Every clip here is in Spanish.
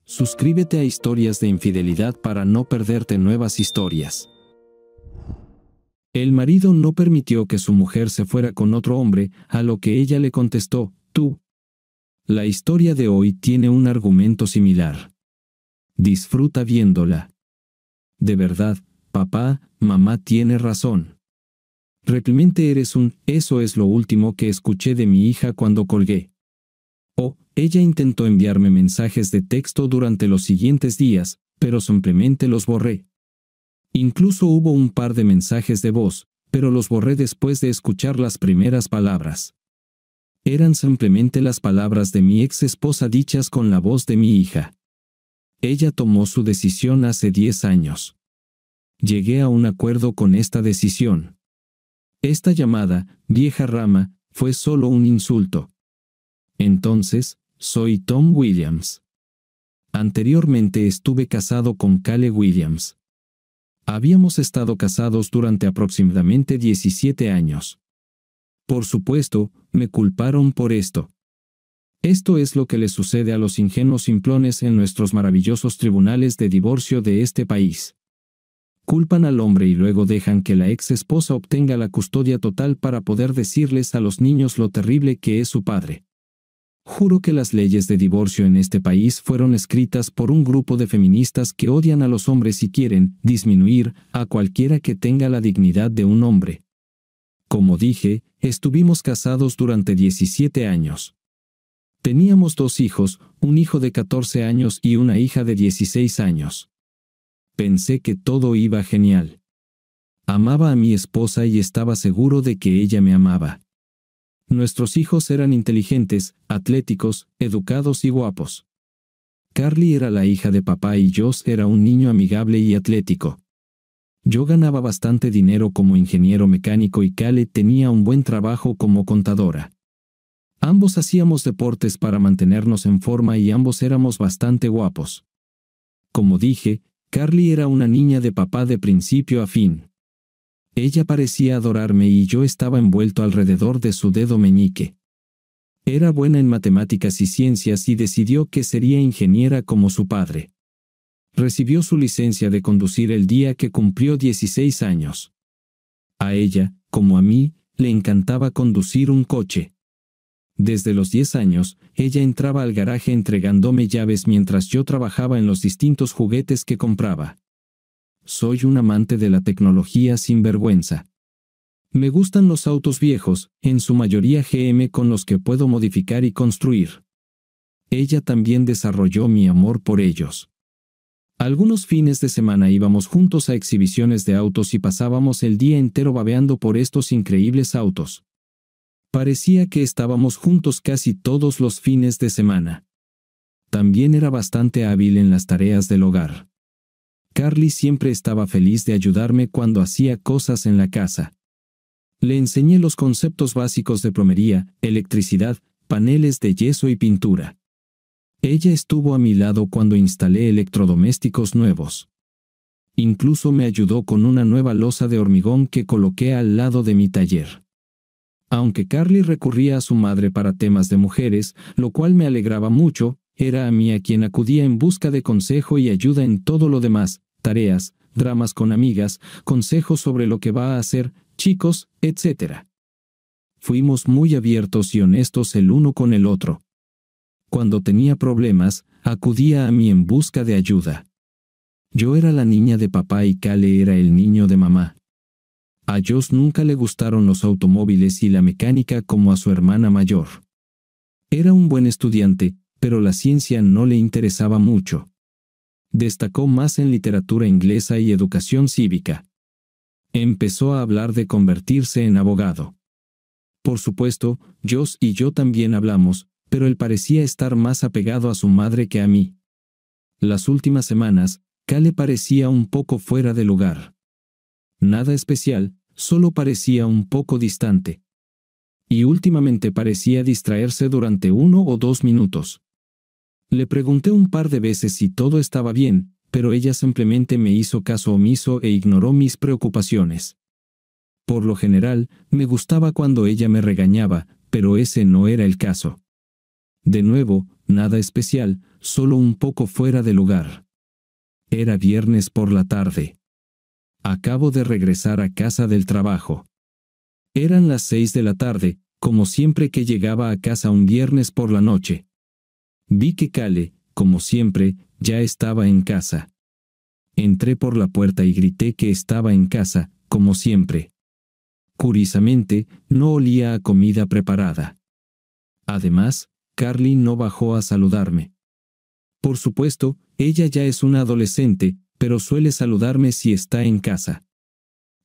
Suscríbete a Historias de Infidelidad para no perderte nuevas historias. El marido no permitió que su mujer se fuera con otro hombre, a lo que ella le contestó, tú. La historia de hoy tiene un argumento similar. Disfruta viéndola. De verdad, papá, mamá tiene razón. Realmente eres eso es lo último que escuché de mi hija cuando colgué. Ella intentó enviarme mensajes de texto durante los siguientes días, pero simplemente los borré. Incluso hubo un par de mensajes de voz, pero los borré después de escuchar las primeras palabras. Eran simplemente las palabras de mi ex esposa dichas con la voz de mi hija. Ella tomó su decisión hace 10 años. Llegué a un acuerdo con esta decisión. Esta llamada, vieja rama, fue solo un insulto. Entonces, soy Tom Williams. Anteriormente estuve casado con Kale Williams. Habíamos estado casados durante aproximadamente 17 años. Por supuesto, me culparon por esto. Esto es lo que le sucede a los ingenuos simplones en nuestros maravillosos tribunales de divorcio de este país. Culpan al hombre y luego dejan que la ex esposa obtenga la custodia total para poder decirles a los niños lo terrible que es su padre. Juro que las leyes de divorcio en este país fueron escritas por un grupo de feministas que odian a los hombres y quieren disminuir a cualquiera que tenga la dignidad de un hombre. Como dije, estuvimos casados durante 17 años. Teníamos 2 hijos, un hijo de 14 años y una hija de 16 años. Pensé que todo iba genial. Amaba a mi esposa y estaba seguro de que ella me amaba. Nuestros hijos eran inteligentes, atléticos, educados y guapos. Carly era la hija de papá y Josh era un niño amigable y atlético. Yo ganaba bastante dinero como ingeniero mecánico y Kale tenía un buen trabajo como contadora. Ambos hacíamos deportes para mantenernos en forma y ambos éramos bastante guapos. Como dije, Carly era una niña de papá de principio a fin. Ella parecía adorarme y yo estaba envuelto alrededor de su dedo meñique. Era buena en matemáticas y ciencias y decidió que sería ingeniera como su padre. Recibió su licencia de conducir el día que cumplió 16 años. A ella, como a mí, le encantaba conducir un coche. Desde los 10 años, ella entraba al garaje entregándome llaves mientras yo trabajaba en los distintos juguetes que compraba. Soy un amante de la tecnología sin vergüenza. Me gustan los autos viejos, en su mayoría GM con los que puedo modificar y construir. Ella también desarrolló mi amor por ellos. Algunos fines de semana íbamos juntos a exhibiciones de autos y pasábamos el día entero babeando por estos increíbles autos. Parecía que estábamos juntos casi todos los fines de semana. También era bastante hábil en las tareas del hogar. Carly siempre estaba feliz de ayudarme cuando hacía cosas en la casa. Le enseñé los conceptos básicos de plomería, electricidad, paneles de yeso y pintura. Ella estuvo a mi lado cuando instalé electrodomésticos nuevos. Incluso me ayudó con una nueva losa de hormigón que coloqué al lado de mi taller. Aunque Carly recurría a su madre para temas de mujeres, lo cual me alegraba mucho, era a mí a quien acudía en busca de consejo y ayuda en todo lo demás, tareas, dramas con amigas, consejos sobre lo que va a hacer, chicos, etc. Fuimos muy abiertos y honestos el uno con el otro. Cuando tenía problemas, acudía a mí en busca de ayuda. Yo era la niña de papá y Kale era el niño de mamá. A Josh nunca le gustaron los automóviles y la mecánica como a su hermana mayor. Era un buen estudiante, pero la ciencia no le interesaba mucho. Destacó más en literatura inglesa y educación cívica. Empezó a hablar de convertirse en abogado. Por supuesto, Josh y yo también hablamos, pero él parecía estar más apegado a su madre que a mí. Las últimas semanas, Kale parecía un poco fuera de lugar. Nada especial, solo parecía un poco distante. Y últimamente parecía distraerse durante 1 o 2 minutos. Le pregunté un par de veces si todo estaba bien, pero ella simplemente me hizo caso omiso e ignoró mis preocupaciones. Por lo general, me gustaba cuando ella me regañaba, pero ese no era el caso. De nuevo, nada especial, solo un poco fuera de lugar. Era viernes por la tarde. Acabo de regresar a casa del trabajo. Eran las 6 de la tarde, como siempre que llegaba a casa un viernes por la noche. Vi que Cale, como siempre, ya estaba en casa. Entré por la puerta y grité que estaba en casa, como siempre. Curiosamente, no olía a comida preparada. Además, Carly no bajó a saludarme. Por supuesto, ella ya es una adolescente, pero suele saludarme si está en casa.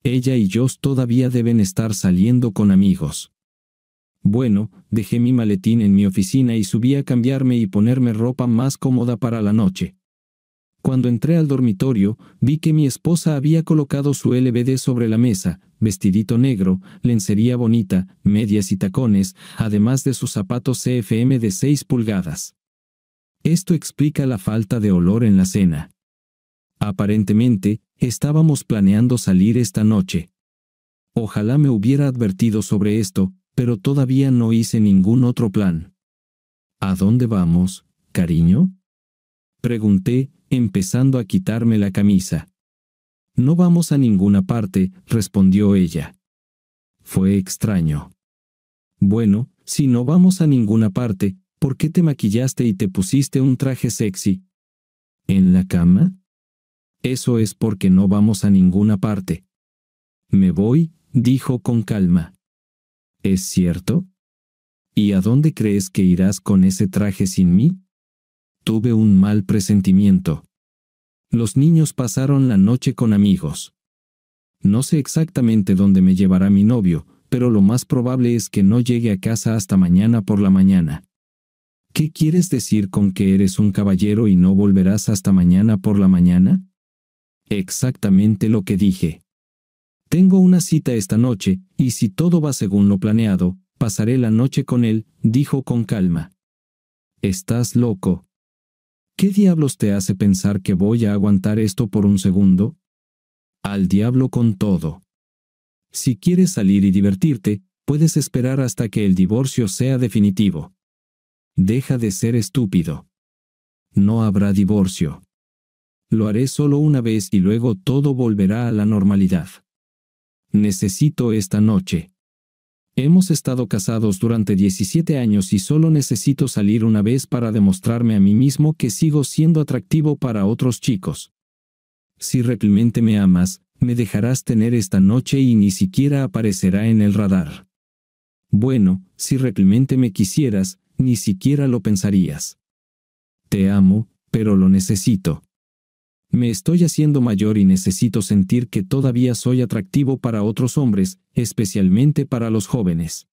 Ella y Josh todavía deben estar saliendo con amigos. Bueno, dejé mi maletín en mi oficina y subí a cambiarme y ponerme ropa más cómoda para la noche. Cuando entré al dormitorio, vi que mi esposa había colocado su LBD sobre la mesa, vestidito negro, lencería bonita, medias y tacones, además de sus zapatos CFM de 6 pulgadas. Esto explica la falta de olor en la cena. Aparentemente, estábamos planeando salir esta noche. Ojalá me hubiera advertido sobre esto, pero todavía no hice ningún otro plan. ¿A dónde vamos, cariño?, pregunté, empezando a quitarme la camisa. No vamos a ninguna parte, respondió ella. Fue extraño. Bueno, si no vamos a ninguna parte, ¿por qué te maquillaste y te pusiste un traje sexy? ¿En la cama? Eso es porque no vamos a ninguna parte. Me voy, dijo con calma. ¿Es cierto? ¿Y a dónde crees que irás con ese traje sin mí? Tuve un mal presentimiento. Los niños pasaron la noche con amigos. No sé exactamente dónde me llevará mi novio, pero lo más probable es que no llegue a casa hasta mañana por la mañana. ¿Qué quieres decir con que eres un caballero y no volverás hasta mañana por la mañana? Exactamente lo que dije. Tengo una cita esta noche, y si todo va según lo planeado, pasaré la noche con él, dijo con calma. ¿Estás loco? ¿Qué diablos te hace pensar que voy a aguantar esto por un segundo? Al diablo con todo. Si quieres salir y divertirte, puedes esperar hasta que el divorcio sea definitivo. Deja de ser estúpido. No habrá divorcio. Lo haré solo una vez y luego todo volverá a la normalidad. Necesito esta noche. Hemos estado casados durante 17 años y solo necesito salir una vez para demostrarme a mí mismo que sigo siendo atractivo para otros chicos. Si realmente me amas, me dejarás tener esta noche y ni siquiera aparecerá en el radar. Bueno, si realmente me quisieras, ni siquiera lo pensarías. Te amo, pero lo necesito. Me estoy haciendo mayor y necesito sentir que todavía soy atractivo para otros hombres, especialmente para los jóvenes.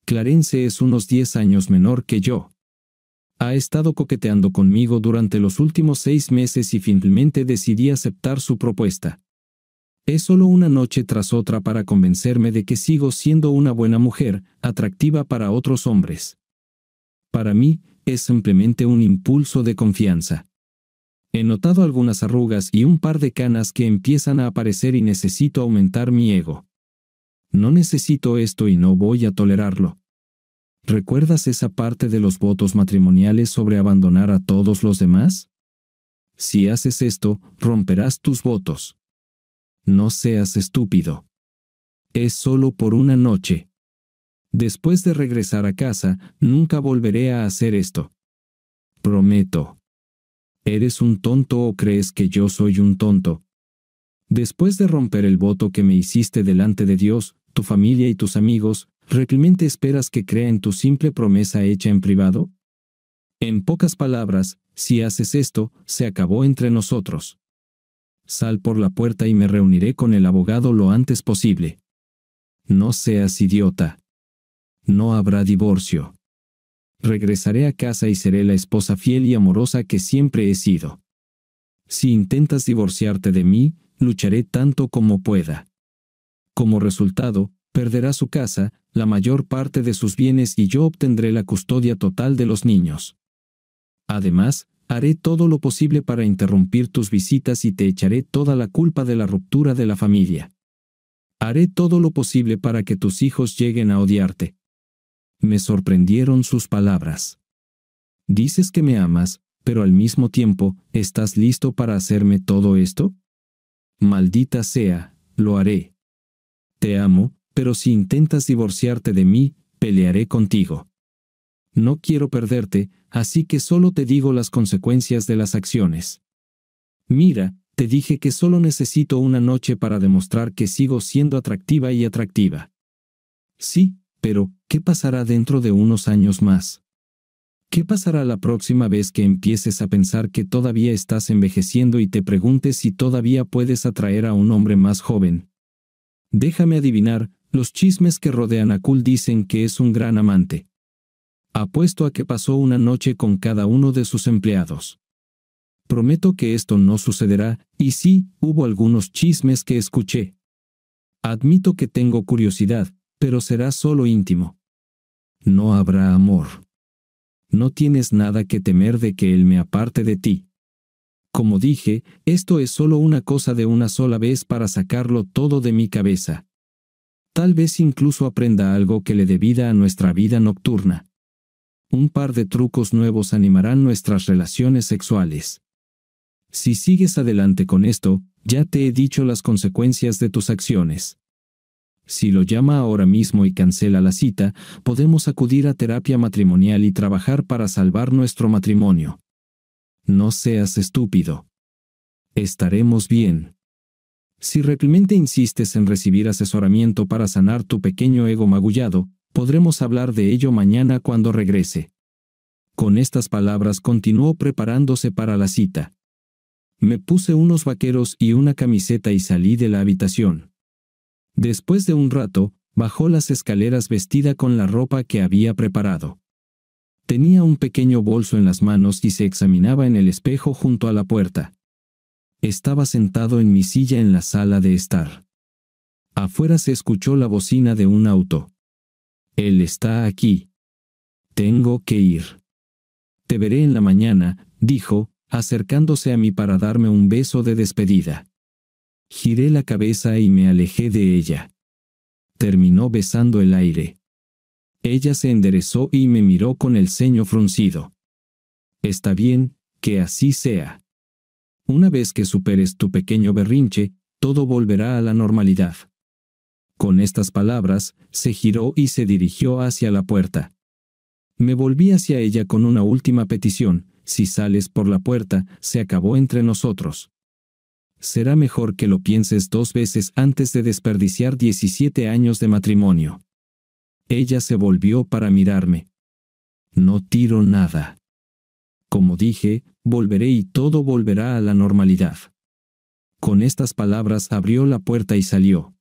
Clarence es unos 10 años menor que yo. Ha estado coqueteando conmigo durante los últimos 6 meses y finalmente decidí aceptar su propuesta. Es solo una noche tras otra para convencerme de que sigo siendo una buena mujer, atractiva para otros hombres. Para mí, es simplemente un impulso de confianza. He notado algunas arrugas y un par de canas que empiezan a aparecer y necesito aumentar mi ego. No necesito esto y no voy a tolerarlo. ¿Recuerdas esa parte de los votos matrimoniales sobre abandonar a todos los demás? Si haces esto, romperás tus votos. No seas estúpido. Es solo por una noche. Después de regresar a casa, nunca volveré a hacer esto. Prometo. ¿Eres un tonto o crees que yo soy un tonto? Después de romper el voto que me hiciste delante de Dios, tu familia y tus amigos, ¿realmente esperas que crea en tu simple promesa hecha en privado? En pocas palabras, si haces esto, se acabó entre nosotros. Sal por la puerta y me reuniré con el abogado lo antes posible. No seas idiota. No habrá divorcio. Regresaré a casa y seré la esposa fiel y amorosa que siempre he sido. Si intentas divorciarte de mí, lucharé tanto como pueda. Como resultado, perderá su casa, la mayor parte de sus bienes y yo obtendré la custodia total de los niños. Además, haré todo lo posible para interrumpir tus visitas y te echaré toda la culpa de la ruptura de la familia. Haré todo lo posible para que tus hijos lleguen a odiarte. Me sorprendieron sus palabras. Dices que me amas, pero al mismo tiempo, ¿estás listo para hacerme todo esto? Maldita sea, lo haré. Te amo, pero si intentas divorciarte de mí, pelearé contigo. No quiero perderte, así que solo te digo las consecuencias de las acciones. Mira, te dije que solo necesito una noche para demostrar que sigo siendo atractiva y atractiva. Sí, pero, ¿qué pasará dentro de unos años más? ¿Qué pasará la próxima vez que empieces a pensar que todavía estás envejeciendo y te preguntes si todavía puedes atraer a un hombre más joven? Déjame adivinar, los chismes que rodean a Kul dicen que es un gran amante. Apuesto a que pasó una noche con cada uno de sus empleados. Prometo que esto no sucederá, y sí, hubo algunos chismes que escuché. Admito que tengo curiosidad, pero será solo íntimo. No habrá amor. No tienes nada que temer de que él me aparte de ti. Como dije, esto es solo una cosa de una sola vez para sacarlo todo de mi cabeza. Tal vez incluso aprenda algo que le dé vida a nuestra vida nocturna. Un par de trucos nuevos animarán nuestras relaciones sexuales. Si sigues adelante con esto, ya te he dicho las consecuencias de tus acciones. Si lo llama ahora mismo y cancela la cita, podemos acudir a terapia matrimonial y trabajar para salvar nuestro matrimonio. No seas estúpido. Estaremos bien. Si realmente insistes en recibir asesoramiento para sanar tu pequeño ego magullado, podremos hablar de ello mañana cuando regrese. Con estas palabras continuó preparándose para la cita. Me puse unos vaqueros y una camiseta y salí de la habitación. Después de un rato, bajó las escaleras vestida con la ropa que había preparado. Tenía un pequeño bolso en las manos y se examinaba en el espejo junto a la puerta. Estaba sentado en mi silla en la sala de estar. Afuera se escuchó la bocina de un auto. Él está aquí. Tengo que ir. Te veré en la mañana, dijo, acercándose a mí para darme un beso de despedida. Giré la cabeza y me alejé de ella. Terminó besando el aire. Ella se enderezó y me miró con el ceño fruncido. Está bien, que así sea. Una vez que superes tu pequeño berrinche, todo volverá a la normalidad. Con estas palabras, se giró y se dirigió hacia la puerta. Me volví hacia ella con una última petición: si sales por la puerta, se acabó entre nosotros. Será mejor que lo pienses 2 veces antes de desperdiciar 17 años de matrimonio. Ella se volvió para mirarme. No tiro nada. Como dije, volveré y todo volverá a la normalidad. Con estas palabras abrió la puerta y salió.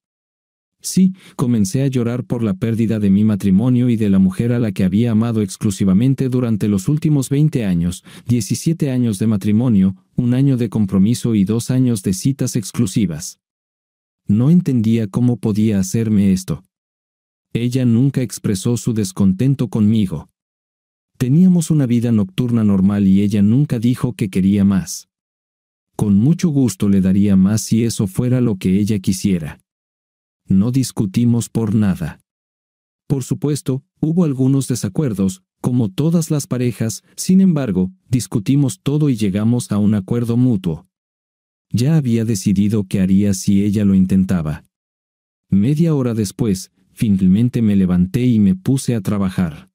Sí, comencé a llorar por la pérdida de mi matrimonio y de la mujer a la que había amado exclusivamente durante los últimos 20 años, 17 años de matrimonio, 1 año de compromiso y 2 años de citas exclusivas. No entendía cómo podía hacerme esto. Ella nunca expresó su descontento conmigo. Teníamos una vida nocturna normal y ella nunca dijo que quería más. Con mucho gusto le daría más si eso fuera lo que ella quisiera. No discutimos por nada. Por supuesto, hubo algunos desacuerdos, como todas las parejas, sin embargo, discutimos todo y llegamos a un acuerdo mutuo. Ya había decidido qué haría si ella lo intentaba. Media hora después, finalmente me levanté y me puse a trabajar.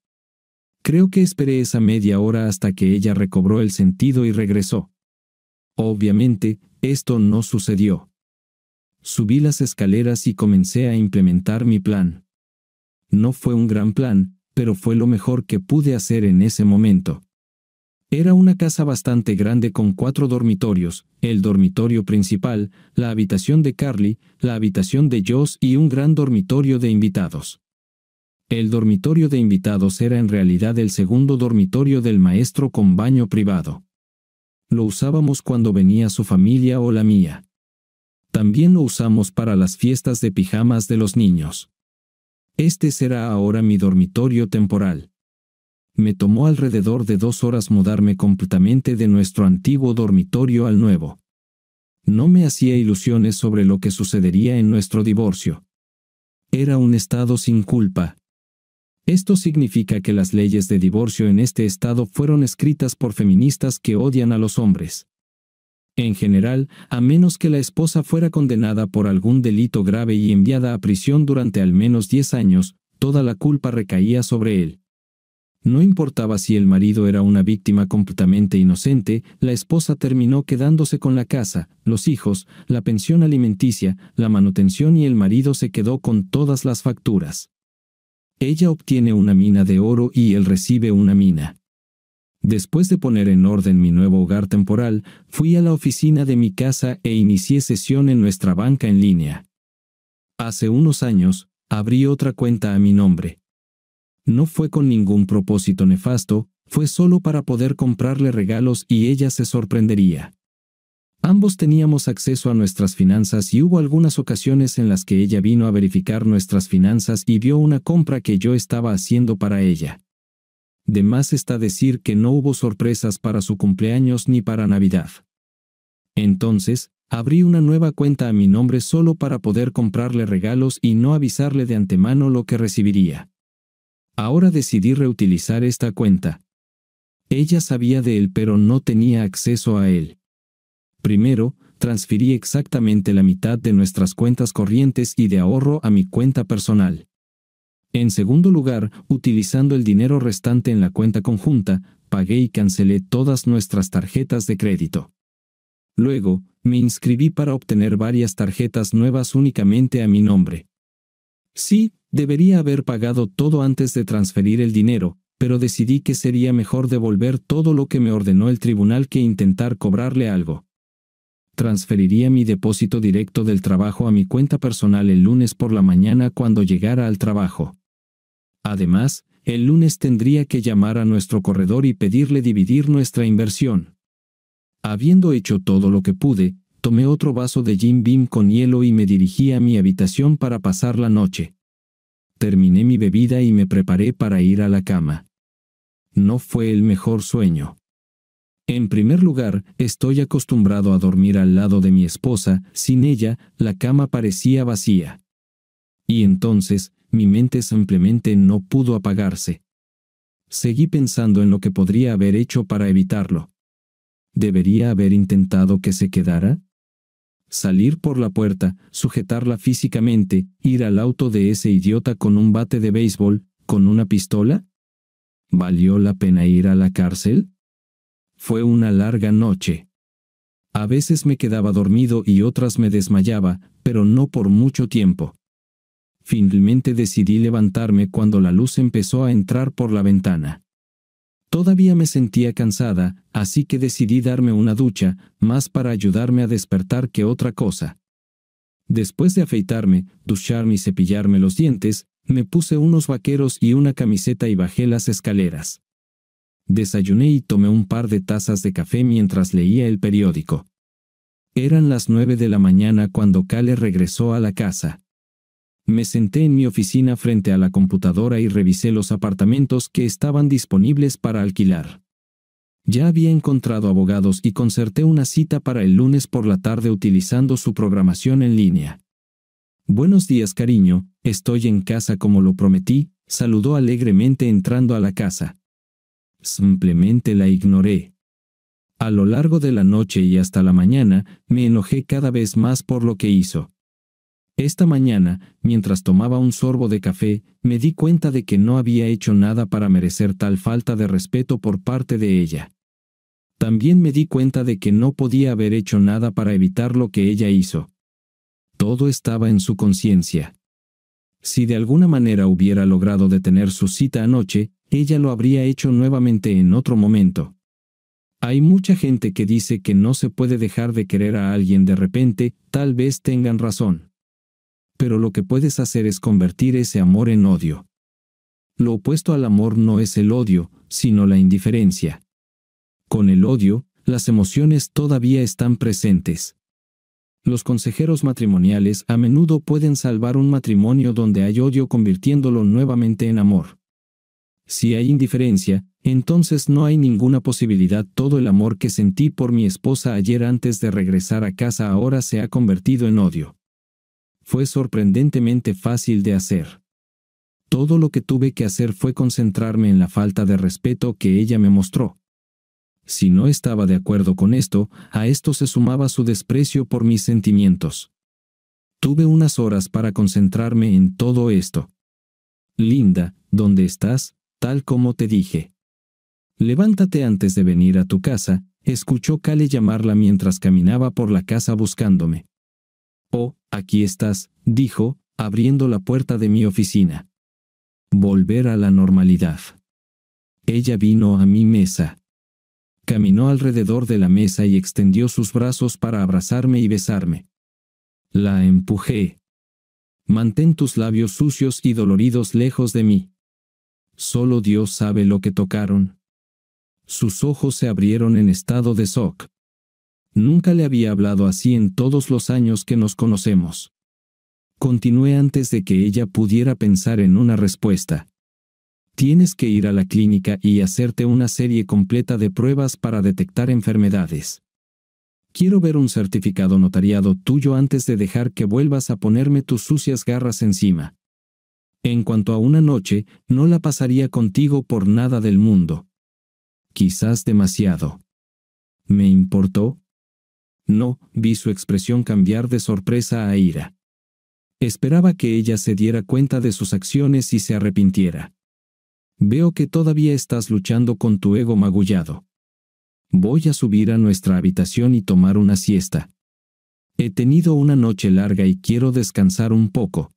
Creo que esperé esa media hora hasta que ella recobró el sentido y regresó. Obviamente, esto no sucedió. Subí las escaleras y comencé a implementar mi plan. No fue un gran plan, pero fue lo mejor que pude hacer en ese momento. Era una casa bastante grande con 4 dormitorios, el dormitorio principal, la habitación de Carly, la habitación de Joss y un gran dormitorio de invitados. El dormitorio de invitados era en realidad el segundo dormitorio del maestro con baño privado. Lo usábamos cuando venía su familia o la mía. También lo usamos para las fiestas de pijamas de los niños. Este será ahora mi dormitorio temporal. Me tomó alrededor de 2 horas mudarme completamente de nuestro antiguo dormitorio al nuevo. No me hacía ilusiones sobre lo que sucedería en nuestro divorcio. Era un estado sin culpa. Esto significa que las leyes de divorcio en este estado fueron escritas por feministas que odian a los hombres. En general, a menos que la esposa fuera condenada por algún delito grave y enviada a prisión durante al menos 10 años, toda la culpa recaía sobre él. No importaba si el marido era una víctima completamente inocente, la esposa terminó quedándose con la casa, los hijos, la pensión alimenticia, la manutención y el marido se quedó con todas las facturas. Ella obtiene una mina de oro y él recibe una mina. Después de poner en orden mi nuevo hogar temporal, fui a la oficina de mi casa e inicié sesión en nuestra banca en línea. Hace unos años, abrí otra cuenta a mi nombre. No fue con ningún propósito nefasto, fue solo para poder comprarle regalos y ella se sorprendería. Ambos teníamos acceso a nuestras finanzas y hubo algunas ocasiones en las que ella vino a verificar nuestras finanzas y vio una compra que yo estaba haciendo para ella. De más está decir que no hubo sorpresas para su cumpleaños ni para Navidad. Entonces, abrí una nueva cuenta a mi nombre solo para poder comprarle regalos y no avisarle de antemano lo que recibiría. Ahora decidí reutilizar esta cuenta. Ella sabía de él pero no tenía acceso a él. Primero, transferí exactamente la mitad de nuestras cuentas corrientes y de ahorro a mi cuenta personal. En segundo lugar, utilizando el dinero restante en la cuenta conjunta, pagué y cancelé todas nuestras tarjetas de crédito. Luego, me inscribí para obtener varias tarjetas nuevas únicamente a mi nombre. Sí, debería haber pagado todo antes de transferir el dinero, pero decidí que sería mejor devolver todo lo que me ordenó el tribunal que intentar cobrarle algo. Transferiría mi depósito directo del trabajo a mi cuenta personal el lunes por la mañana cuando llegara al trabajo. Además, el lunes tendría que llamar a nuestro corredor y pedirle dividir nuestra inversión. Habiendo hecho todo lo que pude, tomé otro vaso de Jim Beam con hielo y me dirigí a mi habitación para pasar la noche. Terminé mi bebida y me preparé para ir a la cama. No fue el mejor sueño. En primer lugar, estoy acostumbrado a dormir al lado de mi esposa, sin ella, la cama parecía vacía. Y entonces, mi mente simplemente no pudo apagarse. Seguí pensando en lo que podría haber hecho para evitarlo. ¿Debería haber intentado que se quedara? Salir por la puerta, sujetarla físicamente, ir al auto de ese idiota con un bate de béisbol, con una pistola. ¿Valió la pena ir a la cárcel? Fue una larga noche. A veces me quedaba dormido y otras me desmayaba, pero no por mucho tiempo. Finalmente decidí levantarme cuando la luz empezó a entrar por la ventana. Todavía me sentía cansada, así que decidí darme una ducha, más para ayudarme a despertar que otra cosa. Después de afeitarme, ducharme y cepillarme los dientes, me puse unos vaqueros y una camiseta y bajé las escaleras. Desayuné y tomé un par de tazas de café mientras leía el periódico. Eran las 9 de la mañana cuando Kale regresó a la casa. Me senté en mi oficina frente a la computadora y revisé los apartamentos que estaban disponibles para alquilar. Ya había encontrado abogados y concerté una cita para el lunes por la tarde utilizando su programación en línea. «Buenos días, cariño, estoy en casa como lo prometí», saludó alegremente entrando a la casa. Simplemente la ignoré. A lo largo de la noche y hasta la mañana, me enojé cada vez más por lo que hizo. Esta mañana, mientras tomaba un sorbo de café, me di cuenta de que no había hecho nada para merecer tal falta de respeto por parte de ella. También me di cuenta de que no podía haber hecho nada para evitar lo que ella hizo. Todo estaba en su conciencia. Si de alguna manera hubiera logrado detener su cita anoche, ella lo habría hecho nuevamente en otro momento. Hay mucha gente que dice que no se puede dejar de querer a alguien de repente, tal vez tengan razón. Pero lo que puedes hacer es convertir ese amor en odio. Lo opuesto al amor no es el odio, sino la indiferencia. Con el odio, las emociones todavía están presentes. Los consejeros matrimoniales a menudo pueden salvar un matrimonio donde hay odio convirtiéndolo nuevamente en amor. Si hay indiferencia, entonces no hay ninguna posibilidad. Todo el amor que sentí por mi esposa ayer antes de regresar a casa ahora se ha convertido en odio. Fue sorprendentemente fácil de hacer. Todo lo que tuve que hacer fue concentrarme en la falta de respeto que ella me mostró. Si no estaba de acuerdo con esto, a esto se sumaba su desprecio por mis sentimientos. Tuve unas horas para concentrarme en todo esto. Linda, ¿dónde estás? Tal como te dije. Levántate antes de venir a tu casa, escuchó Kale llamarla mientras caminaba por la casa buscándome. Oh, aquí estás, dijo, abriendo la puerta de mi oficina. Volver a la normalidad. Ella vino a mi mesa. Caminó alrededor de la mesa y extendió sus brazos para abrazarme y besarme. La empujé. Mantén tus labios sucios y doloridos lejos de mí. Solo Dios sabe lo que tocaron. Sus ojos se abrieron en estado de shock. Nunca le había hablado así en todos los años que nos conocemos. Continué antes de que ella pudiera pensar en una respuesta. Tienes que ir a la clínica y hacerte una serie completa de pruebas para detectar enfermedades. Quiero ver un certificado notariado tuyo antes de dejar que vuelvas a ponerme tus sucias garras encima. En cuanto a una noche, no la pasaría contigo por nada del mundo. Quizás demasiado. ¿Me importó? No, vi su expresión cambiar de sorpresa a ira. Esperaba que ella se diera cuenta de sus acciones y se arrepintiera. Veo que todavía estás luchando con tu ego magullado. Voy a subir a nuestra habitación y tomar una siesta. He tenido una noche larga y quiero descansar un poco.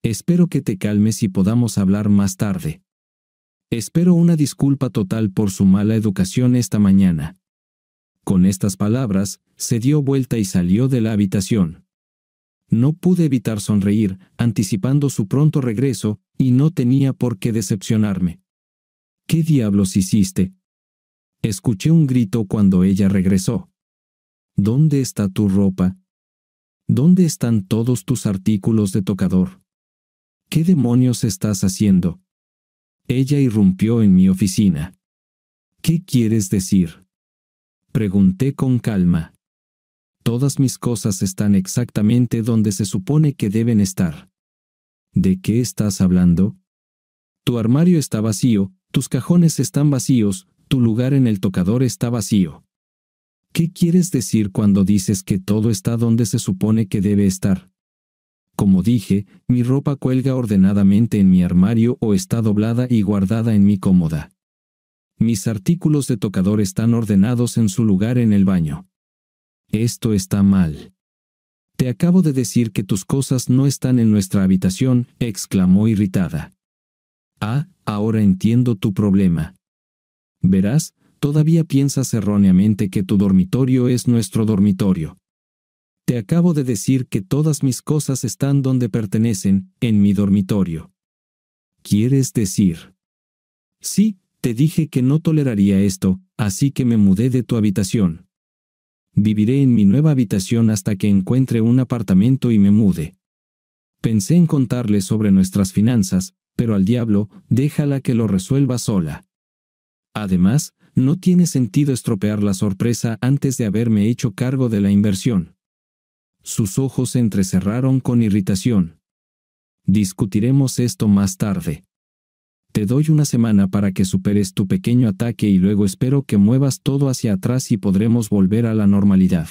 Espero que te calmes y podamos hablar más tarde. Espero una disculpa total por su mala educación esta mañana. Con estas palabras, se dio vuelta y salió de la habitación. No pude evitar sonreír, anticipando su pronto regreso, y no tenía por qué decepcionarme. ¿Qué diablos hiciste? Escuché un grito cuando ella regresó. ¿Dónde está tu ropa? ¿Dónde están todos tus artículos de tocador? ¿Qué demonios estás haciendo? Ella irrumpió en mi oficina. ¿Qué quieres decir? Pregunté con calma. Todas mis cosas están exactamente donde se supone que deben estar. ¿De qué estás hablando? Tu armario está vacío, tus cajones están vacíos, tu lugar en el tocador está vacío. ¿Qué quieres decir cuando dices que todo está donde se supone que debe estar? Como dije, mi ropa cuelga ordenadamente en mi armario o está doblada y guardada en mi cómoda. Mis artículos de tocador están ordenados en su lugar en el baño. Esto está mal. Te acabo de decir que tus cosas no están en nuestra habitación, exclamó irritada. Ah, ahora entiendo tu problema. Verás, todavía piensas erróneamente que tu dormitorio es nuestro dormitorio. Te acabo de decir que todas mis cosas están donde pertenecen, en mi dormitorio. ¿Quieres decir? Sí, te dije que no toleraría esto, así que me mudé de tu habitación. Viviré en mi nueva habitación hasta que encuentre un apartamento y me mude. Pensé en contarle sobre nuestras finanzas, pero al diablo, déjala que lo resuelva sola. Además, no tiene sentido estropear la sorpresa antes de haberme hecho cargo de la inversión. Sus ojos se entrecerraron con irritación. Discutiremos esto más tarde. Te doy una semana para que superes tu pequeño ataque y luego espero que muevas todo hacia atrás y podremos volver a la normalidad.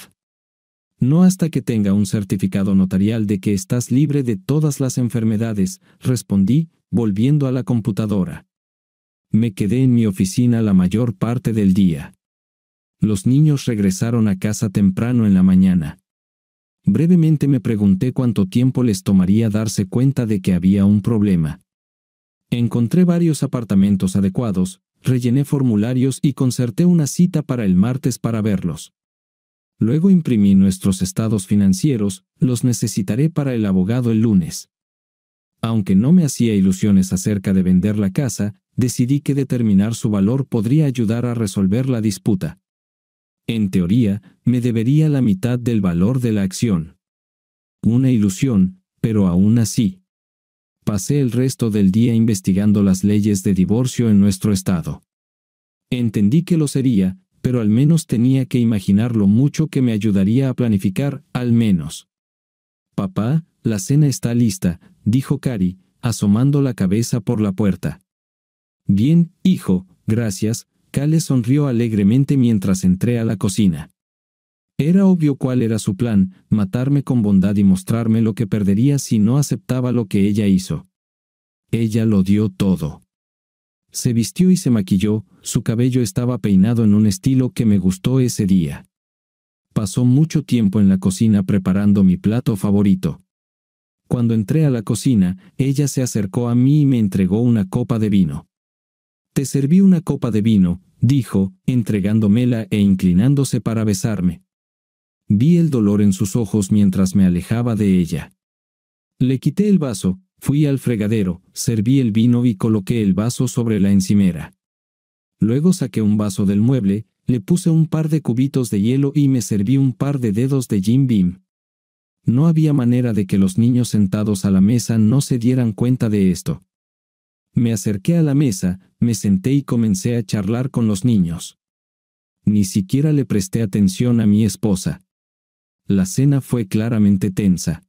No hasta que tenga un certificado notarial de que estás libre de todas las enfermedades, respondí, volviendo a la computadora. Me quedé en mi oficina la mayor parte del día. Los niños regresaron a casa temprano en la mañana. Brevemente me pregunté cuánto tiempo les tomaría darse cuenta de que había un problema. Encontré varios apartamentos adecuados, rellené formularios y concerté una cita para el martes para verlos. Luego imprimí nuestros estados financieros, los necesitaré para el abogado el lunes. Aunque no me hacía ilusiones acerca de vender la casa, decidí que determinar su valor podría ayudar a resolver la disputa. En teoría, me debería la mitad del valor de la acción. Una ilusión, pero aún así. Pasé el resto del día investigando las leyes de divorcio en nuestro estado. Entendí que lo sería, pero al menos tenía que imaginar lo mucho que me ayudaría a planificar, al menos. Papá, la cena está lista, dijo Cari, asomando la cabeza por la puerta. Bien, hijo, gracias. Cale sonrió alegremente mientras entré a la cocina. Era obvio cuál era su plan, matarme con bondad y mostrarme lo que perdería si no aceptaba lo que ella hizo. Ella lo dio todo. Se vistió y se maquilló, su cabello estaba peinado en un estilo que me gustó ese día. Pasó mucho tiempo en la cocina preparando mi plato favorito. Cuando entré a la cocina, ella se acercó a mí y me entregó una copa de vino. «Te serví una copa de vino», dijo, entregándomela e inclinándose para besarme. Vi el dolor en sus ojos mientras me alejaba de ella. Le quité el vaso, fui al fregadero, serví el vino y coloqué el vaso sobre la encimera. Luego saqué un vaso del mueble, le puse un par de cubitos de hielo y me serví un par de dedos de Jim Beam. No había manera de que los niños sentados a la mesa no se dieran cuenta de esto. Me acerqué a la mesa, me senté y comencé a charlar con los niños. Ni siquiera le presté atención a mi esposa. La cena fue claramente tensa.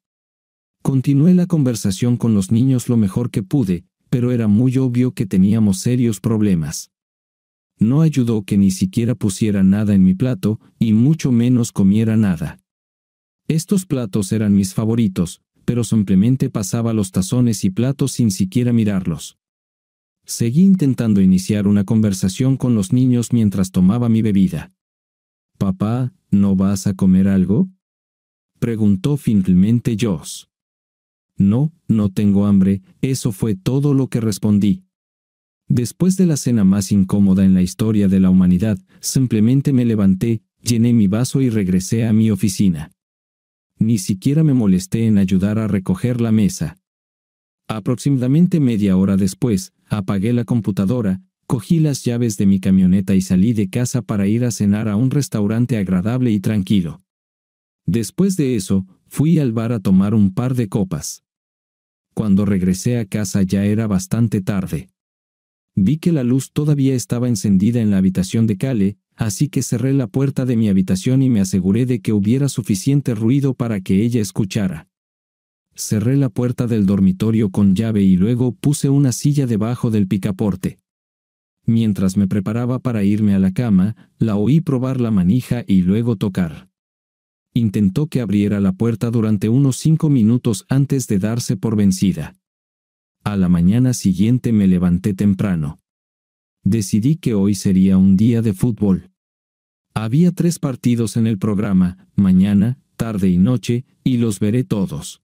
Continué la conversación con los niños lo mejor que pude, pero era muy obvio que teníamos serios problemas. No ayudó que ni siquiera pusiera nada en mi plato, y mucho menos comiera nada. Estos platos eran mis favoritos, pero simplemente pasaba los tazones y platos sin siquiera mirarlos. Seguí intentando iniciar una conversación con los niños mientras tomaba mi bebida. «Papá, ¿no vas a comer algo?», preguntó finalmente Josh. «No, no tengo hambre», eso fue todo lo que respondí. Después de la cena más incómoda en la historia de la humanidad, simplemente me levanté, llené mi vaso y regresé a mi oficina. Ni siquiera me molesté en ayudar a recoger la mesa. Aproximadamente media hora después, apagué la computadora, cogí las llaves de mi camioneta y salí de casa para ir a cenar a un restaurante agradable y tranquilo. Después de eso, fui al bar a tomar un par de copas. Cuando regresé a casa ya era bastante tarde. Vi que la luz todavía estaba encendida en la habitación de Cale, así que cerré la puerta de mi habitación y me aseguré de que hubiera suficiente ruido para que ella escuchara. Cerré la puerta del dormitorio con llave y luego puse una silla debajo del picaporte. Mientras me preparaba para irme a la cama, la oí probar la manija y luego tocar. Intentó que abriera la puerta durante unos 5 minutos antes de darse por vencida. A la mañana siguiente me levanté temprano. Decidí que hoy sería un día de fútbol. Había 3 partidos en el programa, mañana, tarde y noche, y los veré todos.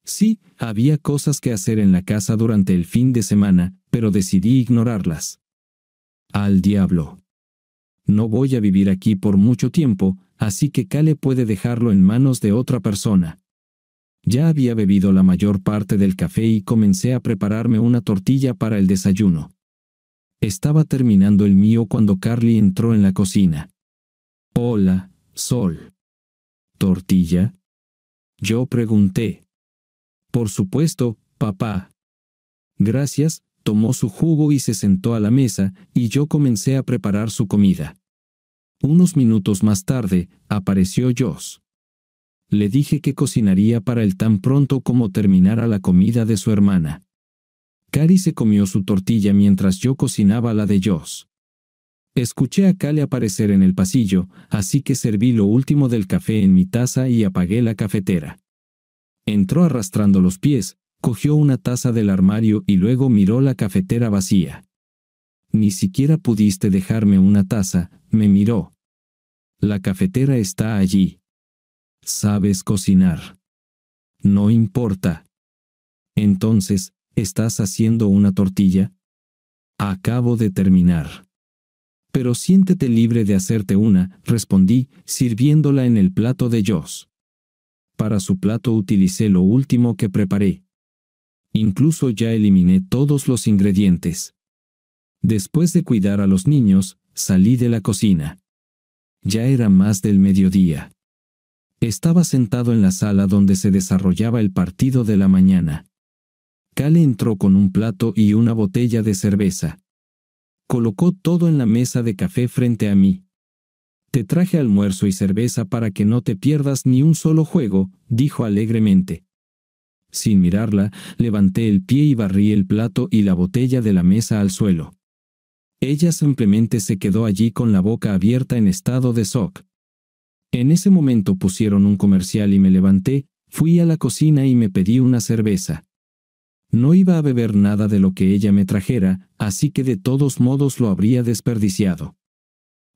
Sí, había cosas que hacer en la casa durante el fin de semana, pero decidí ignorarlas. Al diablo. No voy a vivir aquí por mucho tiempo, así que Cale puede dejarlo en manos de otra persona. Ya había bebido la mayor parte del café y comencé a prepararme una tortilla para el desayuno. Estaba terminando el mío cuando Carly entró en la cocina. «Hola, Sol». «¿Tortilla?», yo pregunté. «Por supuesto, papá». Gracias, tomó su jugo y se sentó a la mesa, y yo comencé a preparar su comida. Unos minutos más tarde, apareció Josh. Le dije que cocinaría para él tan pronto como terminara la comida de su hermana. Cari se comió su tortilla mientras yo cocinaba la de Josh. Escuché a Cale aparecer en el pasillo, así que serví lo último del café en mi taza y apagué la cafetera. Entró arrastrando los pies, cogió una taza del armario y luego miró la cafetera vacía. «Ni siquiera pudiste dejarme una taza», me miró. «La cafetera está allí. Sabes cocinar». «No importa». «Entonces, ¿estás haciendo una tortilla?». «Acabo de terminar». «Pero siéntete libre de hacerte una», respondí, sirviéndola en el plato de Josh. Para su plato utilicé lo último que preparé. Incluso ya eliminé todos los ingredientes. Después de cuidar a los niños, salí de la cocina. Ya era más del mediodía. Estaba sentado en la sala donde se desarrollaba el partido de la mañana. Cale entró con un plato y una botella de cerveza. Colocó todo en la mesa de café frente a mí. «Te traje almuerzo y cerveza para que no te pierdas ni un solo juego», dijo alegremente. Sin mirarla, levanté el pie y barrí el plato y la botella de la mesa al suelo. Ella simplemente se quedó allí con la boca abierta en estado de shock. En ese momento pusieron un comercial y me levanté, fui a la cocina y me pedí una cerveza. No iba a beber nada de lo que ella me trajera, así que de todos modos lo habría desperdiciado.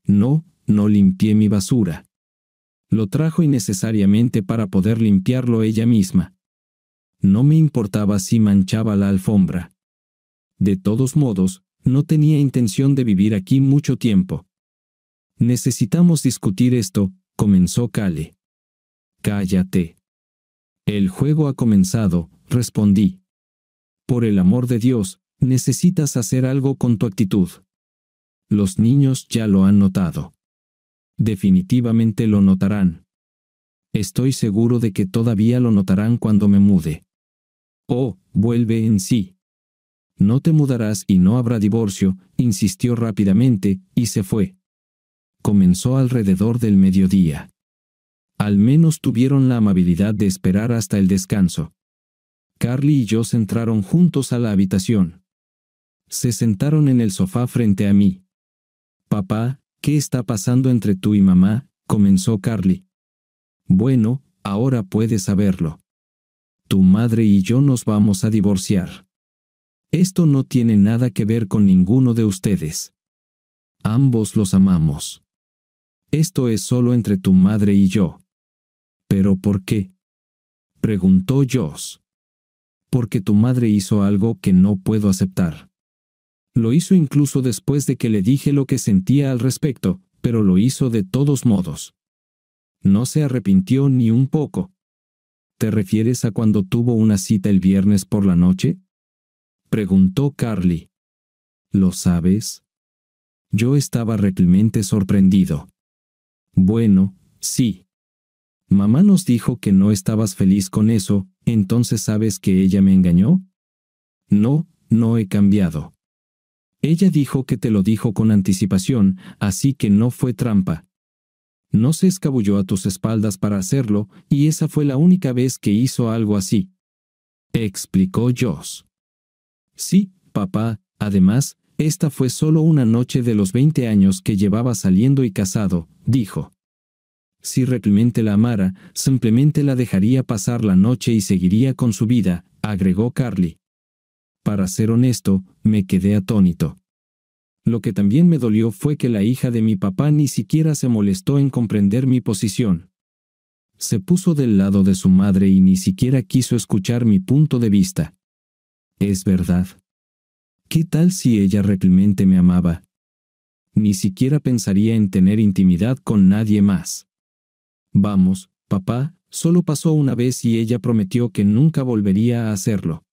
No limpié mi basura. Lo trajo innecesariamente para poder limpiarlo ella misma. No me importaba si manchaba la alfombra. De todos modos, no tenía intención de vivir aquí mucho tiempo. Necesitamos discutir esto, comenzó Kale. Cállate. El juego ha comenzado, respondí. Por el amor de Dios, necesitas hacer algo con tu actitud. Los niños ya lo han notado. Definitivamente lo notarán. Estoy seguro de que todavía lo notarán cuando me mude. Oh, vuelve en sí. No te mudarás y no habrá divorcio, insistió rápidamente, y se fue. Comenzó alrededor del mediodía. Al menos tuvieron la amabilidad de esperar hasta el descanso. Carly y yo entraron juntos a la habitación. Se sentaron en el sofá frente a mí. Papá, ¿qué está pasando entre tú y mamá?, comenzó Carly. Bueno, ahora puedes saberlo. Tu madre y yo nos vamos a divorciar. Esto no tiene nada que ver con ninguno de ustedes. Ambos los amamos. Esto es solo entre tu madre y yo. ¿Pero por qué?, preguntó Joss. Porque tu madre hizo algo que no puedo aceptar. Lo hizo incluso después de que le dije lo que sentía al respecto, pero lo hizo de todos modos. No se arrepintió ni un poco. ¿Te refieres a cuando tuvo una cita el viernes por la noche?, preguntó Carly. ¿Lo sabes? Yo estaba realmente sorprendido. Bueno, sí. Mamá nos dijo que no estabas feliz con eso, ¿entonces sabes que ella me engañó? No he cambiado. Ella dijo que te lo dijo con anticipación, así que no fue trampa. No se escabulló a tus espaldas para hacerlo, y esa fue la única vez que hizo algo así, explicó Joss. Sí, papá, además, esta fue solo una noche de los 20 años que llevaba saliendo y casado, dijo. Si realmente la amara, simplemente la dejaría pasar la noche y seguiría con su vida, agregó Carly. Para ser honesto, me quedé atónito. Lo que también me dolió fue que la hija de mi papá ni siquiera se molestó en comprender mi posición. Se puso del lado de su madre y ni siquiera quiso escuchar mi punto de vista. Es verdad. ¿Qué tal si ella realmente me amaba? Ni siquiera pensaría en tener intimidad con nadie más. Vamos, papá, solo pasó una vez y ella prometió que nunca volvería a hacerlo.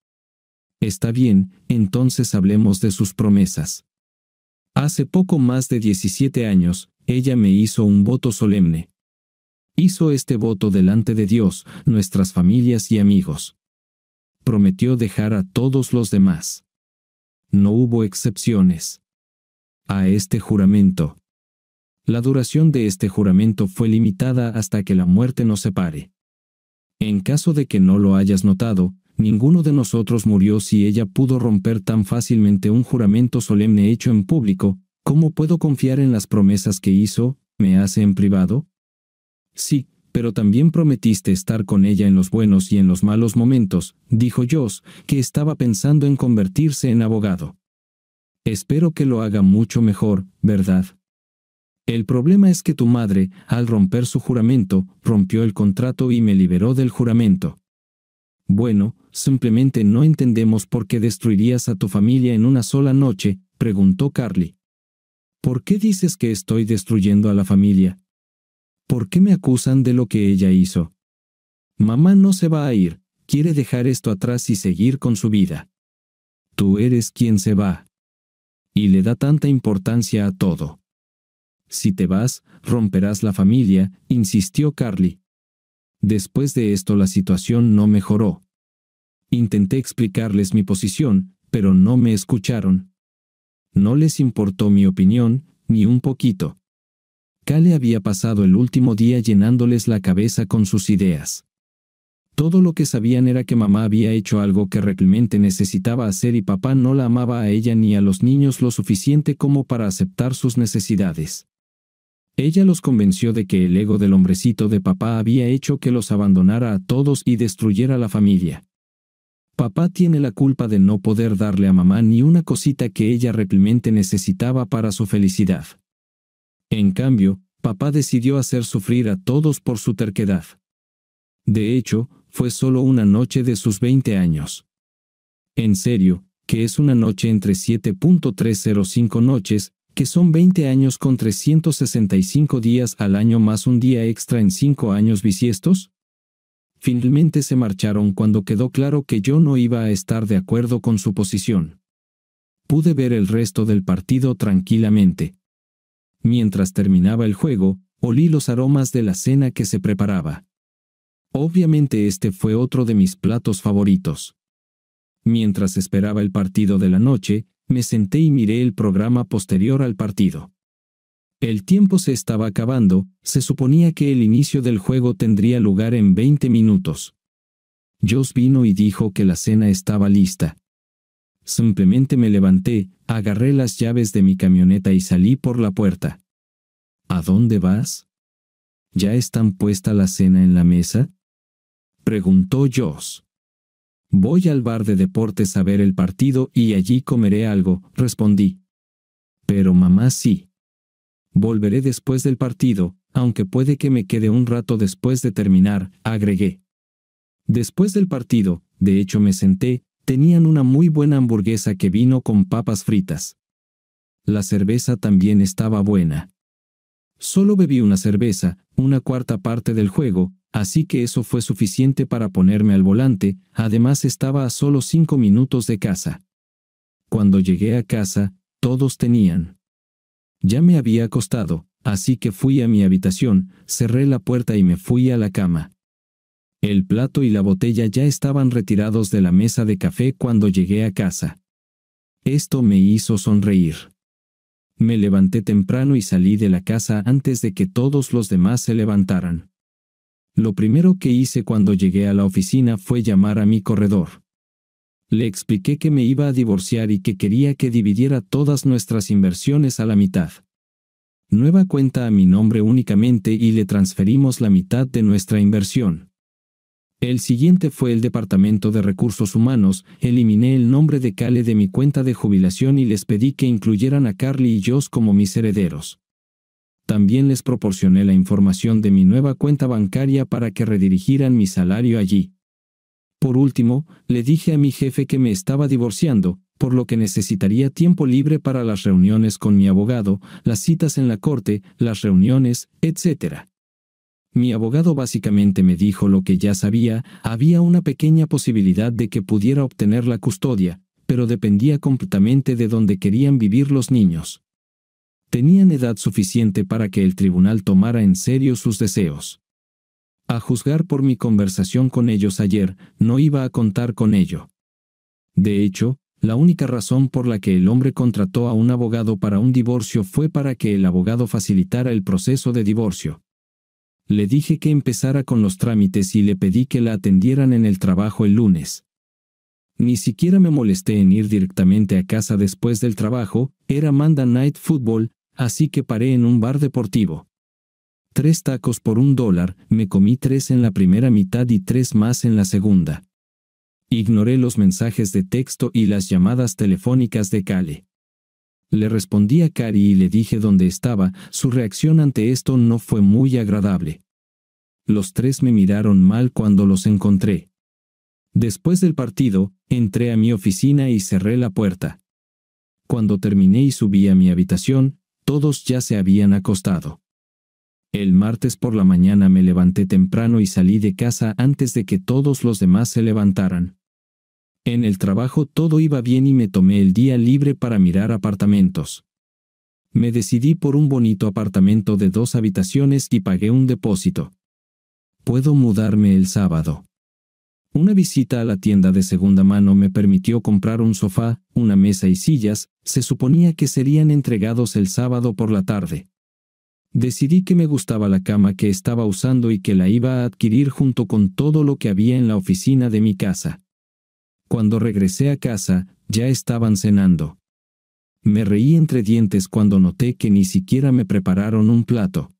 Está bien, entonces hablemos de sus promesas. Hace poco más de 17 años, ella me hizo un voto solemne. Hizo este voto delante de Dios, nuestras familias y amigos. Prometió dejar a todos los demás. No hubo excepciones a este juramento. La duración de este juramento fue limitada hasta que la muerte nos separe. En caso de que no lo hayas notado, ninguno de nosotros murió si ella pudo romper tan fácilmente un juramento solemne hecho en público. ¿Cómo puedo confiar en las promesas que hizo, me hace en privado? Sí, pero también prometiste estar con ella en los buenos y en los malos momentos, dijo Joss, que estaba pensando en convertirse en abogado. Espero que lo haga mucho mejor, ¿verdad? El problema es que tu madre, al romper su juramento, rompió el contrato y me liberó del juramento. Bueno, simplemente no entendemos por qué destruirías a tu familia en una sola noche, preguntó Carly. ¿Por qué dices que estoy destruyendo a la familia? ¿Por qué me acusan de lo que ella hizo? Mamá no se va a ir, quiere dejar esto atrás y seguir con su vida. Tú eres quien se va. Y le da tanta importancia a todo. Si te vas, romperás la familia, insistió Carly. Después de esto la situación no mejoró. Intenté explicarles mi posición, pero no me escucharon. No les importó mi opinión, ni un poquito. Kale había pasado el último día llenándoles la cabeza con sus ideas. Todo lo que sabían era que mamá había hecho algo que realmente necesitaba hacer y papá no la amaba a ella ni a los niños lo suficiente como para aceptar sus necesidades. Ella los convenció de que el ego del hombrecito de papá había hecho que los abandonara a todos y destruyera la familia. Papá tiene la culpa de no poder darle a mamá ni una cosita que ella realmente necesitaba para su felicidad. En cambio, papá decidió hacer sufrir a todos por su terquedad. De hecho, fue solo una noche de sus 20 años. En serio, que es una noche entre 7.305 noches, que son 20 años con 365 días al año más un día extra en 5 años bisiestos? Finalmente se marcharon cuando quedó claro que yo no iba a estar de acuerdo con su posición. Pude ver el resto del partido tranquilamente. Mientras terminaba el juego, olí los aromas de la cena que se preparaba. Obviamente este fue otro de mis platos favoritos. Mientras esperaba el partido de la noche, me senté y miré el programa posterior al partido. El tiempo se estaba acabando, se suponía que el inicio del juego tendría lugar en 20 minutos. Josh vino y dijo que la cena estaba lista. Simplemente me levanté, agarré las llaves de mi camioneta y salí por la puerta. ¿A dónde vas? ¿Ya están puesta la cena en la mesa?, preguntó Josh. Voy al bar de deportes a ver el partido y allí comeré algo, respondí. Pero mamá sí. Volveré después del partido, aunque puede que me quede un rato después de terminar, agregué. Después del partido, de hecho me senté, tenían una muy buena hamburguesa que vino con papas fritas. La cerveza también estaba buena. Solo bebí una cerveza, una cuarta parte del juego, así que eso fue suficiente para ponerme al volante, además estaba a solo 5 minutos de casa. Cuando llegué a casa, todos tenían. Ya me había acostado, así que fui a mi habitación, cerré la puerta y me fui a la cama. El plato y la botella ya estaban retirados de la mesa de café cuando llegué a casa. Esto me hizo sonreír. Me levanté temprano y salí de la casa antes de que todos los demás se levantaran. Lo primero que hice cuando llegué a la oficina fue llamar a mi corredor. Le expliqué que me iba a divorciar y que quería que dividiera todas nuestras inversiones a la mitad. Nueva cuenta a mi nombre únicamente y le transferimos la mitad de nuestra inversión. El siguiente fue el Departamento de Recursos Humanos. Eliminé el nombre de Cale de mi cuenta de jubilación y les pedí que incluyeran a Carly y Josh como mis herederos. También les proporcioné la información de mi nueva cuenta bancaria para que redirigieran mi salario allí. Por último, le dije a mi jefe que me estaba divorciando, por lo que necesitaría tiempo libre para las reuniones con mi abogado, las citas en la corte, las reuniones, etc. Mi abogado básicamente me dijo lo que ya sabía. Había una pequeña posibilidad de que pudiera obtener la custodia, pero dependía completamente de dónde querían vivir los niños. Tenían edad suficiente para que el tribunal tomara en serio sus deseos. A juzgar por mi conversación con ellos ayer, no iba a contar con ello. De hecho, la única razón por la que el hombre contrató a un abogado para un divorcio fue para que el abogado facilitara el proceso de divorcio. Le dije que empezara con los trámites y le pedí que la atendieran en el trabajo el lunes. Ni siquiera me molesté en ir directamente a casa después del trabajo, era Monday Night Football, así que paré en un bar deportivo. 3 tacos por $1, me comí 3 en la primera mitad y 3 más en la segunda. Ignoré los mensajes de texto y las llamadas telefónicas de Cale. Le respondí a Cari y le dije dónde estaba. Su reacción ante esto no fue muy agradable. Los 3 me miraron mal cuando los encontré. Después del partido, entré a mi oficina y cerré la puerta. Cuando terminé y subí a mi habitación, todos ya se habían acostado. El martes por la mañana me levanté temprano y salí de casa antes de que todos los demás se levantaran. En el trabajo todo iba bien y me tomé el día libre para mirar apartamentos. Me decidí por un bonito apartamento de 2 habitaciones y pagué un depósito. Puedo mudarme el sábado. Una visita a la tienda de segunda mano me permitió comprar un sofá, una mesa y sillas. Se suponía que serían entregados el sábado por la tarde. Decidí que me gustaba la cama que estaba usando y que la iba a adquirir junto con todo lo que había en la oficina de mi casa. Cuando regresé a casa, ya estaban cenando. Me reí entre dientes cuando noté que ni siquiera me prepararon un plato.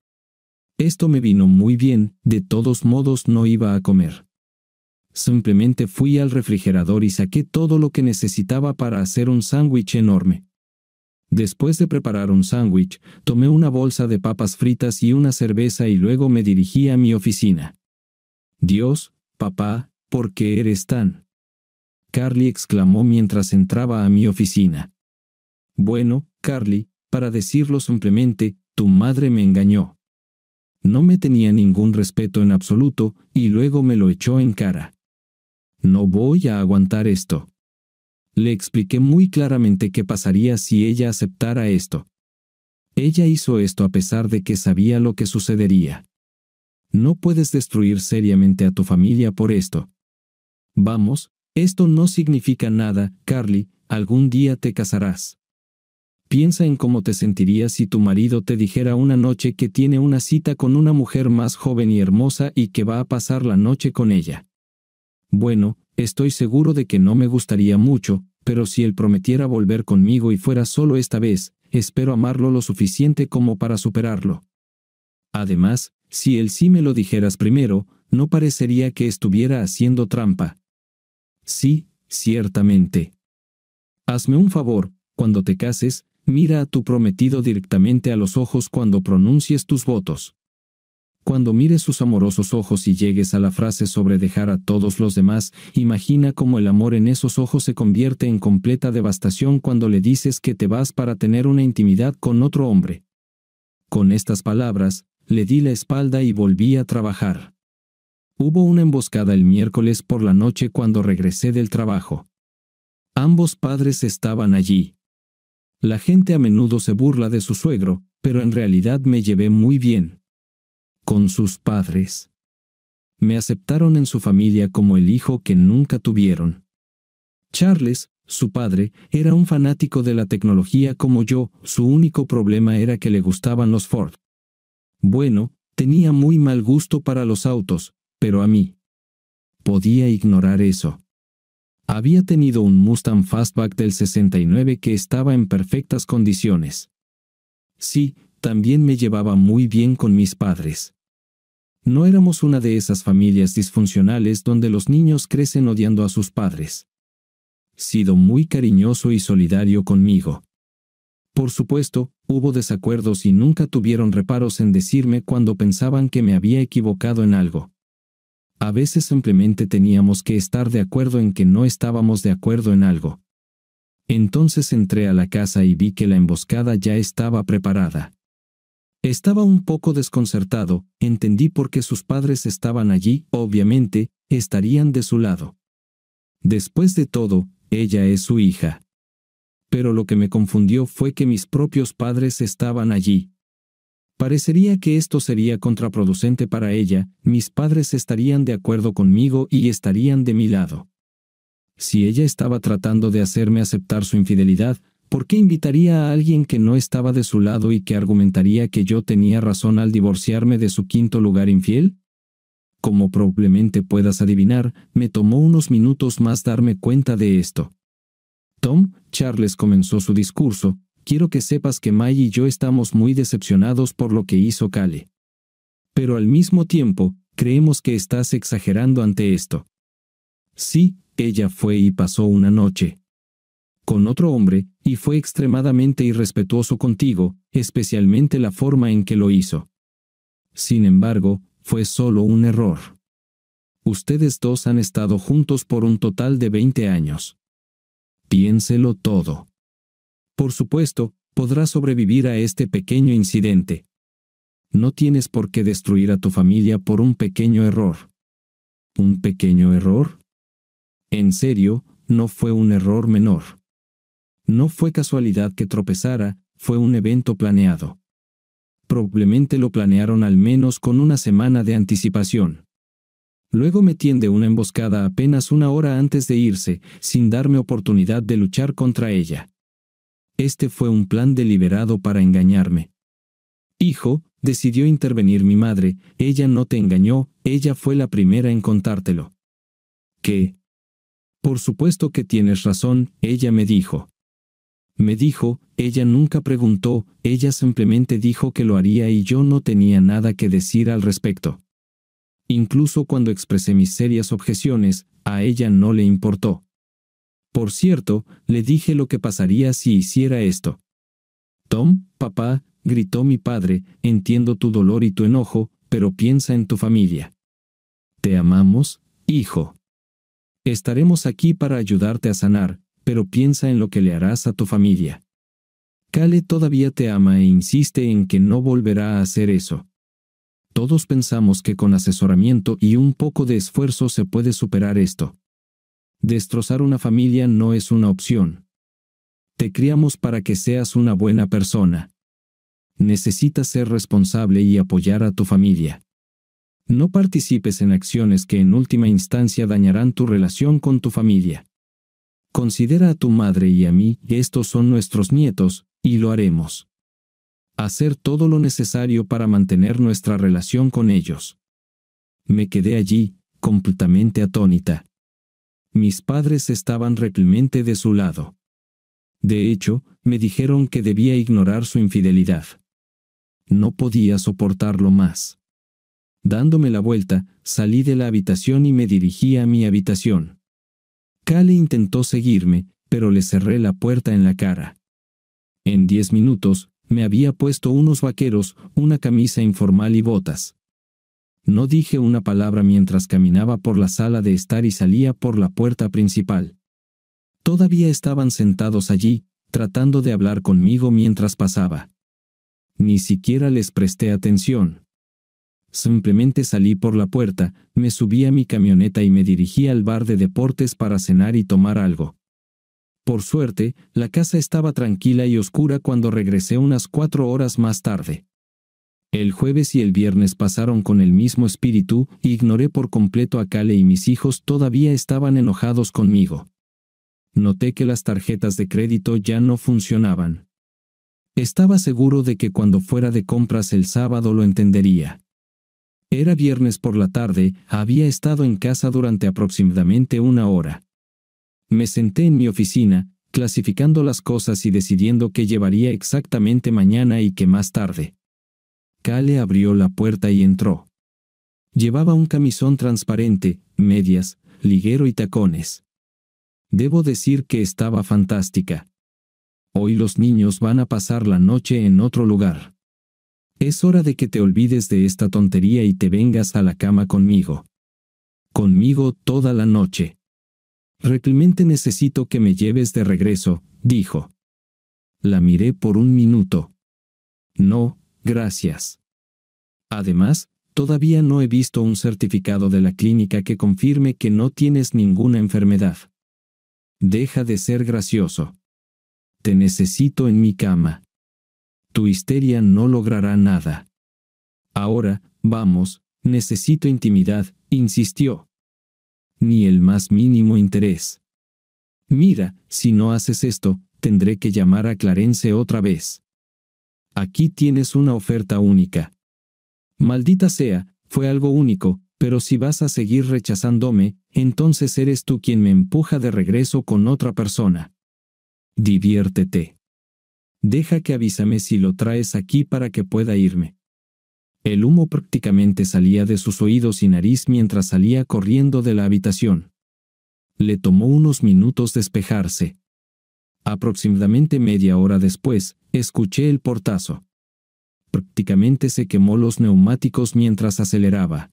Esto me vino muy bien, de todos modos no iba a comer. Simplemente fui al refrigerador y saqué todo lo que necesitaba para hacer un sándwich enorme. Después de preparar un sándwich, tomé una bolsa de papas fritas y una cerveza y luego me dirigí a mi oficina. Dios, papá, ¿por qué eres tan? Carly exclamó mientras entraba a mi oficina. Bueno, Carly, para decirlo simplemente, tu madre me engañó. No me tenía ningún respeto en absoluto y luego me lo echó en cara. No voy a aguantar esto. Le expliqué muy claramente qué pasaría si ella aceptara esto. Ella hizo esto a pesar de que sabía lo que sucedería. No puedes destruir seriamente a tu familia por esto. Vamos, esto no significa nada, Carly, algún día te casarás. Piensa en cómo te sentirías si tu marido te dijera una noche que tiene una cita con una mujer más joven y hermosa y que va a pasar la noche con ella. Bueno, estoy seguro de que no me gustaría mucho, pero si él prometiera volver conmigo y fuera solo esta vez, espero amarlo lo suficiente como para superarlo. Además, si él sí me lo dijeras primero, no parecería que estuviera haciendo trampa. Sí, ciertamente. Hazme un favor, cuando te cases, mira a tu prometido directamente a los ojos cuando pronuncies tus votos. Cuando mires sus amorosos ojos y llegues a la frase sobre dejar a todos los demás, imagina cómo el amor en esos ojos se convierte en completa devastación cuando le dices que te vas para tener una intimidad con otro hombre. Con estas palabras, le di la espalda y volví a trabajar. Hubo una emboscada el miércoles por la noche cuando regresé del trabajo. Ambos padres estaban allí. La gente a menudo se burla de su suegro, pero en realidad me llevé muy bien con sus padres. Me aceptaron en su familia como el hijo que nunca tuvieron. Charles, su padre, era un fanático de la tecnología como yo, su único problema era que le gustaban los Ford. Bueno, tenía muy mal gusto para los autos, pero a mí podía ignorar eso. Había tenido un Mustang Fastback del 69 que estaba en perfectas condiciones. Sí, también me llevaba muy bien con mis padres. No éramos una de esas familias disfuncionales donde los niños crecen odiando a sus padres. Sido muy cariñoso y solidario conmigo. Por supuesto, hubo desacuerdos y nunca tuvieron reparos en decirme cuando pensaban que me había equivocado en algo. A veces simplemente teníamos que estar de acuerdo en que no estábamos de acuerdo en algo. Entonces entré a la casa y vi que la emboscada ya estaba preparada. Estaba un poco desconcertado, entendí por qué sus padres estaban allí, obviamente, estarían de su lado. Después de todo, ella es su hija. Pero lo que me confundió fue que mis propios padres estaban allí. Parecería que esto sería contraproducente para ella, mis padres estarían de acuerdo conmigo y estarían de mi lado. Si ella estaba tratando de hacerme aceptar su infidelidad, ¿por qué invitaría a alguien que no estaba de su lado y que argumentaría que yo tenía razón al divorciarme de su quinto lugar infiel? Como probablemente puedas adivinar, me tomó unos minutos más darme cuenta de esto. Tom, Charles comenzó su discurso, quiero que sepas que May y yo estamos muy decepcionados por lo que hizo Cale. Pero al mismo tiempo, creemos que estás exagerando ante esto. Sí, ella fue y pasó una noche con otro hombre, y fue extremadamente irrespetuoso contigo, especialmente la forma en que lo hizo. Sin embargo, fue solo un error. Ustedes dos han estado juntos por un total de 20 años. Piénselo todo. Por supuesto, podrás sobrevivir a este pequeño incidente. No tienes por qué destruir a tu familia por un pequeño error. ¿Un pequeño error? En serio, no fue un error menor. No fue casualidad que tropezara, fue un evento planeado. Probablemente lo planearon al menos con una semana de anticipación. Luego me tiende una emboscada apenas una hora antes de irse, sin darme oportunidad de luchar contra ella. Este fue un plan deliberado para engañarme. Hijo, decidió intervenir mi madre. Ella no te engañó, ella fue la primera en contártelo. ¿Qué? Por supuesto que tienes razón, ella me dijo. Me dijo, ella nunca preguntó, ella simplemente dijo que lo haría y yo no tenía nada que decir al respecto. Incluso cuando expresé mis serias objeciones, a ella no le importó. Por cierto, le dije lo que pasaría si hiciera esto. Tom, papá, gritó mi padre, entiendo tu dolor y tu enojo, pero piensa en tu familia. Te amamos, hijo. Estaremos aquí para ayudarte a sanar, pero piensa en lo que le harás a tu familia. Cale todavía te ama e insiste en que no volverá a hacer eso. Todos pensamos que con asesoramiento y un poco de esfuerzo se puede superar esto. Destrozar una familia no es una opción. Te criamos para que seas una buena persona. Necesitas ser responsable y apoyar a tu familia. No participes en acciones que en última instancia dañarán tu relación con tu familia. Considera a tu madre y a mí, estos son nuestros nietos, y lo haremos. Hacer todo lo necesario para mantener nuestra relación con ellos. Me quedé allí, completamente atónita. Mis padres estaban realmente de su lado. De hecho, me dijeron que debía ignorar su infidelidad. No podía soportarlo más. Dándome la vuelta, salí de la habitación y me dirigí a mi habitación. Cale intentó seguirme, pero le cerré la puerta en la cara. En 10 minutos, me había puesto unos vaqueros, una camisa informal y botas. No dije una palabra mientras caminaba por la sala de estar y salía por la puerta principal. Todavía estaban sentados allí, tratando de hablar conmigo mientras pasaba. Ni siquiera les presté atención. Simplemente salí por la puerta, me subí a mi camioneta y me dirigí al bar de deportes para cenar y tomar algo. Por suerte, la casa estaba tranquila y oscura cuando regresé unas 4 horas más tarde. El jueves y el viernes pasaron con el mismo espíritu, y ignoré por completo a Cale y mis hijos todavía estaban enojados conmigo. Noté que las tarjetas de crédito ya no funcionaban. Estaba seguro de que cuando fuera de compras el sábado lo entendería. Era viernes por la tarde, había estado en casa durante aproximadamente 1 hora. Me senté en mi oficina, clasificando las cosas y decidiendo qué llevaría exactamente mañana y qué más tarde. Cale abrió la puerta y entró. Llevaba un camisón transparente, medias, liguero y tacones. Debo decir que estaba fantástica. Hoy los niños van a pasar la noche en otro lugar. Es hora de que te olvides de esta tontería y te vengas a la cama conmigo. Conmigo toda la noche. Realmente necesito que me lleves de regreso, dijo. La miré por un minuto. No, gracias. Además, todavía no he visto un certificado de la clínica que confirme que no tienes ninguna enfermedad. Deja de ser gracioso. Te necesito en mi cama. Tu histeria no logrará nada. Ahora, vamos, necesito intimidad, insistió. Ni el más mínimo interés. Mira, si no haces esto, tendré que llamar a Clarence otra vez. Aquí tienes una oferta única. Maldita sea, fue algo único, pero si vas a seguir rechazándome, entonces eres tú quien me empuja de regreso con otra persona. Diviértete. Deja que avísame si lo traes aquí para que pueda irme. El humo prácticamente salía de sus oídos y nariz mientras salía corriendo de la habitación. Le tomó unos minutos despejarse. Aproximadamente media hora después, escuché el portazo. Prácticamente se quemó los neumáticos mientras aceleraba.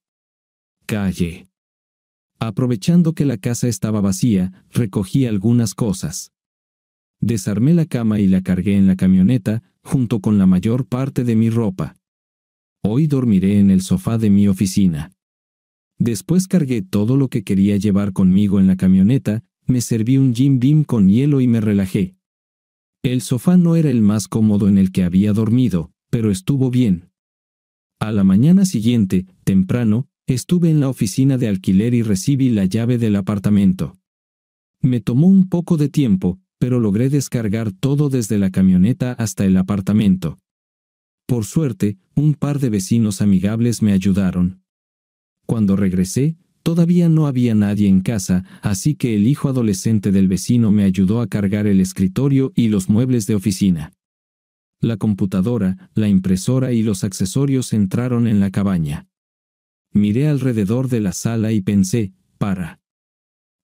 Calle. Aprovechando que la casa estaba vacía, recogí algunas cosas. Desarmé la cama y la cargué en la camioneta, junto con la mayor parte de mi ropa. Hoy dormiré en el sofá de mi oficina. Después cargué todo lo que quería llevar conmigo en la camioneta, me serví un Jim Beam con hielo y me relajé. El sofá no era el más cómodo en el que había dormido, pero estuvo bien. A la mañana siguiente, temprano, estuve en la oficina de alquiler y recibí la llave del apartamento. Me tomó un poco de tiempo, pero logré descargar todo desde la camioneta hasta el apartamento. Por suerte, un par de vecinos amigables me ayudaron. Cuando regresé, todavía no había nadie en casa, así que el hijo adolescente del vecino me ayudó a cargar el escritorio y los muebles de oficina. La computadora, la impresora y los accesorios entraron en la cabaña. Miré alrededor de la sala y pensé,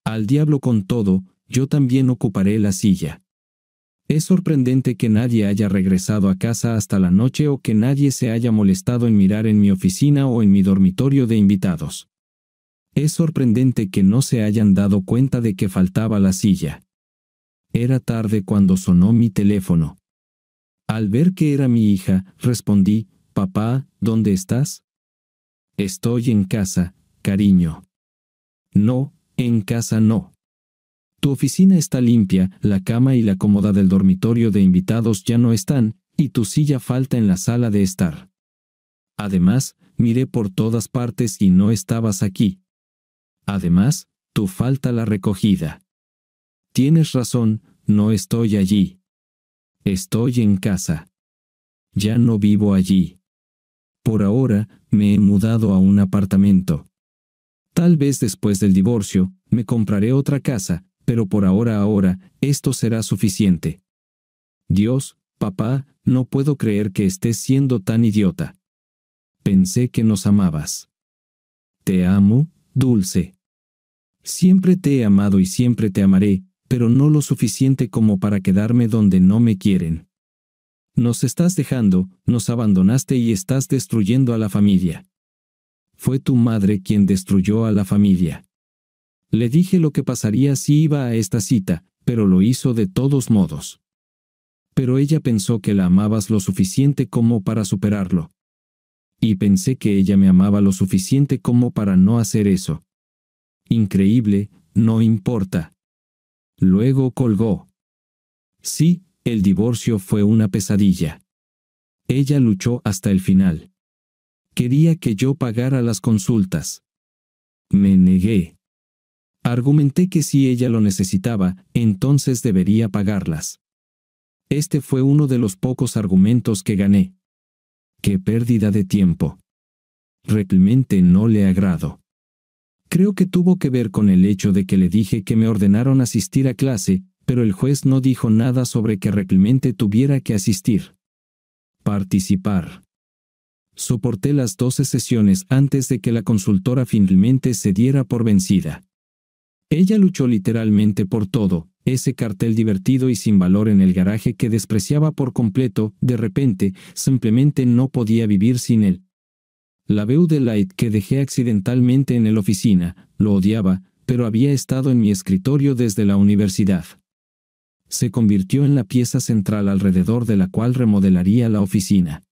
al diablo con todo, yo también ocuparé la silla. Es sorprendente que nadie haya regresado a casa hasta la noche o que nadie se haya molestado en mirar en mi oficina o en mi dormitorio de invitados. Es sorprendente que no se hayan dado cuenta de que faltaba la silla. Era tarde cuando sonó mi teléfono. Al ver que era mi hija, respondí, «Papá, ¿dónde estás?» «Estoy en casa, cariño». «No, en casa no. Tu oficina está limpia, la cama y la cómoda del dormitorio de invitados ya no están, y tu silla falta en la sala de estar. Además, miré por todas partes y no estabas aquí. Además, tu falta la recogida. Tienes razón, no estoy allí. Estoy en casa. Ya no vivo allí. Por ahora, me he mudado a un apartamento. Tal vez después del divorcio, me compraré otra casa, pero por ahora, esto será suficiente. Dios, papá, no puedo creer que estés siendo tan idiota. Pensé que nos amabas. Te amo, Dulce. Siempre te he amado y siempre te amaré, pero no lo suficiente como para quedarme donde no me quieren. Nos estás dejando, nos abandonaste y estás destruyendo a la familia. Fue tu madre quien destruyó a la familia. Le dije lo que pasaría si iba a esta cita, pero lo hizo de todos modos. Pero ella pensó que la amabas lo suficiente como para superarlo. Y pensé que ella me amaba lo suficiente como para no hacer eso. Increíble, no importa. Luego colgó. Sí, el divorcio fue una pesadilla. Ella luchó hasta el final. Quería que yo pagara las consultas. Me negué. Argumenté que si ella lo necesitaba, entonces debería pagarlas. Este fue uno de los pocos argumentos que gané. ¡Qué pérdida de tiempo! Realmente no le agrado. Creo que tuvo que ver con el hecho de que le dije que me ordenaron asistir a clase, pero el juez no dijo nada sobre que realmente tuviera que asistir. Participar. Soporté las 12 sesiones antes de que la consultora finalmente se diera por vencida. Ella luchó literalmente por todo, ese cartel divertido y sin valor en el garaje que despreciaba por completo, de repente, simplemente no podía vivir sin él. La Bud Light que dejé accidentalmente en la oficina, lo odiaba, pero había estado en mi escritorio desde la universidad. Se convirtió en la pieza central alrededor de la cual remodelaría la oficina.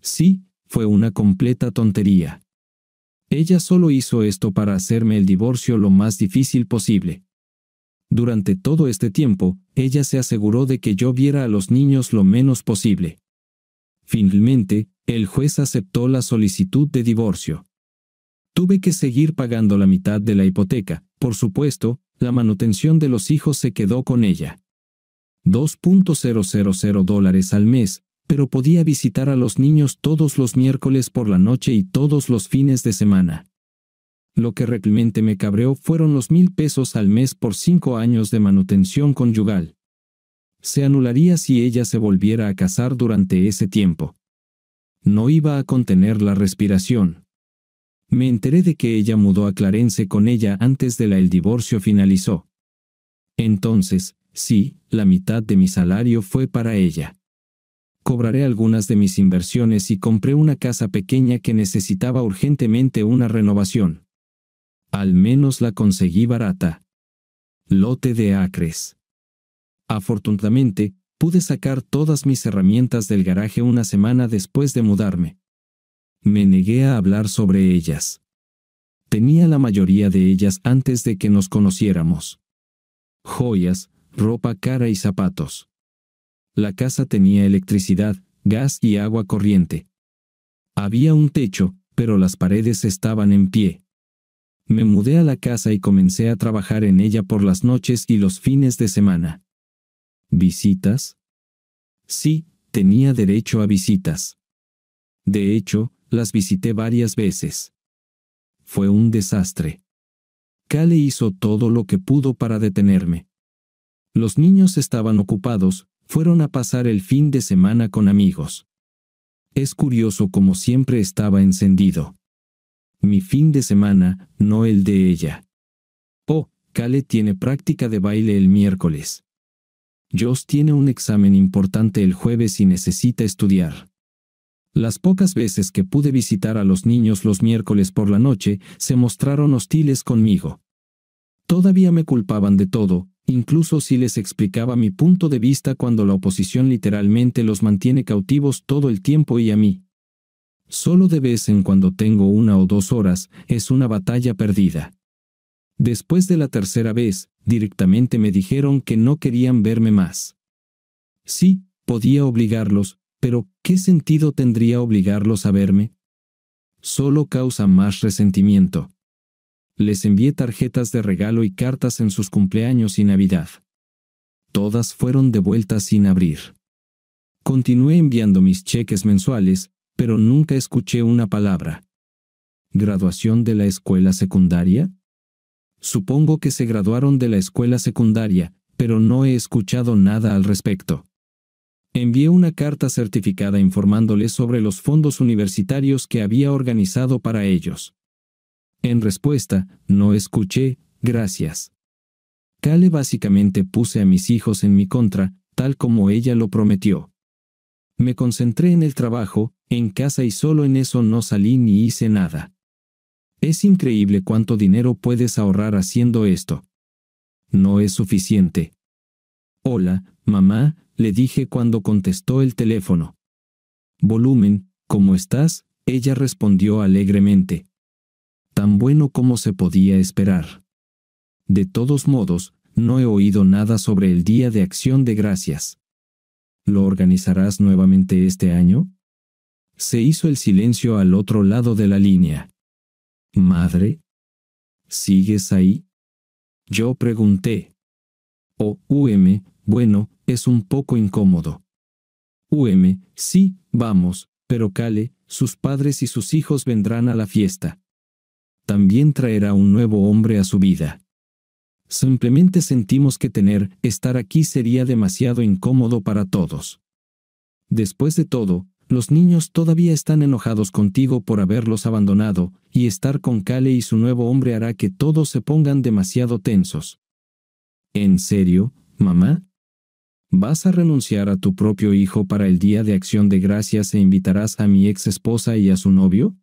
Sí, fue una completa tontería. Ella solo hizo esto para hacerme el divorcio lo más difícil posible. Durante todo este tiempo, ella se aseguró de que yo viera a los niños lo menos posible. Finalmente, el juez aceptó la solicitud de divorcio. Tuve que seguir pagando la mitad de la hipoteca, por supuesto, la manutención de los hijos se quedó con ella. $2,000 al mes, pero podía visitar a los niños todos los miércoles por la noche y todos los fines de semana. Lo que realmente me cabreó fueron los $1,000 al mes por 5 años de manutención conyugal. Se anularía si ella se volviera a casar durante ese tiempo. No iba a contener la respiración. Me enteré de que ella mudó a Clarence con ella antes de el divorcio finalizó. Entonces, sí, la mitad de mi salario fue para ella. Cobraré algunas de mis inversiones y compré una casa pequeña que necesitaba urgentemente una renovación. Al menos la conseguí barata. Lote de acres. Afortunadamente, pude sacar todas mis herramientas del garaje una semana después de mudarme. Me negué a hablar sobre ellas. Tenía la mayoría de ellas antes de que nos conociéramos. Joyas, ropa cara y zapatos. La casa tenía electricidad, gas y agua corriente. Había un techo, pero las paredes estaban en pie. Me mudé a la casa y comencé a trabajar en ella por las noches y los fines de semana. ¿Visitas? Sí, tenía derecho a visitas. De hecho, las visité varias veces. Fue un desastre. Cale hizo todo lo que pudo para detenerme. Los niños estaban ocupados, fueron a pasar el fin de semana con amigos. Es curioso como siempre estaba encendido. Mi fin de semana, no el de ella. Oh, Cale tiene práctica de baile el miércoles. Joss tiene un examen importante el jueves y necesita estudiar. Las pocas veces que pude visitar a los niños los miércoles por la noche, se mostraron hostiles conmigo. Todavía me culpaban de todo, incluso si les explicaba mi punto de vista cuando la oposición literalmente los mantiene cautivos todo el tiempo y a mí. Solo de vez en cuando tengo 1 o 2 horas, es una batalla perdida. Después de la tercera vez, directamente me dijeron que no querían verme más. Sí, podía obligarlos, pero ¿qué sentido tendría obligarlos a verme? Solo causa más resentimiento. Les envié tarjetas de regalo y cartas en sus cumpleaños y Navidad. Todas fueron devueltas sin abrir. Continué enviando mis cheques mensuales, pero nunca escuché una palabra. ¿Graduación de la escuela secundaria? Supongo que se graduaron de la escuela secundaria, pero no he escuchado nada al respecto. Envié una carta certificada informándoles sobre los fondos universitarios que había organizado para ellos. En respuesta, no escuché, gracias. Cale básicamente puse a mis hijos en mi contra, tal como ella lo prometió. Me concentré en el trabajo, en casa y solo en eso no salí ni hice nada. Es increíble cuánto dinero puedes ahorrar haciendo esto. No es suficiente. Hola, mamá, le dije cuando contestó el teléfono. Volumen, ¿cómo estás? Ella respondió alegremente. Tan bueno como se podía esperar. De todos modos, no he oído nada sobre el Día de Acción de Gracias. ¿Lo organizarás nuevamente este año? Se hizo el silencio al otro lado de la línea. Madre, ¿sigues ahí? Yo pregunté. Bueno, es un poco incómodo. Sí, vamos, pero Cale, sus padres y sus hijos vendrán a la fiesta. También traerá un nuevo hombre a su vida. Simplemente sentimos que estar aquí sería demasiado incómodo para todos. Después de todo, los niños todavía están enojados contigo por haberlos abandonado, y estar con Cale y su nuevo hombre hará que todos se pongan demasiado tensos. ¿En serio, mamá? ¿Vas a renunciar a tu propio hijo para el Día de Acción de Gracias e invitarás a mi ex esposa y a su novio?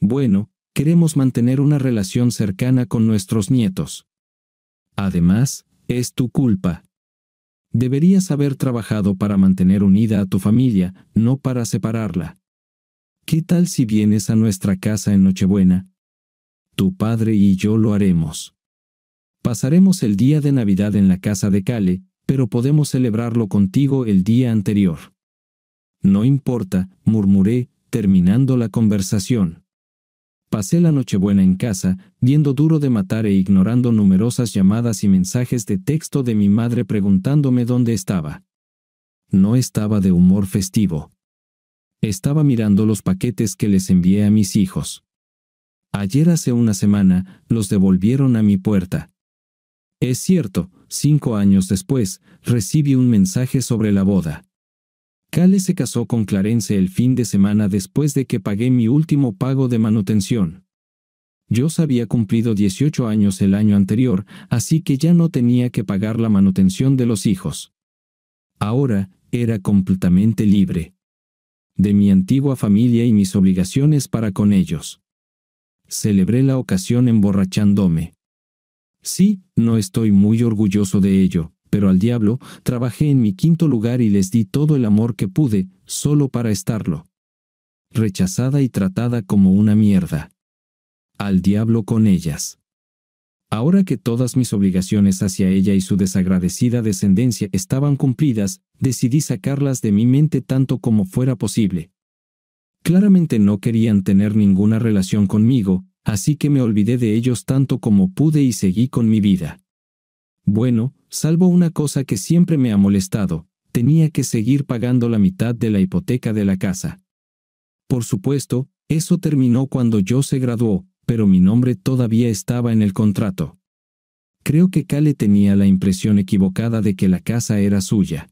Bueno, queremos mantener una relación cercana con nuestros nietos. Además, es tu culpa. Deberías haber trabajado para mantener unida a tu familia, no para separarla. ¿Qué tal si vienes a nuestra casa en Nochebuena? Tu padre y yo lo haremos. Pasaremos el día de Navidad en la casa de Cale, pero podemos celebrarlo contigo el día anterior. No importa, murmuré, terminando la conversación. Pasé la Nochebuena en casa, viendo Duro de Matar e ignorando numerosas llamadas y mensajes de texto de mi madre preguntándome dónde estaba. No estaba de humor festivo. Estaba mirando los paquetes que les envié a mis hijos. Ayer hace una semana, los devolvieron a mi puerta. Es cierto, 5 años después, recibí un mensaje sobre la boda. Cale se casó con Clarence el fin de semana después de que pagué mi último pago de manutención. Yo había cumplido 18 años el año anterior, así que ya no tenía que pagar la manutención de los hijos. Ahora, era completamente libre de mi antigua familia y mis obligaciones para con ellos. Celebré la ocasión emborrachándome. Sí, no estoy muy orgulloso de ello, pero al diablo, trabajé en mi 5º lugar y les di todo el amor que pude, solo para estarlo. Rechazada y tratada como una mierda. Al diablo con ellas. Ahora que todas mis obligaciones hacia ella y su desagradecida descendencia estaban cumplidas, decidí sacarlas de mi mente tanto como fuera posible. Claramente no querían tener ninguna relación conmigo, así que me olvidé de ellos tanto como pude y seguí con mi vida. Bueno, salvo una cosa que siempre me ha molestado, tenía que seguir pagando la mitad de la hipoteca de la casa. Por supuesto, eso terminó cuando yo se graduó, pero mi nombre todavía estaba en el contrato. Creo que Kale tenía la impresión equivocada de que la casa era suya.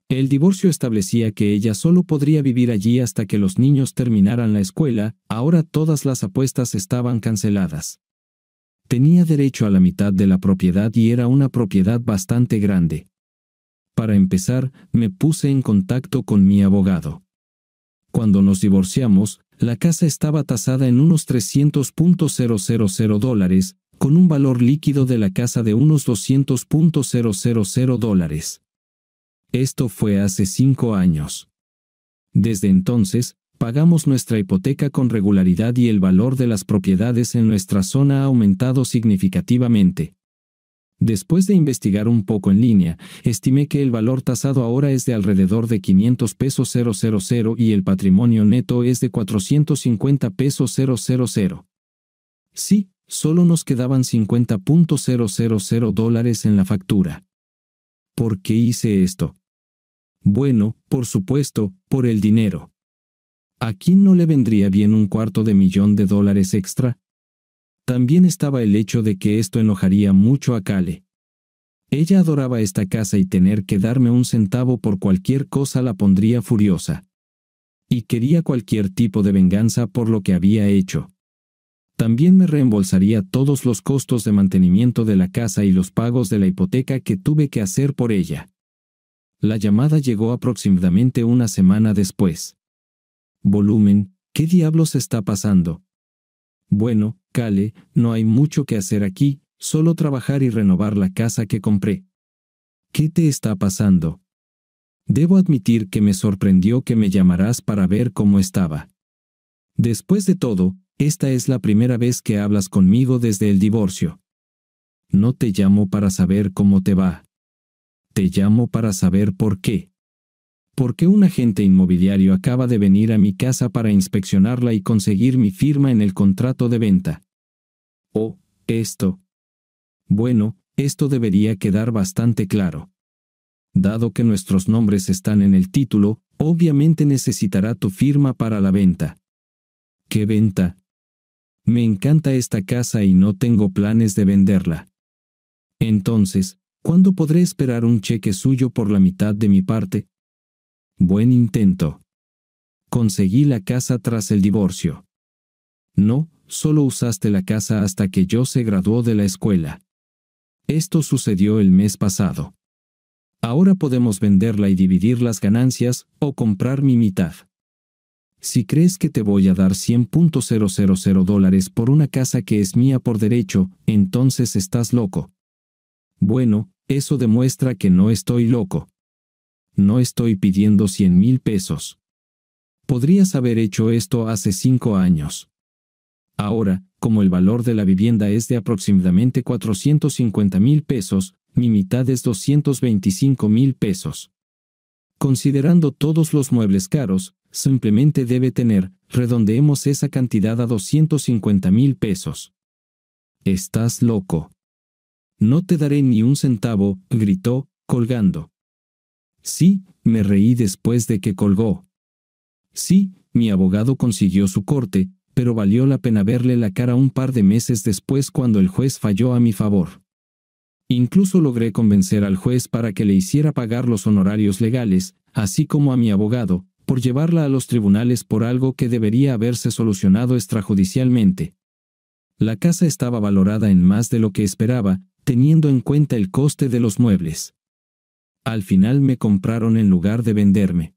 El divorcio establecía que ella solo podría vivir allí hasta que los niños terminaran la escuela. Ahora todas las apuestas estaban canceladas. Tenía derecho a la mitad de la propiedad y era una propiedad bastante grande. Para empezar, me puse en contacto con mi abogado. Cuando nos divorciamos, la casa estaba tasada en unos $300,000, con un valor líquido de la casa de unos $200,000. Esto fue hace 5 años. Desde entonces, pagamos nuestra hipoteca con regularidad y el valor de las propiedades en nuestra zona ha aumentado significativamente. Después de investigar un poco en línea, estimé que el valor tasado ahora es de alrededor de $500,000 y el patrimonio neto es de $450,000. Sí, solo nos quedaban $50,000 en la factura. ¿Por qué hice esto? Bueno, por supuesto, por el dinero. ¿A quién no le vendría bien $250,000 extra? También estaba el hecho de que esto enojaría mucho a Kale. Ella adoraba esta casa y tener que darme un centavo por cualquier cosa la pondría furiosa. Y quería cualquier tipo de venganza por lo que había hecho. También me reembolsaría todos los costos de mantenimiento de la casa y los pagos de la hipoteca que tuve que hacer por ella. La llamada llegó aproximadamente una semana después. Volumen, ¿qué diablos está pasando? Bueno, Kale, no hay mucho que hacer aquí, solo trabajar y renovar la casa que compré. ¿Qué te está pasando? Debo admitir que me sorprendió que me llamaras para ver cómo estaba. Después de todo, esta es la primera vez que hablas conmigo desde el divorcio. No te llamo para saber cómo te va. Te llamo para saber por qué. Porque un agente inmobiliario acaba de venir a mi casa para inspeccionarla y conseguir mi firma en el contrato de venta. Oh, esto. Bueno, esto debería quedar bastante claro. Dado que nuestros nombres están en el título, obviamente necesitará tu firma para la venta. ¿Qué venta? Me encanta esta casa y no tengo planes de venderla. Entonces, ¿cuándo podré esperar un cheque suyo por la mitad de mi parte? Buen intento. Conseguí la casa tras el divorcio. No, solo usaste la casa hasta que yo se graduó de la escuela. Esto sucedió el mes pasado. Ahora podemos venderla y dividir las ganancias, o comprar mi mitad. Si crees que te voy a dar $100,000 por una casa que es mía por derecho, entonces estás loco. Bueno, eso demuestra que no estoy loco. No estoy pidiendo $100,000. Podrías haber hecho esto hace 5 años. Ahora, como el valor de la vivienda es de aproximadamente $450,000, mi mitad es $225,000. Considerando todos los muebles caros, simplemente debe tener, redondeemos esa cantidad a $250,000. Estás loco. No te daré ni un centavo, gritó, colgando. Sí, me reí después de que colgó. Sí, mi abogado consiguió su corte, pero valió la pena verle la cara un par de meses después cuando el juez falló a mi favor. Incluso logré convencer al juez para que le hiciera pagar los honorarios legales, así como a mi abogado, por llevarla a los tribunales por algo que debería haberse solucionado extrajudicialmente. La casa estaba valorada en más de lo que esperaba, teniendo en cuenta el coste de los muebles. Al final me compraron en lugar de venderme.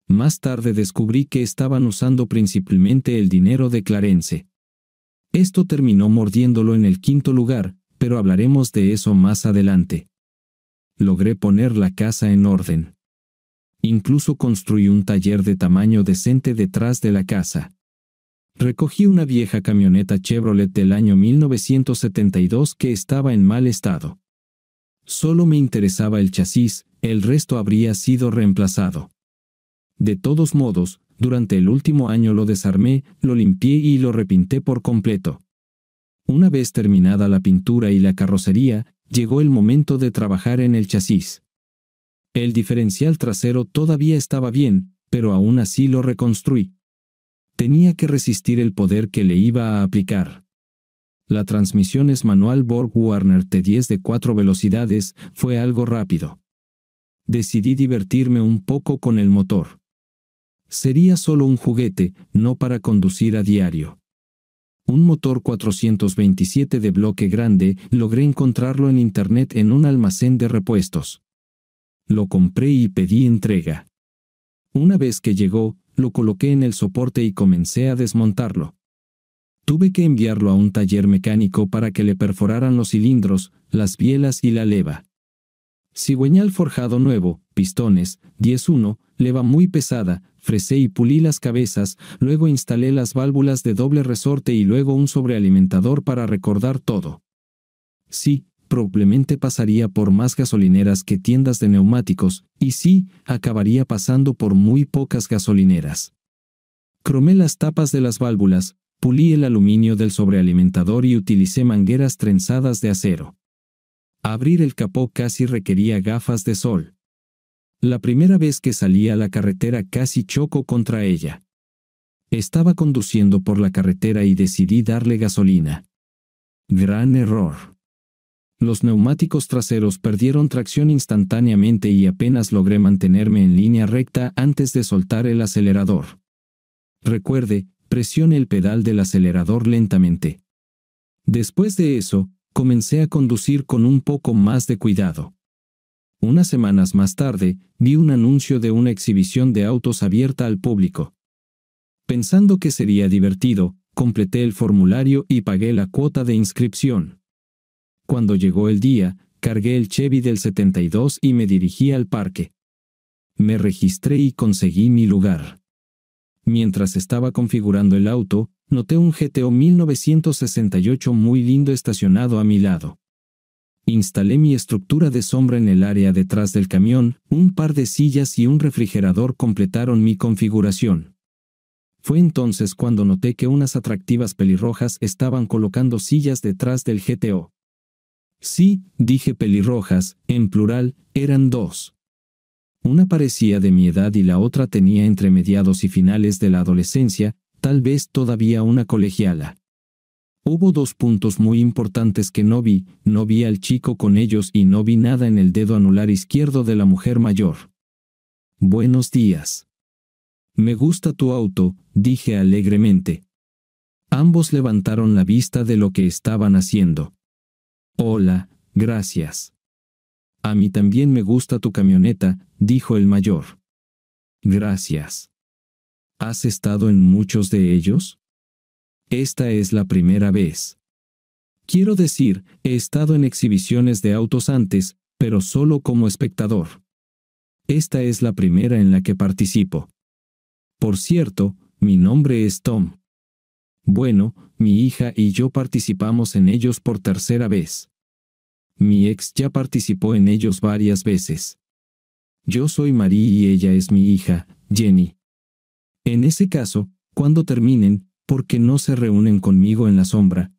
Más tarde descubrí que estaban usando principalmente el dinero de Clarence. Esto terminó mordiéndolo en el 5.º lugar, pero hablaremos de eso más adelante. Logré poner la casa en orden. Incluso construí un taller de tamaño decente detrás de la casa. Recogí una vieja camioneta Chevrolet del año 1972 que estaba en mal estado. Solo me interesaba el chasis, el resto habría sido reemplazado. De todos modos, durante el último año lo desarmé, lo limpié y lo repinté por completo. Una vez terminada la pintura y la carrocería, llegó el momento de trabajar en el chasis. El diferencial trasero todavía estaba bien, pero aún así lo reconstruí. Tenía que resistir el poder que le iba a aplicar. La transmisión es manual Borg-Warner T10 de 4 velocidades, fue algo rápido. Decidí divertirme un poco con el motor. Sería solo un juguete, no para conducir a diario. Un motor 427 de bloque grande, logré encontrarlo en internet en un almacén de repuestos. Lo compré y pedí entrega. Una vez que llegó, lo coloqué en el soporte y comencé a desmontarlo. Tuve que enviarlo a un taller mecánico para que le perforaran los cilindros, las bielas y la leva. Cigüeñal forjado nuevo, pistones, 10-1, leva muy pesada, fresé y pulí las cabezas, luego instalé las válvulas de doble resorte y luego un sobrealimentador para recordar todo. Sí, probablemente pasaría por más gasolineras que tiendas de neumáticos, y sí, acabaría pasando por muy pocas gasolineras. Cromé las tapas de las válvulas, pulí el aluminio del sobrealimentador y utilicé mangueras trenzadas de acero. Abrir el capó casi requería gafas de sol. La primera vez que salí a la carretera casi choco contra ella. Estaba conduciendo por la carretera y decidí darle gasolina. Gran error. Los neumáticos traseros perdieron tracción instantáneamente y apenas logré mantenerme en línea recta antes de soltar el acelerador. Recuerde, presione el pedal del acelerador lentamente. Después de eso, comencé a conducir con un poco más de cuidado. Unas semanas más tarde, vi un anuncio de una exhibición de autos abierta al público. Pensando que sería divertido, completé el formulario y pagué la cuota de inscripción. Cuando llegó el día, cargué el Chevy del 72 y me dirigí al parque. Me registré y conseguí mi lugar. Mientras estaba configurando el auto, noté un GTO 1968 muy lindo estacionado a mi lado. Instalé mi estructura de sombra en el área detrás del camión, un par de sillas y un refrigerador completaron mi configuración. Fue entonces cuando noté que unas atractivas pelirrojas estaban colocando sillas detrás del GTO. Sí, dije pelirrojas, en plural, eran dos. Una parecía de mi edad y la otra tenía entre mediados y finales de la adolescencia, tal vez todavía una colegiala. Hubo 2 puntos muy importantes que no vi al chico con ellos y no vi nada en el dedo anular izquierdo de la mujer mayor. Buenos días. Me gusta tu auto, dije alegremente. Ambos levantaron la vista de lo que estaban haciendo. Hola, gracias. A mí también me gusta tu camioneta, dijo el mayor. Gracias. ¿Has estado en muchos de ellos? Esta es la primera vez. Quiero decir, he estado en exhibiciones de autos antes, pero solo como espectador. Esta es la primera en la que participo. Por cierto, mi nombre es Tom. Bueno, mi hija y yo participamos en ellos por tercera vez. Mi ex ya participó en ellos varias veces. Yo soy Marie y ella es mi hija, Jenny. En ese caso, cuando terminen, ¿por qué no se reúnen conmigo en la sombra?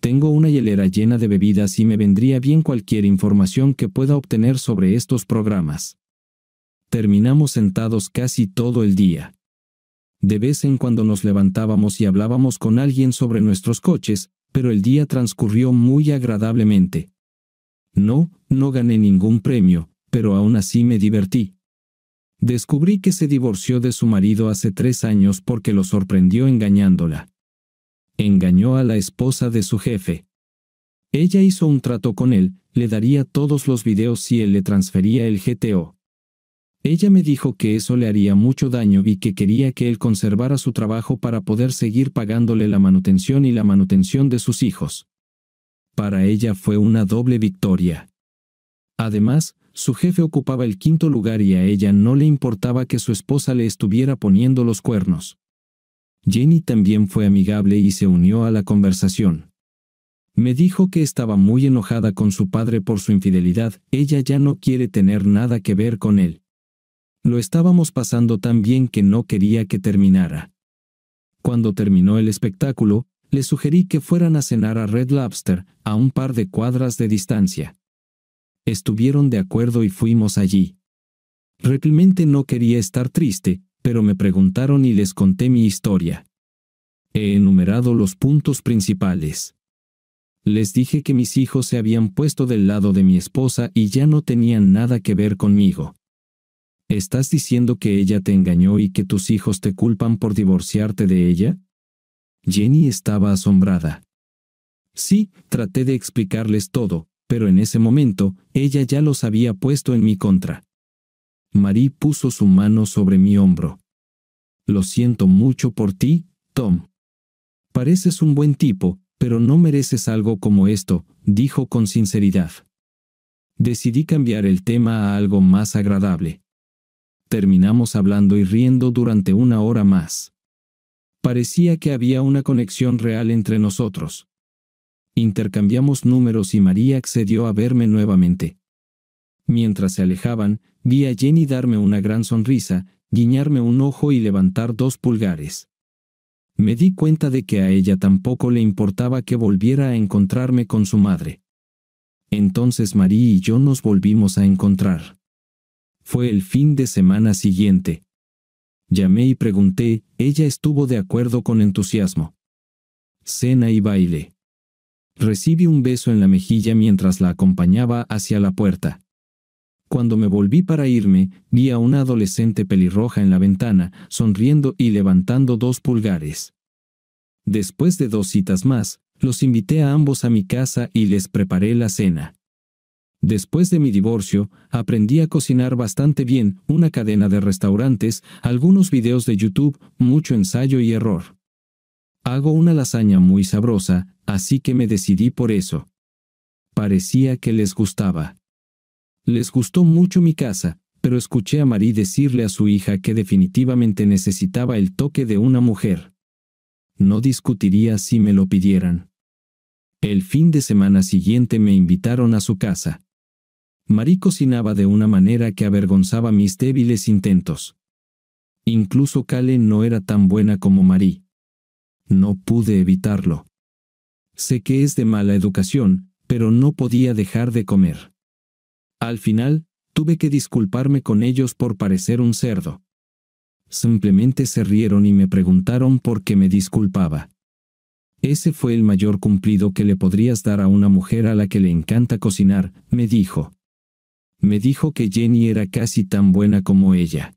Tengo una hielera llena de bebidas y me vendría bien cualquier información que pueda obtener sobre estos programas. Terminamos sentados casi todo el día. De vez en cuando nos levantábamos y hablábamos con alguien sobre nuestros coches, pero el día transcurrió muy agradablemente. No gané ningún premio, pero aún así me divertí. Descubrí que se divorció de su marido hace 3 años porque lo sorprendió engañándola. Engañó a la esposa de su jefe. Ella hizo un trato con él, le daría todos los videos si él le transfería el GTO. Ella me dijo que eso le haría mucho daño y que quería que él conservara su trabajo para poder seguir pagándole la manutención y la manutención de sus hijos. Para ella fue una doble victoria. Además, su jefe ocupaba el 5º lugar y a ella no le importaba que su esposa le estuviera poniendo los cuernos. Jenny también fue amigable y se unió a la conversación. Me dijo que estaba muy enojada con su padre por su infidelidad, ella ya no quiere tener nada que ver con él. Lo estábamos pasando tan bien que no quería que terminara. Cuando terminó el espectáculo, le sugerí que fueran a cenar a Red Lobster, a un par de cuadras de distancia. Estuvieron de acuerdo y fuimos allí. Realmente no quería estar triste, pero me preguntaron y les conté mi historia. He enumerado los puntos principales. Les dije que mis hijos se habían puesto del lado de mi esposa y ya no tenían nada que ver conmigo. ¿Estás diciendo que ella te engañó y que tus hijos te culpan por divorciarte de ella? Jenny estaba asombrada. Sí, traté de explicarles todo, pero en ese momento, ella ya los había puesto en mi contra. Marie puso su mano sobre mi hombro. Lo siento mucho por ti, Tom. Pareces un buen tipo, pero no mereces algo como esto, dijo con sinceridad. Decidí cambiar el tema a algo más agradable. Terminamos hablando y riendo durante 1 hora más. Parecía que había una conexión real entre nosotros. Intercambiamos números y María accedió a verme nuevamente. Mientras se alejaban, vi a Jenny darme una gran sonrisa, guiñarme un ojo y levantar 2 pulgares. Me di cuenta de que a ella tampoco le importaba que volviera a encontrarme con su madre. Entonces Marie y yo nos volvimos a encontrar. Fue el fin de semana siguiente. Llamé y pregunté, ella estuvo de acuerdo con entusiasmo. Cena y baile. Recibí un beso en la mejilla mientras la acompañaba hacia la puerta. Cuando me volví para irme, vi a una adolescente pelirroja en la ventana, sonriendo y levantando 2 pulgares. Después de 2 citas más, los invité a ambos a mi casa y les preparé la cena. Después de mi divorcio, aprendí a cocinar bastante bien, una cadena de restaurantes, algunos videos de YouTube, mucho ensayo y error. Hago una lasaña muy sabrosa, así que me decidí por eso. Parecía que les gustaba. Les gustó mucho mi casa, pero escuché a Marie decirle a su hija que definitivamente necesitaba el toque de una mujer. No discutiría si me lo pidieran. El fin de semana siguiente me invitaron a su casa. Marie cocinaba de una manera que avergonzaba mis débiles intentos. Incluso Kale no era tan buena como Marie. No pude evitarlo. Sé que es de mala educación, pero no podía dejar de comer. Al final, tuve que disculparme con ellos por parecer un cerdo. Simplemente se rieron y me preguntaron por qué me disculpaba. Ese fue el mayor cumplido que le podrías dar a una mujer a la que le encanta cocinar, me dijo. Me dijo que Jenny era casi tan buena como ella.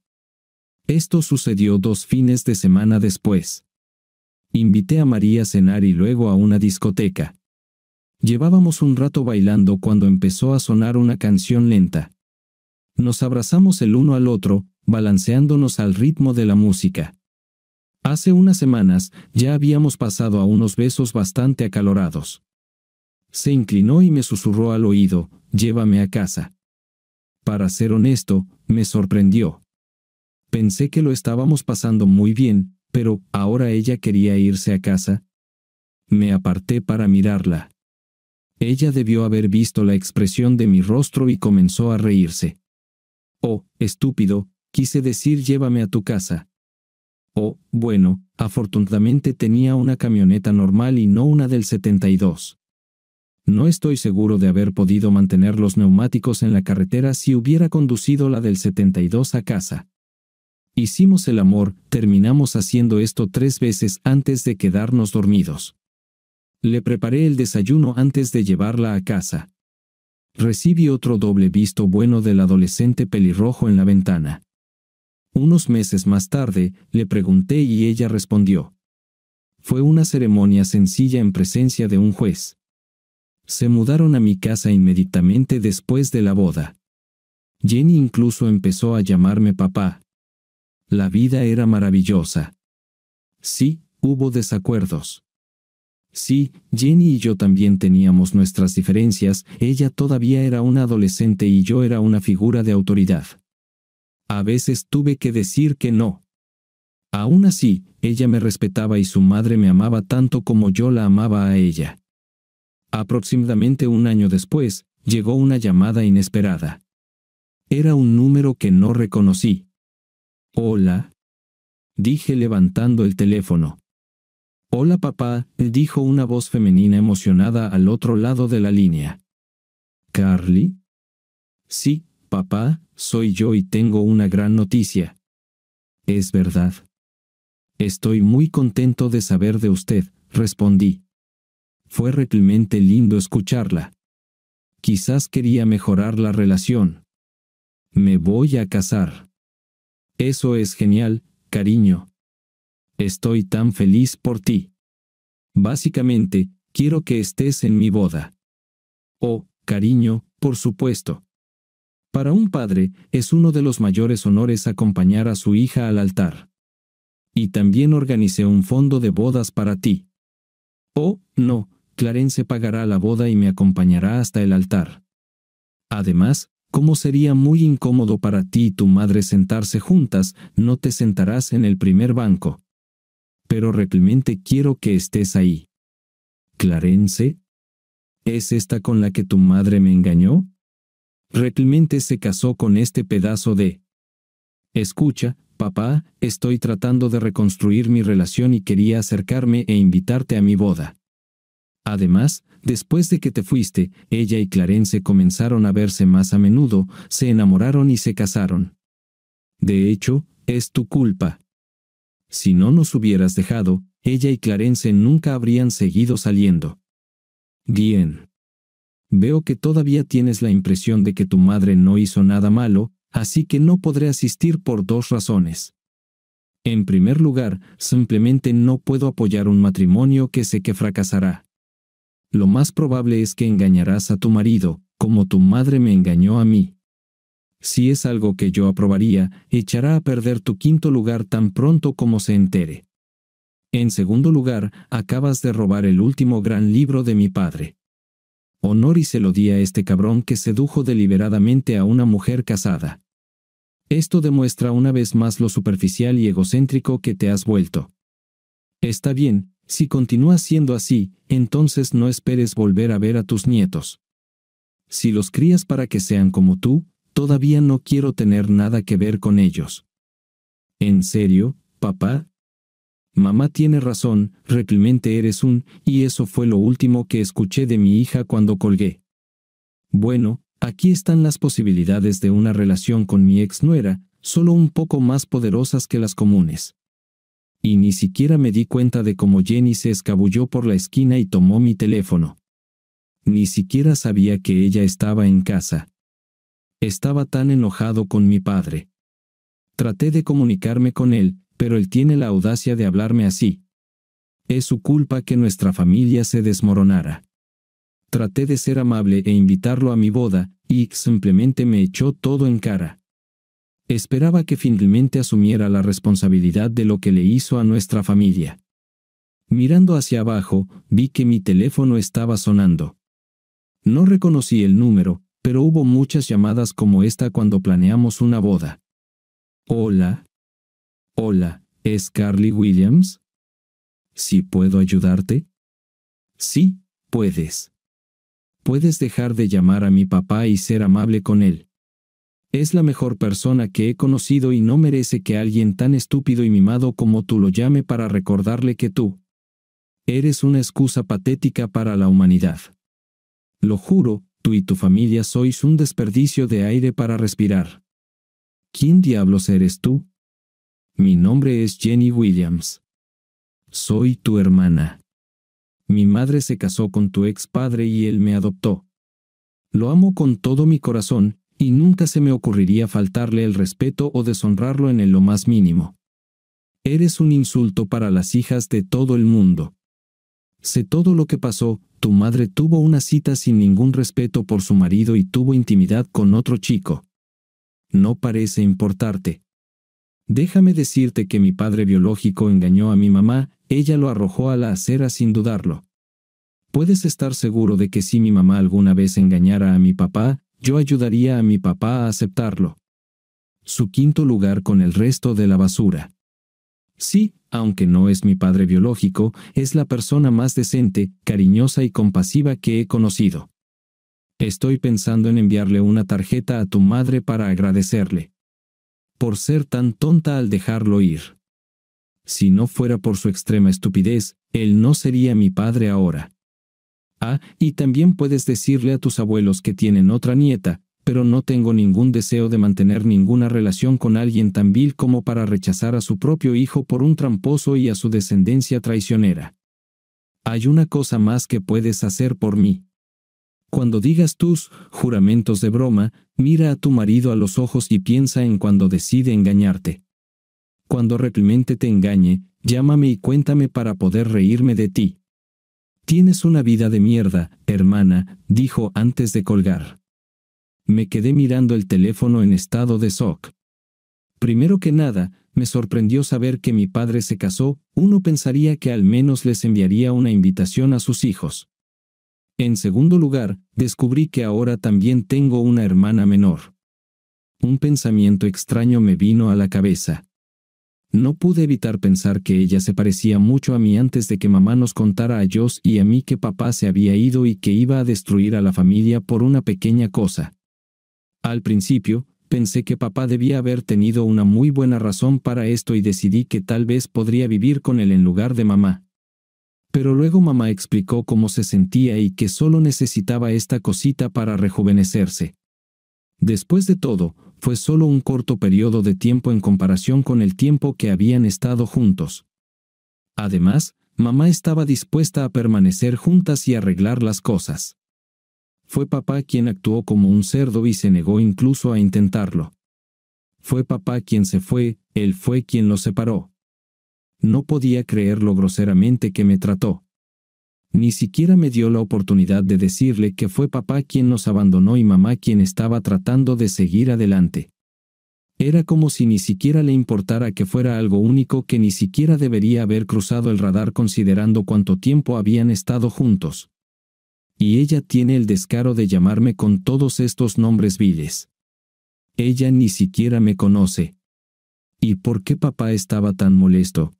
Esto sucedió 2 fines de semana después. Invité a María a cenar y luego a una discoteca. Llevábamos un rato bailando cuando empezó a sonar una canción lenta. Nos abrazamos el uno al otro, balanceándonos al ritmo de la música. Hace unas semanas, ya habíamos pasado a unos besos bastante acalorados. Se inclinó y me susurró al oído, llévame a casa. Para ser honesto, me sorprendió. Pensé que lo estábamos pasando muy bien, pero ¿ahora ella quería irse a casa? Me aparté para mirarla. Ella debió haber visto la expresión de mi rostro y comenzó a reírse. Oh, estúpido, quise decir llévame a tu casa. Oh, bueno, afortunadamente tenía una camioneta normal y no una del 72. No estoy seguro de haber podido mantener los neumáticos en la carretera si hubiera conducido la del 72 a casa. Hicimos el amor, terminamos haciendo esto 3 veces antes de quedarnos dormidos. Le preparé el desayuno antes de llevarla a casa. Recibí otro doble visto bueno del adolescente pelirrojo en la ventana. Unos meses más tarde, le pregunté y ella respondió. Fue una ceremonia sencilla en presencia de un juez. Se mudaron a mi casa inmediatamente después de la boda. Jenny incluso empezó a llamarme papá. La vida era maravillosa. Sí, hubo desacuerdos. Sí, Jenny y yo también teníamos nuestras diferencias, ella todavía era una adolescente y yo era una figura de autoridad. A veces tuve que decir que no. Aún así, ella me respetaba y su madre me amaba tanto como yo la amaba a ella. Aproximadamente 1 año después, llegó una llamada inesperada. Era un número que no reconocí. «Hola», dije levantando el teléfono. «Hola papá», dijo una voz femenina emocionada al otro lado de la línea. «¿Carly?» «Sí, Papá, soy yo y tengo una gran noticia. ¿Es verdad? Estoy muy contento de saber de usted, respondí. Fue realmente lindo escucharla. Quizás quería mejorar la relación. Me voy a casar. Eso es genial, cariño. Estoy tan feliz por ti. Básicamente, quiero que estés en mi boda. Oh, cariño, por supuesto. Para un padre, es uno de los mayores honores acompañar a su hija al altar. Y también organicé un fondo de bodas para ti. Oh, no, Clarence pagará la boda y me acompañará hasta el altar. Además, como sería muy incómodo para ti y tu madre sentarse juntas, no te sentarás en el primer banco. Pero realmente quiero que estés ahí. ¿Clarence? ¿Es esta con la que tu madre me engañó? Realmente se casó con este pedazo de... Escucha, papá, estoy tratando de reconstruir mi relación y quería acercarme e invitarte a mi boda. Además, después de que te fuiste, ella y Clarence comenzaron a verse más a menudo, se enamoraron y se casaron. De hecho, es tu culpa. Si no nos hubieras dejado, ella y Clarence nunca habrían seguido saliendo. Bien. Veo que todavía tienes la impresión de que tu madre no hizo nada malo, así que no podré asistir por 2 razones. En primer lugar, simplemente no puedo apoyar un matrimonio que sé que fracasará. Lo más probable es que engañarás a tu marido, como tu madre me engañó a mí. Si es algo que yo aprobaría, echará a perder tu 5.º lugar tan pronto como se entere. En segundo lugar, acabas de robar el último gran libro de mi padre. Honor y se lo di a este cabrón que sedujo deliberadamente a una mujer casada. Esto demuestra una vez más lo superficial y egocéntrico que te has vuelto. Está bien, si continúas siendo así, entonces no esperes volver a ver a tus nietos. Si los crías para que sean como tú, todavía no quiero tener nada que ver con ellos. ¿En serio, papá? Mamá tiene razón, realmente eres y eso fue lo último que escuché de mi hija cuando colgué. Bueno, aquí están las posibilidades de una relación con mi ex nuera, solo un poco más poderosas que las comunes. Y ni siquiera me di cuenta de cómo Jenny se escabulló por la esquina y tomó mi teléfono. Ni siquiera sabía que ella estaba en casa. Estaba tan enojado con mi padre. Traté de comunicarme con él, pero él tiene la audacia de hablarme así. Es su culpa que nuestra familia se desmoronara. Traté de ser amable e invitarlo a mi boda, y simplemente me echó todo en cara. Esperaba que finalmente asumiera la responsabilidad de lo que le hizo a nuestra familia. Mirando hacia abajo, vi que mi teléfono estaba sonando. No reconocí el número, pero hubo muchas llamadas como esta cuando planeamos una boda. Hola. Hola, ¿es Carly Williams? ¿Sí puedo ayudarte? Sí, puedes. Puedes dejar de llamar a mi papá y ser amable con él. Es la mejor persona que he conocido y no merece que alguien tan estúpido y mimado como tú lo llame para recordarle que tú eres una excusa patética para la humanidad. Lo juro, tú y tu familia sois un desperdicio de aire para respirar. ¿Quién diablos eres tú? Mi nombre es Jenny Williams. Soy tu hermana. Mi madre se casó con tu ex padre y él me adoptó. Lo amo con todo mi corazón, y nunca se me ocurriría faltarle el respeto o deshonrarlo en lo más mínimo. Eres un insulto para las hijas de todo el mundo. Sé todo lo que pasó, tu madre tuvo una cita sin ningún respeto por su marido y tuvo intimidad con otro chico. No parece importarte. Déjame decirte que mi padre biológico engañó a mi mamá, ella lo arrojó a la acera sin dudarlo. Puedes estar seguro de que si mi mamá alguna vez engañara a mi papá, yo ayudaría a mi papá a aceptarlo. Su 5.º lugar con el resto de la basura. Sí, aunque no es mi padre biológico, es la persona más decente, cariñosa y compasiva que he conocido. Estoy pensando en enviarle una tarjeta a tu madre para agradecerle por ser tan tonta al dejarlo ir. Si no fuera por su extrema estupidez, él no sería mi padre ahora. Ah, y también puedes decirle a tus abuelos que tienen otra nieta, pero no tengo ningún deseo de mantener ninguna relación con alguien tan vil como para rechazar a su propio hijo por un tramposo y a su descendencia traicionera. Hay una cosa más que puedes hacer por mí. Cuando digas tus juramentos de broma, mira a tu marido a los ojos y piensa en cuando decide engañarte. Cuando realmente te engañe, llámame y cuéntame para poder reírme de ti. Tienes una vida de mierda, hermana, dijo antes de colgar. Me quedé mirando el teléfono en estado de shock. Primero que nada, me sorprendió saber que mi padre se casó. Uno pensaría que al menos les enviaría una invitación a sus hijos. En segundo lugar, descubrí que ahora también tengo una hermana menor. Un pensamiento extraño me vino a la cabeza. No pude evitar pensar que ella se parecía mucho a mí antes de que mamá nos contara a Josh y a mí que papá se había ido y que iba a destruir a la familia por una pequeña cosa. Al principio, pensé que papá debía haber tenido una muy buena razón para esto y decidí que tal vez podría vivir con él en lugar de mamá. Pero luego mamá explicó cómo se sentía y que solo necesitaba esta cosita para rejuvenecerse. Después de todo, fue solo un corto periodo de tiempo en comparación con el tiempo que habían estado juntos. Además, mamá estaba dispuesta a permanecer juntas y arreglar las cosas. Fue papá quien actuó como un cerdo y se negó incluso a intentarlo. Fue papá quien se fue, él fue quien los separó. No podía creer lo groseramente que me trató. Ni siquiera me dio la oportunidad de decirle que fue papá quien nos abandonó y mamá quien estaba tratando de seguir adelante. Era como si ni siquiera le importara que fuera algo único que ni siquiera debería haber cruzado el radar considerando cuánto tiempo habían estado juntos. Y ella tiene el descaro de llamarme con todos estos nombres viles. Ella ni siquiera me conoce. ¿Y por qué papá estaba tan molesto?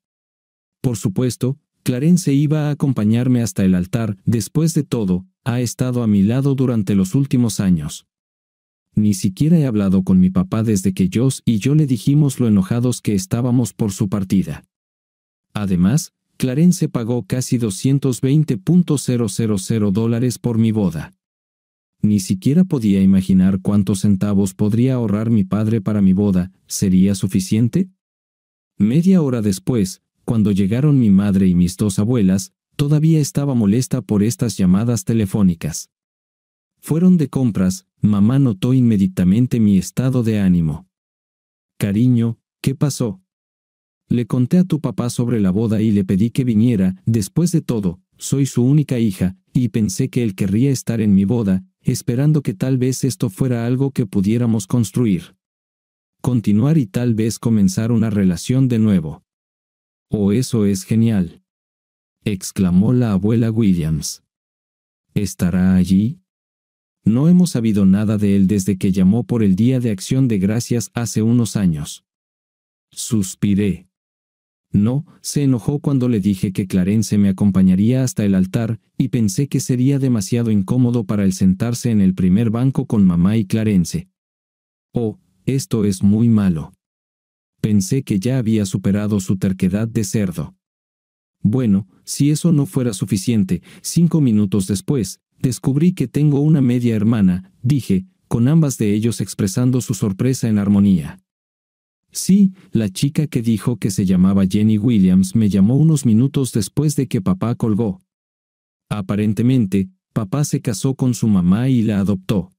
Por supuesto, Clarence iba a acompañarme hasta el altar. Después de todo, ha estado a mi lado durante los últimos años. Ni siquiera he hablado con mi papá desde que Josh y yo le dijimos lo enojados que estábamos por su partida. Además, Clarence pagó casi $220,000 por mi boda. Ni siquiera podía imaginar cuántos centavos podría ahorrar mi padre para mi boda. ¿Sería suficiente? Media hora después, cuando llegaron mi madre y mis dos abuelas, todavía estaba molesta por estas llamadas telefónicas. Fueron de compras. Mamá notó inmediatamente mi estado de ánimo. Cariño, ¿qué pasó? Le conté a tu papá sobre la boda y le pedí que viniera. Después de todo, soy su única hija, y pensé que él querría estar en mi boda, esperando que tal vez esto fuera algo que pudiéramos construir. Continuar y tal vez comenzar una relación de nuevo. «Oh, eso es genial», exclamó la abuela Williams. ¿Estará allí? No hemos sabido nada de él desde que llamó por el Día de Acción de Gracias hace unos años. Suspiré. No, se enojó cuando le dije que Clarence me acompañaría hasta el altar, y pensé que sería demasiado incómodo para él sentarse en el primer banco con mamá y Clarence. Oh, esto es muy malo. Pensé que ya había superado su terquedad de cerdo. Bueno, si eso no fuera suficiente, 5 minutos después, descubrí que tengo una media hermana, dije, con ambas de ellos expresando su sorpresa en armonía. Sí, la chica que dijo que se llamaba Jenny Williams me llamó unos minutos después de que papá colgó. Aparentemente, papá se casó con su mamá y la adoptó.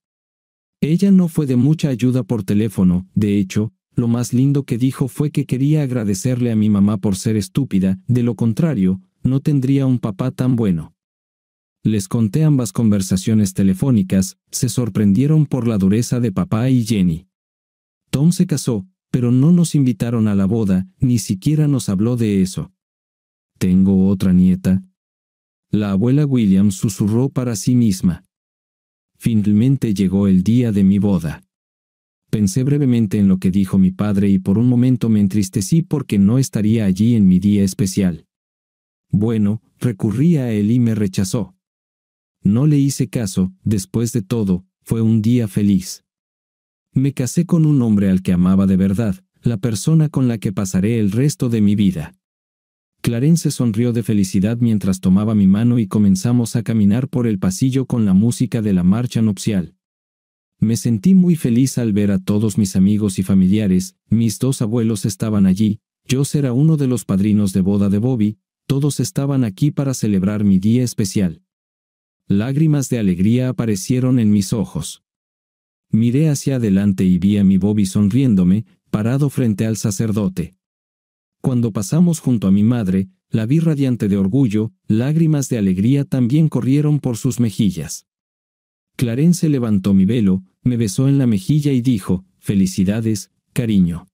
Ella no fue de mucha ayuda por teléfono. De hecho, lo más lindo que dijo fue que quería agradecerle a mi mamá por ser estúpida. De lo contrario, no tendría un papá tan bueno. Les conté ambas conversaciones telefónicas. Se sorprendieron por la dureza de papá y Jenny. Tom se casó, pero no nos invitaron a la boda, ni siquiera nos habló de eso. ¿Tengo otra nieta? La abuela Williams susurró para sí misma. Finalmente llegó el día de mi boda. Pensé brevemente en lo que dijo mi padre y por un momento me entristecí porque no estaría allí en mi día especial. Bueno, recurrí a él y me rechazó. No le hice caso. Después de todo, fue un día feliz. Me casé con un hombre al que amaba de verdad, la persona con la que pasaré el resto de mi vida. Clarence sonrió de felicidad mientras tomaba mi mano y comenzamos a caminar por el pasillo con la música de la marcha nupcial. Me sentí muy feliz al ver a todos mis amigos y familiares, mis 2 abuelos estaban allí, yo era uno de los padrinos de boda de Bobby, todos estaban aquí para celebrar mi día especial. Lágrimas de alegría aparecieron en mis ojos. Miré hacia adelante y vi a mi Bobby sonriéndome, parado frente al sacerdote. Cuando pasamos junto a mi madre, la vi radiante de orgullo, lágrimas de alegría también corrieron por sus mejillas. Clarence levantó mi velo, me besó en la mejilla y dijo, «Felicidades, cariño».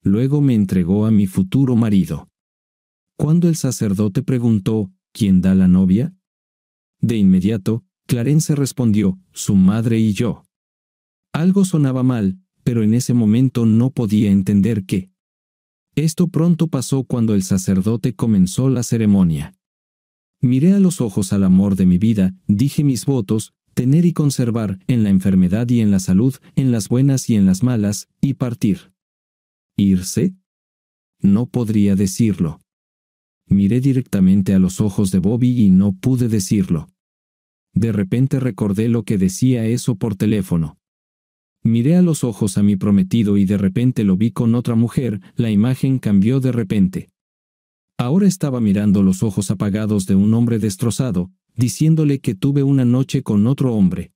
Luego me entregó a mi futuro marido. Cuando el sacerdote preguntó, «¿Quién da la novia?», de inmediato, Clarence respondió, «Su madre y yo». Algo sonaba mal, pero en ese momento no podía entender qué. Esto pronto pasó cuando el sacerdote comenzó la ceremonia. Miré a los ojos al amor de mi vida, dije mis votos, tener y conservar, en la enfermedad y en la salud, en las buenas y en las malas, y partir. ¿Irse? No podría decirlo. Miré directamente a los ojos de Bobby y no pude decirlo. De repente recordé lo que decía eso por teléfono. Miré a los ojos a mi prometido y de repente lo vi con otra mujer, la imagen cambió de repente. Ahora estaba mirando los ojos apagados de un hombre destrozado, diciéndole que tuve una noche con otro hombre.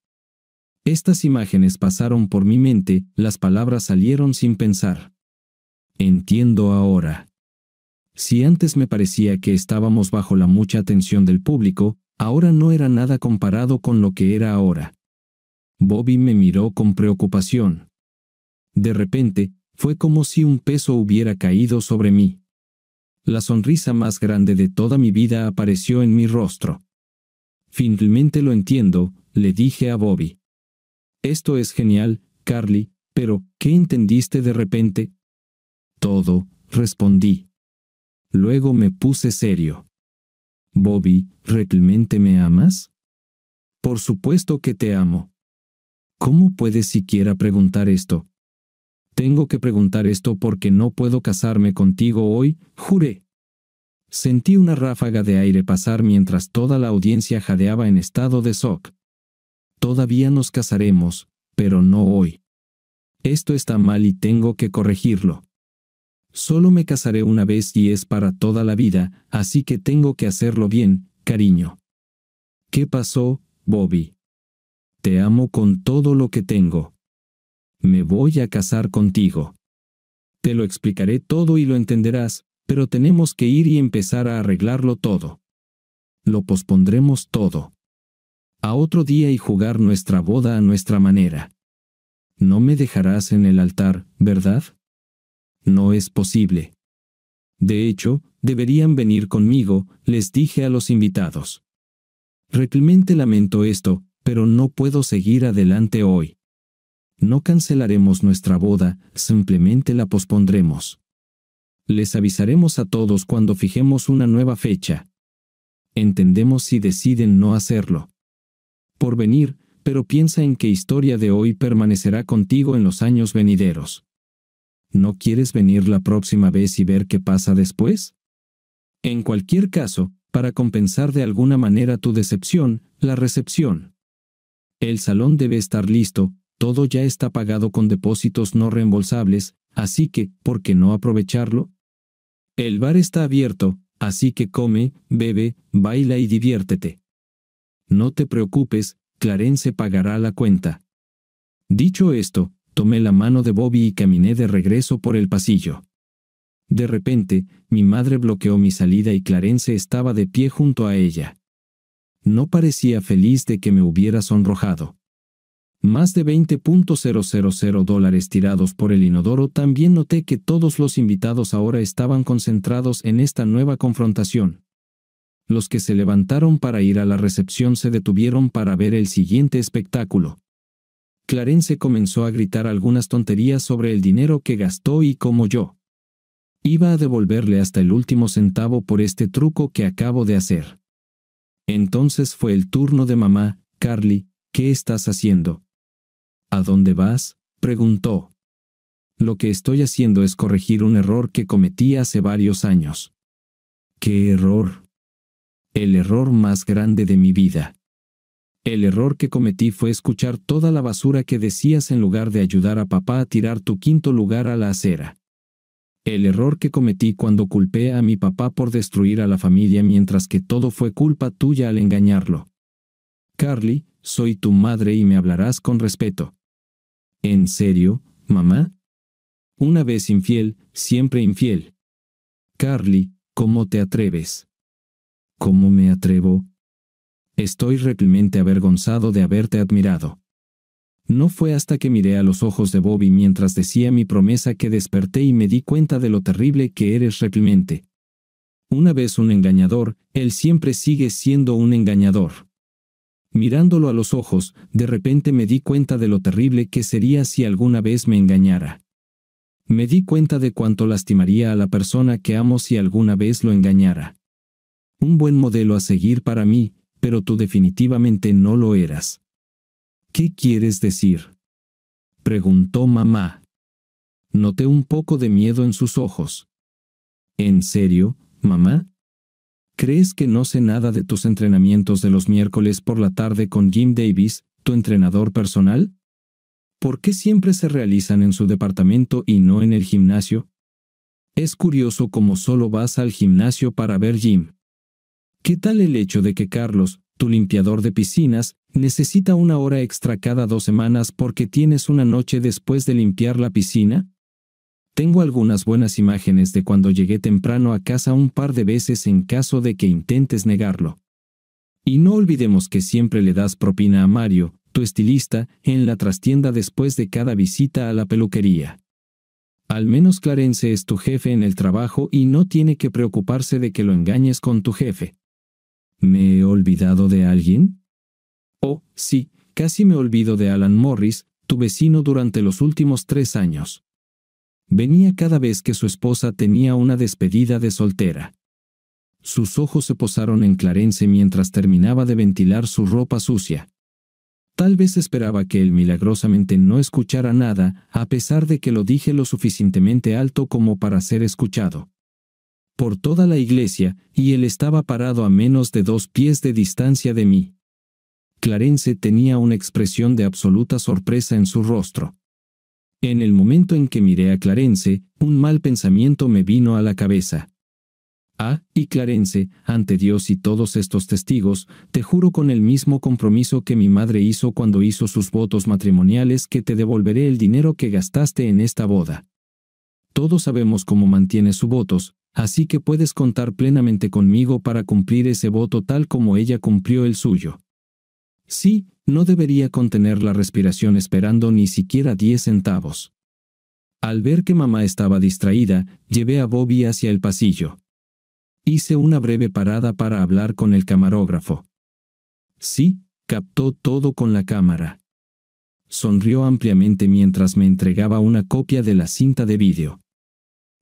Estas imágenes pasaron por mi mente, las palabras salieron sin pensar. Entiendo ahora. Si antes me parecía que estábamos bajo la mucha atención del público, ahora no era nada comparado con lo que era ahora. Bobby me miró con preocupación. De repente, fue como si un peso hubiera caído sobre mí. La sonrisa más grande de toda mi vida apareció en mi rostro. Finalmente lo entiendo, le dije a Bobby. Esto es genial, Carly, pero ¿qué entendiste de repente? Todo, respondí. Luego me puse serio. Bobby, ¿realmente me amas? Por supuesto que te amo. ¿Cómo puedes siquiera preguntar esto? Tengo que preguntar esto porque no puedo casarme contigo hoy, juré. Sentí una ráfaga de aire pasar mientras toda la audiencia jadeaba en estado de shock. Todavía nos casaremos, pero no hoy. Esto está mal y tengo que corregirlo. Solo me casaré una vez y es para toda la vida, así que tengo que hacerlo bien, cariño. ¿Qué pasó, Bobby? Te amo con todo lo que tengo. Me voy a casar contigo. Te lo explicaré todo y lo entenderás, pero tenemos que ir y empezar a arreglarlo todo. Lo pospondremos todo. A otro día y jugar nuestra boda a nuestra manera. No me dejarás en el altar, ¿verdad? No es posible. De hecho, deberían venir conmigo, les dije a los invitados. Realmente lamento esto, pero no puedo seguir adelante hoy. No cancelaremos nuestra boda, simplemente la pospondremos. Les avisaremos a todos cuando fijemos una nueva fecha. Entendemos si deciden no hacerlo. Por venir, pero piensa en qué historia de hoy permanecerá contigo en los años venideros. ¿No quieres venir la próxima vez y ver qué pasa después? En cualquier caso, para compensar de alguna manera tu decepción, la recepción. El salón debe estar listo, todo ya está pagado con depósitos no reembolsables, así que, ¿por qué no aprovecharlo? El bar está abierto, así que come, bebe, baila y diviértete. No te preocupes, Clarence pagará la cuenta. Dicho esto, tomé la mano de Bobby y caminé de regreso por el pasillo. De repente, mi madre bloqueó mi salida y Clarence estaba de pie junto a ella. No parecía feliz de que me hubiera sonrojado. Más de $20,000 tirados por el inodoro. También noté que todos los invitados ahora estaban concentrados en esta nueva confrontación. Los que se levantaron para ir a la recepción se detuvieron para ver el siguiente espectáculo. Clarence comenzó a gritar algunas tonterías sobre el dinero que gastó y cómo yo iba a devolverle hasta el último centavo por este truco que acabo de hacer. Entonces fue el turno de mamá. Carly, ¿qué estás haciendo? ¿A dónde vas?, preguntó. Lo que estoy haciendo es corregir un error que cometí hace varios años. ¿Qué error? El error más grande de mi vida. El error que cometí fue escuchar toda la basura que decías en lugar de ayudar a papá a tirar tu quinto lugar a la acera. El error que cometí cuando culpé a mi papá por destruir a la familia mientras que todo fue culpa tuya al engañarlo. Carly, soy tu madre y me hablarás con respeto. ¿En serio, mamá? Una vez infiel, siempre infiel. Carly, ¿cómo te atreves? ¿Cómo me atrevo? Estoy realmente avergonzado de haberte admirado. No fue hasta que miré a los ojos de Bobby mientras decía mi promesa que desperté y me di cuenta de lo terrible que eres realmente. Una vez un engañador, él siempre sigue siendo un engañador. Mirándolo a los ojos, de repente me di cuenta de lo terrible que sería si alguna vez me engañara. Me di cuenta de cuánto lastimaría a la persona que amo si alguna vez lo engañara. Un buen modelo a seguir para mí, pero tú definitivamente no lo eras. ¿Qué quieres decir?, preguntó mamá. Noté un poco de miedo en sus ojos. ¿En serio, mamá? ¿Crees que no sé nada de tus entrenamientos de los miércoles por la tarde con Jim Davis, tu entrenador personal? ¿Por qué siempre se realizan en su departamento y no en el gimnasio? Es curioso cómo solo vas al gimnasio para ver Jim. ¿Qué tal el hecho de que Carlos, tu limpiador de piscinas, necesita una hora extra cada 2 semanas porque tienes una noche después de limpiar la piscina? Tengo algunas buenas imágenes de cuando llegué temprano a casa un par de veces en caso de que intentes negarlo. Y no olvidemos que siempre le das propina a Mario, tu estilista, en la trastienda después de cada visita a la peluquería. Al menos Clarence es tu jefe en el trabajo y no tiene que preocuparse de que lo engañes con tu jefe. ¿Me he olvidado de alguien? Oh, sí, casi me olvido de Alan Morris, tu vecino durante los últimos 3 años. Venía cada vez que su esposa tenía una despedida de soltera. Sus ojos se posaron en Clarence mientras terminaba de ventilar su ropa sucia. Tal vez esperaba que él milagrosamente no escuchara nada, a pesar de que lo dije lo suficientemente alto como para ser escuchado por toda la iglesia, y él estaba parado a menos de 2 pies de distancia de mí. Clarence tenía una expresión de absoluta sorpresa en su rostro. En el momento en que miré a Clarence, un mal pensamiento me vino a la cabeza. Y Clarence, ante Dios y todos estos testigos, te juro con el mismo compromiso que mi madre hizo cuando hizo sus votos matrimoniales que te devolveré el dinero que gastaste en esta boda. Todos sabemos cómo mantiene sus votos, así que puedes contar plenamente conmigo para cumplir ese voto tal como ella cumplió el suyo. Sí, no debería contener la respiración esperando ni siquiera 10 centavos. Al ver que mamá estaba distraída, llevé a Bobby hacia el pasillo. Hice una breve parada para hablar con el camarógrafo. Sí, captó todo con la cámara. Sonrió ampliamente mientras me entregaba una copia de la cinta de vídeo.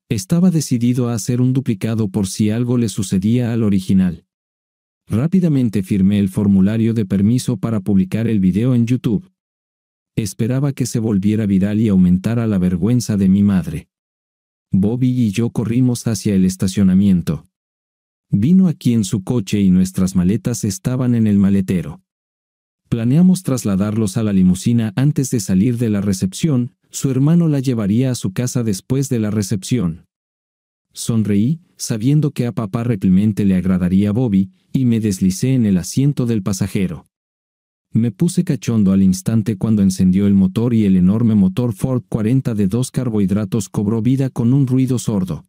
Estaba decidido a hacer un duplicado por si algo le sucedía al original. Rápidamente firmé el formulario de permiso para publicar el video en YouTube. Esperaba que se volviera viral y aumentara la vergüenza de mi madre. Bobby y yo corrimos hacia el estacionamiento. Vino aquí en su coche y nuestras maletas estaban en el maletero. Planeamos trasladarlos a la limusina antes de salir de la recepción. Su hermano la llevaría a su casa después de la recepción. Sonreí, sabiendo que a papá realmente le agradaría a Bobby, y me deslicé en el asiento del pasajero. Me puse cachondo al instante cuando encendió el motor y el enorme motor Ford 40 de 2 carbohidratos cobró vida con un ruido sordo.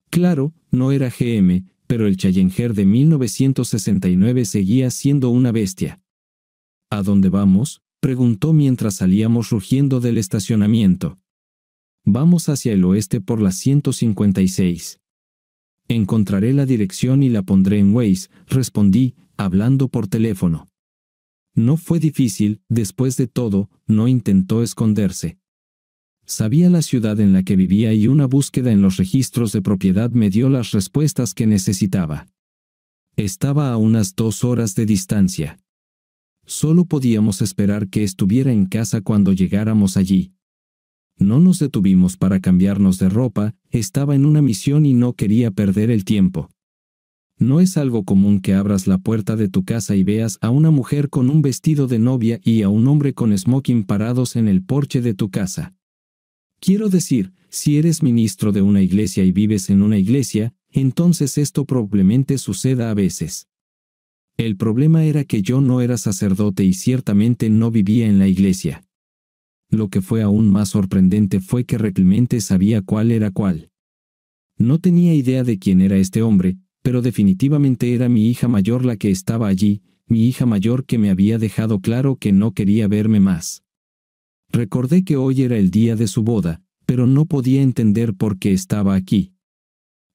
Claro, no era GM, pero el Challenger de 1969 seguía siendo una bestia. ¿A dónde vamos?, preguntó mientras salíamos rugiendo del estacionamiento. Vamos hacia el oeste por la 156. Encontraré la dirección y la pondré en Waze, respondí, hablando por teléfono. No fue difícil, después de todo, no intentó esconderse. Sabía la ciudad en la que vivía y una búsqueda en los registros de propiedad me dio las respuestas que necesitaba. Estaba a unas 2 horas de distancia. Solo podíamos esperar que estuviera en casa cuando llegáramos allí. No nos detuvimos para cambiarnos de ropa, estaba en una misión y no quería perder el tiempo. No es algo común que abras la puerta de tu casa y veas a una mujer con un vestido de novia y a un hombre con smoking parados en el porche de tu casa. Quiero decir, si eres ministro de una iglesia y vives en una iglesia, entonces esto probablemente suceda a veces. El problema era que yo no era sacerdote y ciertamente no vivía en la iglesia. Lo que fue aún más sorprendente fue que realmente sabía cuál era cuál. No tenía idea de quién era este hombre, pero definitivamente era mi hija mayor la que estaba allí, mi hija mayor que me había dejado claro que no quería verme más. Recordé que hoy era el día de su boda, pero no podía entender por qué estaba aquí.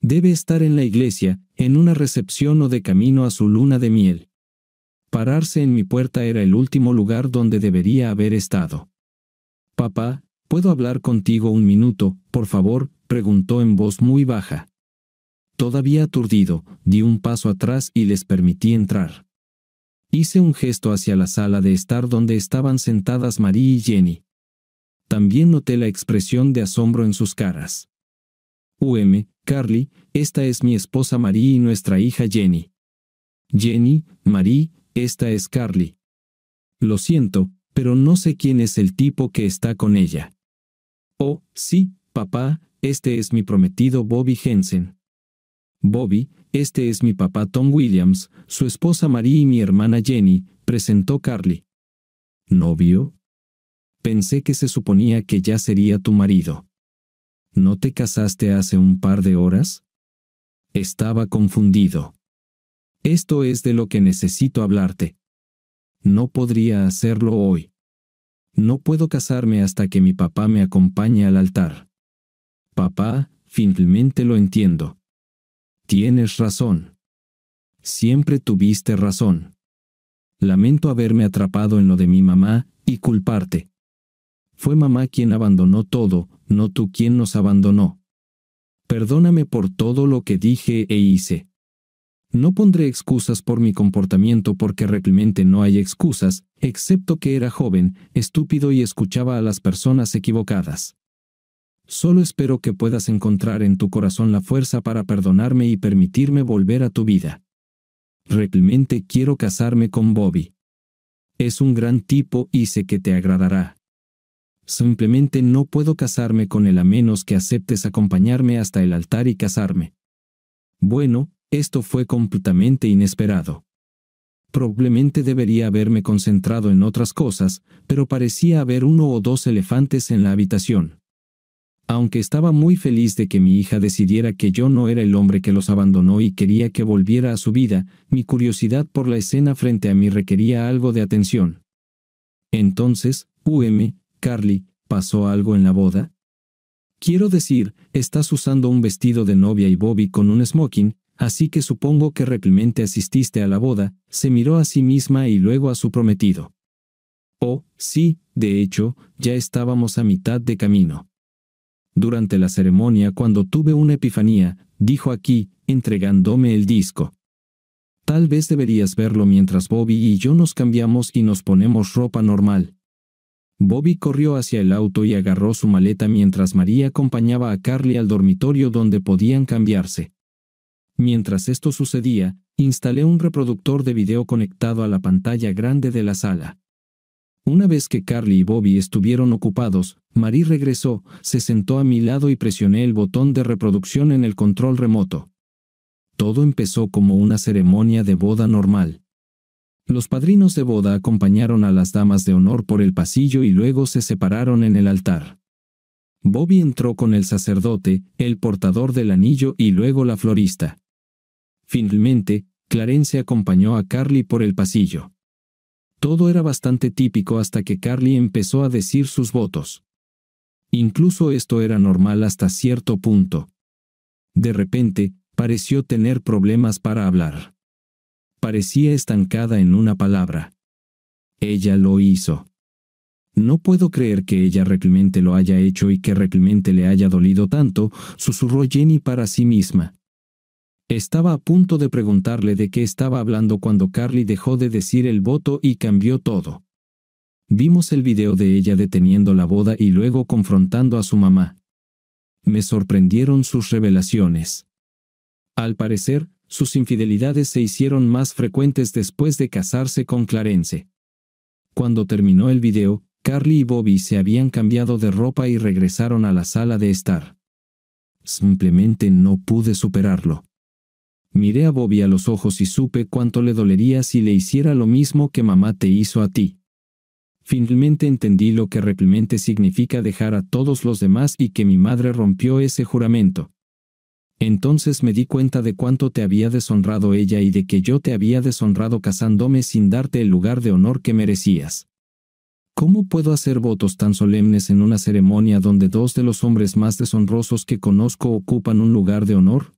Debe estar en la iglesia, en una recepción o de camino a su luna de miel. Pararse en mi puerta era el último lugar donde debería haber estado. «Papá, ¿puedo hablar contigo un minuto, por favor?», preguntó en voz muy baja. Todavía aturdido, di un paso atrás y les permití entrar. Hice un gesto hacia la sala de estar donde estaban sentadas Marie y Jenny. También noté la expresión de asombro en sus caras. Carly, esta es mi esposa Marie y nuestra hija Jenny. Jenny, Marie, esta es Carly. Lo siento, pero no sé quién es el tipo que está con ella. Oh, sí, papá, este es mi prometido Bobby Jensen. Bobby, este es mi papá Tom Williams, su esposa Marie y mi hermana Jenny, presentó Carly. ¿Novio? Pensé que se suponía que ya sería tu marido. ¿No te casaste hace un par de horas? Estaba confundido. Esto es de lo que necesito hablarte. No podría hacerlo hoy. No puedo casarme hasta que mi papá me acompañe al altar. Papá, finalmente lo entiendo. Tienes razón. Siempre tuviste razón. Lamento haberme atrapado en lo de mi mamá y culparte. Fue mamá quien abandonó todo, no tú quien nos abandonó. Perdóname por todo lo que dije e hice. No pondré excusas por mi comportamiento porque realmente no hay excusas, excepto que era joven, estúpido y escuchaba a las personas equivocadas. Solo espero que puedas encontrar en tu corazón la fuerza para perdonarme y permitirme volver a tu vida. Realmente quiero casarme con Bobby. Es un gran tipo y sé que te agradará. Simplemente no puedo casarme con él a menos que aceptes acompañarme hasta el altar y casarme. Bueno, esto fue completamente inesperado. Probablemente debería haberme concentrado en otras cosas, pero parecía haber 1 o 2 elefantes en la habitación. Aunque estaba muy feliz de que mi hija decidiera que yo no era el hombre que los abandonó y quería que volviera a su vida, mi curiosidad por la escena frente a mí requería algo de atención. Entonces, Carly, ¿pasó algo en la boda? Quiero decir, estás usando un vestido de novia y Bobby con un smoking, así que supongo que realmente asististe a la boda. Se miró a sí misma y luego a su prometido. Oh, sí, de hecho, ya estábamos a mitad de camino. Durante la ceremonia, cuando tuve una epifanía, dijo aquí, entregándome el disco. Tal vez deberías verlo mientras Bobby y yo nos cambiamos y nos ponemos ropa normal. Bobby corrió hacia el auto y agarró su maleta mientras María acompañaba a Carly al dormitorio donde podían cambiarse. Mientras esto sucedía, instalé un reproductor de video conectado a la pantalla grande de la sala. Una vez que Carly y Bobby estuvieron ocupados, Marie regresó, se sentó a mi lado y presioné el botón de reproducción en el control remoto. Todo empezó como una ceremonia de boda normal. Los padrinos de boda acompañaron a las damas de honor por el pasillo y luego se separaron en el altar. Bobby entró con el sacerdote, el portador del anillo y luego la florista. Finalmente, Clarence acompañó a Carly por el pasillo. Todo era bastante típico hasta que Carly empezó a decir sus votos. Incluso esto era normal hasta cierto punto. De repente, pareció tener problemas para hablar. Parecía estancada en una palabra. Ella lo hizo. No puedo creer que ella realmente lo haya hecho y que realmente le haya dolido tanto, susurró Jenny para sí misma. Estaba a punto de preguntarle de qué estaba hablando cuando Carly dejó de decir el voto y cambió todo. Vimos el video de ella deteniendo la boda y luego confrontando a su mamá. Me sorprendieron sus revelaciones. Al parecer, sus infidelidades se hicieron más frecuentes después de casarse con Clarence. Cuando terminó el video, Carly y Bobby se habían cambiado de ropa y regresaron a la sala de estar. Simplemente no pude superarlo. Miré a Bobby a los ojos y supe cuánto le dolería si le hiciera lo mismo que mamá te hizo a ti. Finalmente entendí lo que realmente significa dejar a todos los demás y que mi madre rompió ese juramento. Entonces me di cuenta de cuánto te había deshonrado ella y de que yo te había deshonrado casándome sin darte el lugar de honor que merecías. ¿Cómo puedo hacer votos tan solemnes en una ceremonia donde dos de los hombres más deshonrosos que conozco ocupan un lugar de honor?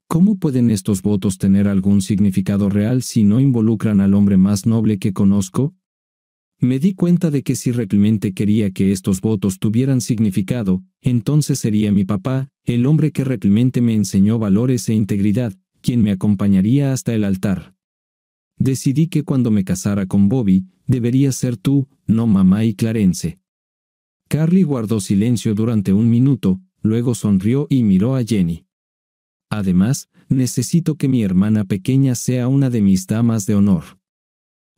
¿Cómo pueden estos votos tener algún significado real si no involucran al hombre más noble que conozco? Me di cuenta de que si realmente quería que estos votos tuvieran significado, entonces sería mi papá, el hombre que realmente me enseñó valores e integridad, quien me acompañaría hasta el altar. Decidí que cuando me casara con Bobby, debería ser tú, no mamá y Clarence. Carly guardó silencio durante un minuto, luego sonrió y miró a Jenny. Además, necesito que mi hermana pequeña sea una de mis damas de honor.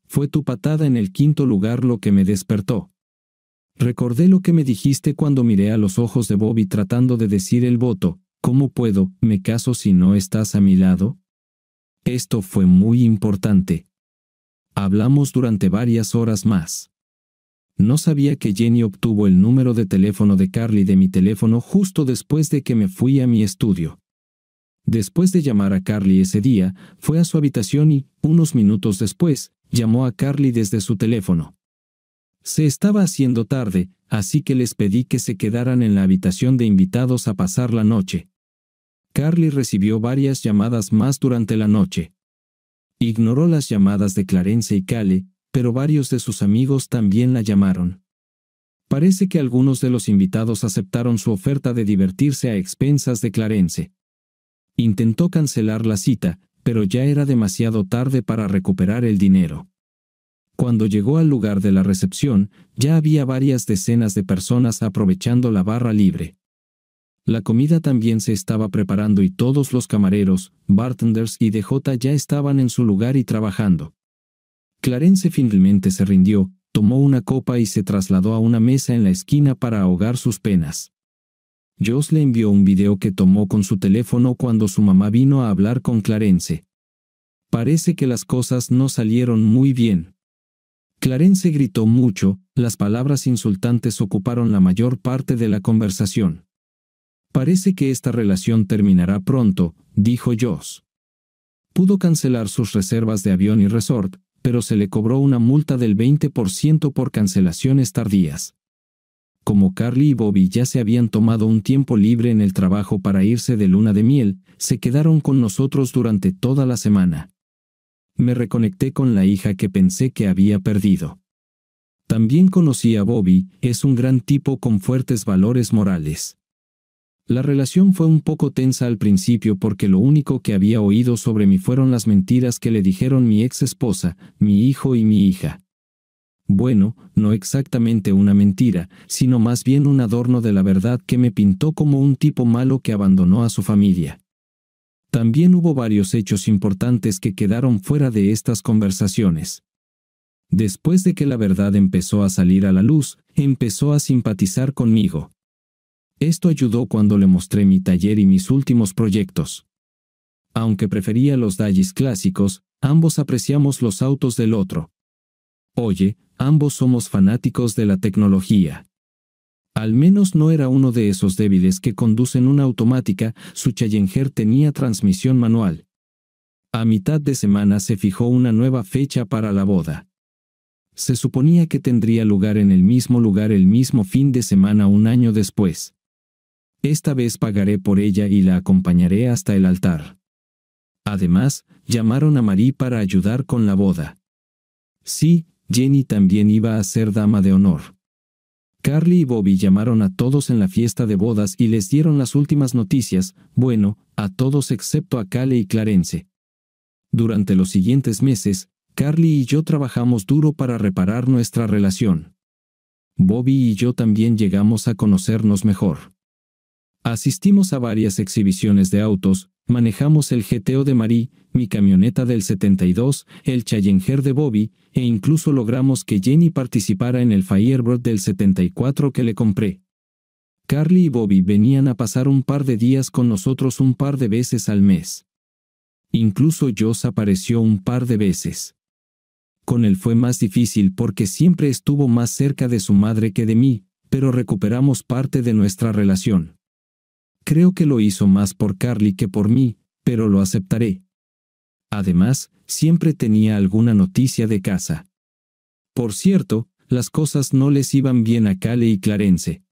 Fue tu patada en el quinto lugar lo que me despertó. Recordé lo que me dijiste cuando miré a los ojos de Bobby tratando de decir el voto. ¿Cómo puedo, me caso si no estás a mi lado? Esto fue muy importante. Hablamos durante varias horas más. No sabía que Jenny obtuvo el número de teléfono de Carly de mi teléfono justo después de que me fui a mi estudio. Después de llamar a Carly ese día, fue a su habitación y, unos minutos después, llamó a Carly desde su teléfono. Se estaba haciendo tarde, así que les pedí que se quedaran en la habitación de invitados a pasar la noche. Carly recibió varias llamadas más durante la noche. Ignoró las llamadas de Clarence y Cale, pero varios de sus amigos también la llamaron. Parece que algunos de los invitados aceptaron su oferta de divertirse a expensas de Clarence. Intentó cancelar la cita, pero ya era demasiado tarde para recuperar el dinero. Cuando llegó al lugar de la recepción, ya había varias decenas de personas aprovechando la barra libre. La comida también se estaba preparando y todos los camareros, bartenders y DJ ya estaban en su lugar y trabajando. Clarence finalmente se rindió, tomó una copa y se trasladó a una mesa en la esquina para ahogar sus penas. Joss le envió un video que tomó con su teléfono cuando su mamá vino a hablar con Clarence. Parece que las cosas no salieron muy bien. Clarence gritó mucho, las palabras insultantes ocuparon la mayor parte de la conversación. Parece que esta relación terminará pronto, dijo Joss. Pudo cancelar sus reservas de avión y resort, pero se le cobró una multa del 20% por cancelaciones tardías. Como Carly y Bobby ya se habían tomado un tiempo libre en el trabajo para irse de luna de miel, se quedaron con nosotros durante toda la semana. Me reconecté con la hija que pensé que había perdido. También conocí a Bobby, es un gran tipo con fuertes valores morales. La relación fue un poco tensa al principio porque lo único que había oído sobre mí fueron las mentiras que le dijeron mi ex esposa, mi hijo y mi hija. Bueno, no exactamente una mentira, sino más bien un adorno de la verdad que me pintó como un tipo malo que abandonó a su familia. También hubo varios hechos importantes que quedaron fuera de estas conversaciones. Después de que la verdad empezó a salir a la luz, empezó a simpatizar conmigo. Esto ayudó cuando le mostré mi taller y mis últimos proyectos. Aunque prefería los Dodges clásicos, ambos apreciamos los autos del otro. Oye, ambos somos fanáticos de la tecnología. Al menos no era uno de esos débiles que conducen una automática, su Challenger tenía transmisión manual. A mitad de semana se fijó una nueva fecha para la boda. Se suponía que tendría lugar en el mismo fin de semana un año después. Esta vez pagaré por ella y la acompañaré hasta el altar. Además, llamaron a Marie para ayudar con la boda. Sí, Jenny también iba a ser dama de honor. Carly y Bobby llamaron a todos en la fiesta de bodas y les dieron las últimas noticias, bueno, a todos excepto a Cale y Clarence. Durante los siguientes meses, Carly y yo trabajamos duro para reparar nuestra relación. Bobby y yo también llegamos a conocernos mejor. Asistimos a varias exhibiciones de autos, Manejamos el GTO de Marie, mi camioneta del 72, el Challenger de Bobby, e incluso logramos que Jenny participara en el Firebird del 74 que le compré. Carly y Bobby venían a pasar un par de días con nosotros un par de veces al mes. Incluso Joss apareció un par de veces. Con él fue más difícil porque siempre estuvo más cerca de su madre que de mí, pero recuperamos parte de nuestra relación. Creo que lo hizo más por Carly que por mí, pero lo aceptaré. Además, siempre tenía alguna noticia de casa. Por cierto, las cosas no les iban bien a Cale y Clarence.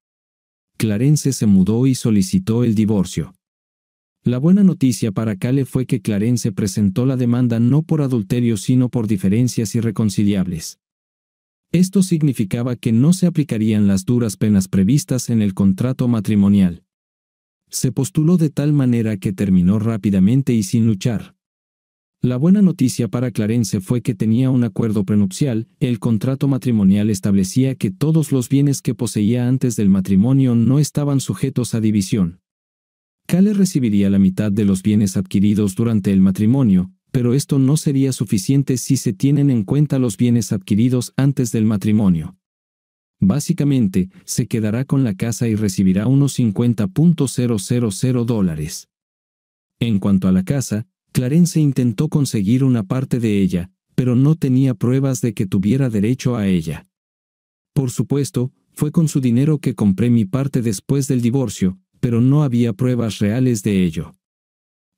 Clarence se mudó y solicitó el divorcio. La buena noticia para Cale fue que Clarence presentó la demanda no por adulterio sino por diferencias irreconciliables. Esto significaba que no se aplicarían las duras penas previstas en el contrato matrimonial. Se postuló de tal manera que terminó rápidamente y sin luchar. La buena noticia para Clarence fue que tenía un acuerdo prenupcial. El contrato matrimonial establecía que todos los bienes que poseía antes del matrimonio no estaban sujetos a división. Cale recibiría la mitad de los bienes adquiridos durante el matrimonio, pero esto no sería suficiente si se tienen en cuenta los bienes adquiridos antes del matrimonio. Básicamente, se quedará con la casa y recibirá unos $50,000. En cuanto a la casa, Clarence intentó conseguir una parte de ella, pero no tenía pruebas de que tuviera derecho a ella. Por supuesto, fue con su dinero que compré mi parte después del divorcio, pero no había pruebas reales de ello.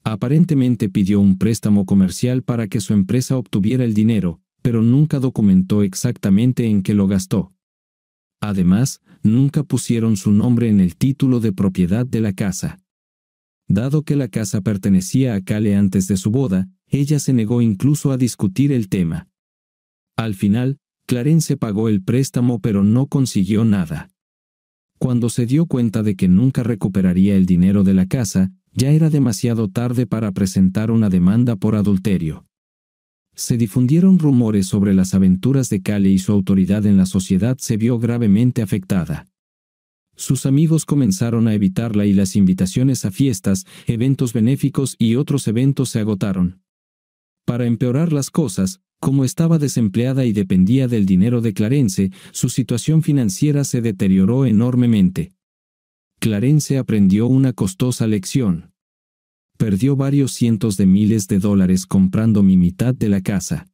Aparentemente pidió un préstamo comercial para que su empresa obtuviera el dinero, pero nunca documentó exactamente en qué lo gastó. Además, nunca pusieron su nombre en el título de propiedad de la casa. Dado que la casa pertenecía a Cale antes de su boda, ella se negó incluso a discutir el tema. Al final, Clarence pagó el préstamo pero no consiguió nada. Cuando se dio cuenta de que nunca recuperaría el dinero de la casa, ya era demasiado tarde para presentar una demanda por adulterio. Se difundieron rumores sobre las aventuras de Cale y su autoridad en la sociedad se vio gravemente afectada. Sus amigos comenzaron a evitarla y las invitaciones a fiestas, eventos benéficos y otros eventos se agotaron. Para empeorar las cosas, como estaba desempleada y dependía del dinero de Clarence, su situación financiera se deterioró enormemente. Clarence aprendió una costosa lección. Perdió varios cientos de miles de dólares comprando mi mitad de la casa.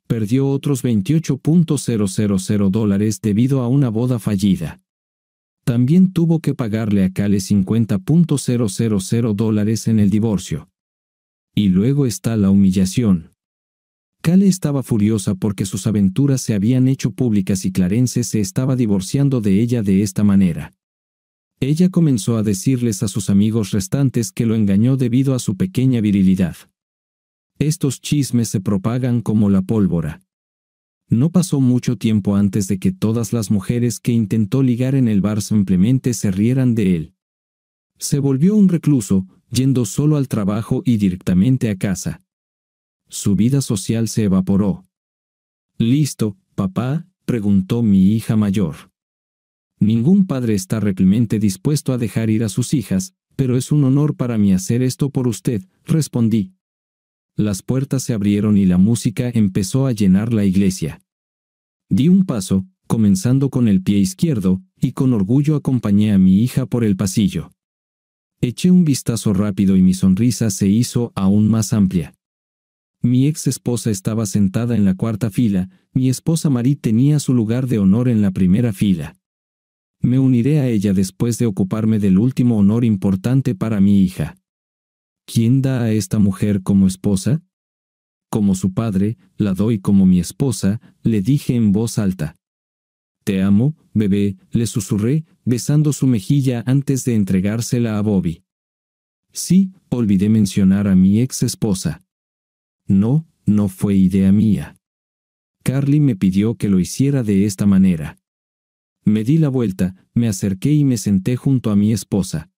Perdió otros $28,000 debido a una boda fallida. También tuvo que pagarle a Cale $50,000 en el divorcio. Y luego está la humillación. Cale estaba furiosa porque sus aventuras se habían hecho públicas y Clarence se estaba divorciando de ella de esta manera. Ella comenzó a decirles a sus amigos restantes que lo engañó debido a su pequeña virilidad. Estos chismes se propagan como la pólvora. No pasó mucho tiempo antes de que todas las mujeres que intentó ligar en el bar simplemente se rieran de él. Se volvió un recluso, yendo solo al trabajo y directamente a casa. Su vida social se evaporó. «¿Listo, papá?», preguntó mi hija mayor. Ningún padre está realmente dispuesto a dejar ir a sus hijas, pero es un honor para mí hacer esto por usted, respondí. Las puertas se abrieron y la música empezó a llenar la iglesia. Di un paso, comenzando con el pie izquierdo, y con orgullo acompañé a mi hija por el pasillo. Eché un vistazo rápido y mi sonrisa se hizo aún más amplia. Mi ex esposa estaba sentada en la cuarta fila, mi esposa Marie tenía su lugar de honor en la primera fila. Me uniré a ella después de ocuparme del último honor importante para mi hija. ¿Quién da a esta mujer como esposa? Como su padre, la doy como mi esposa, le dije en voz alta. Te amo, bebé, le susurré, besando su mejilla antes de entregársela a Bobby. Sí, olvidé mencionar a mi ex esposa. No, no fue idea mía. Carly me pidió que lo hiciera de esta manera. Me di la vuelta, me acerqué y me senté junto a mi esposa.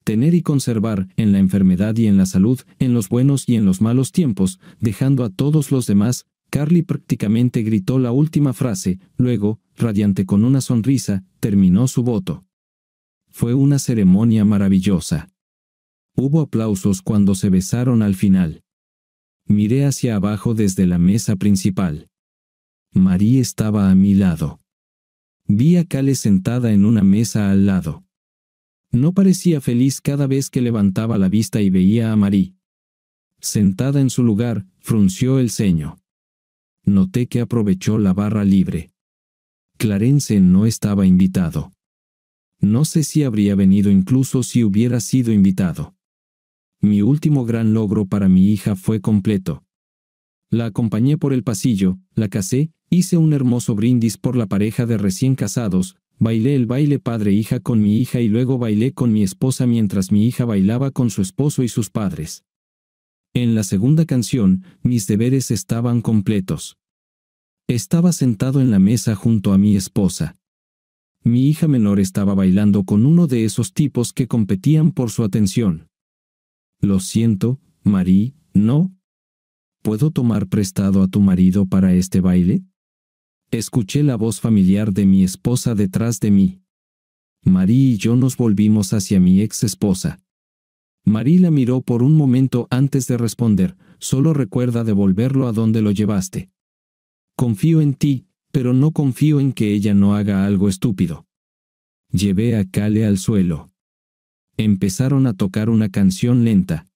Tener y conservar, en la enfermedad y en la salud, en los buenos y en los malos tiempos, dejando a todos los demás, Carly prácticamente gritó la última frase, luego, radiante con una sonrisa, terminó su voto. Fue una ceremonia maravillosa. Hubo aplausos cuando se besaron al final. Miré hacia abajo desde la mesa principal. Marie estaba a mi lado. Vi a Cale sentada en una mesa al lado. No parecía feliz cada vez que levantaba la vista y veía a Marie. Sentada en su lugar, frunció el ceño. Noté que aprovechó la barra libre. Clarence no estaba invitado. No sé si habría venido incluso si hubiera sido invitado. Mi último gran logro para mi hija fue completo. La acompañé por el pasillo, la casé, hice un hermoso brindis por la pareja de recién casados, bailé el baile padre-hija con mi hija y luego bailé con mi esposa mientras mi hija bailaba con su esposo y sus padres. En la segunda canción, mis deberes estaban completos. Estaba sentado en la mesa junto a mi esposa. Mi hija menor estaba bailando con uno de esos tipos que competían por su atención. Lo siento, Marie, ¿no? ¿Puedo tomar prestado a tu marido para este baile? Escuché la voz familiar de mi esposa detrás de mí. Marie y yo nos volvimos hacia mi ex esposa. Marie la miró por un momento antes de responder. Solo recuerda devolverlo a donde lo llevaste. Confío en ti, pero no confío en que ella no haga algo estúpido. Llevé a Cale al suelo. Empezaron a tocar una canción lenta.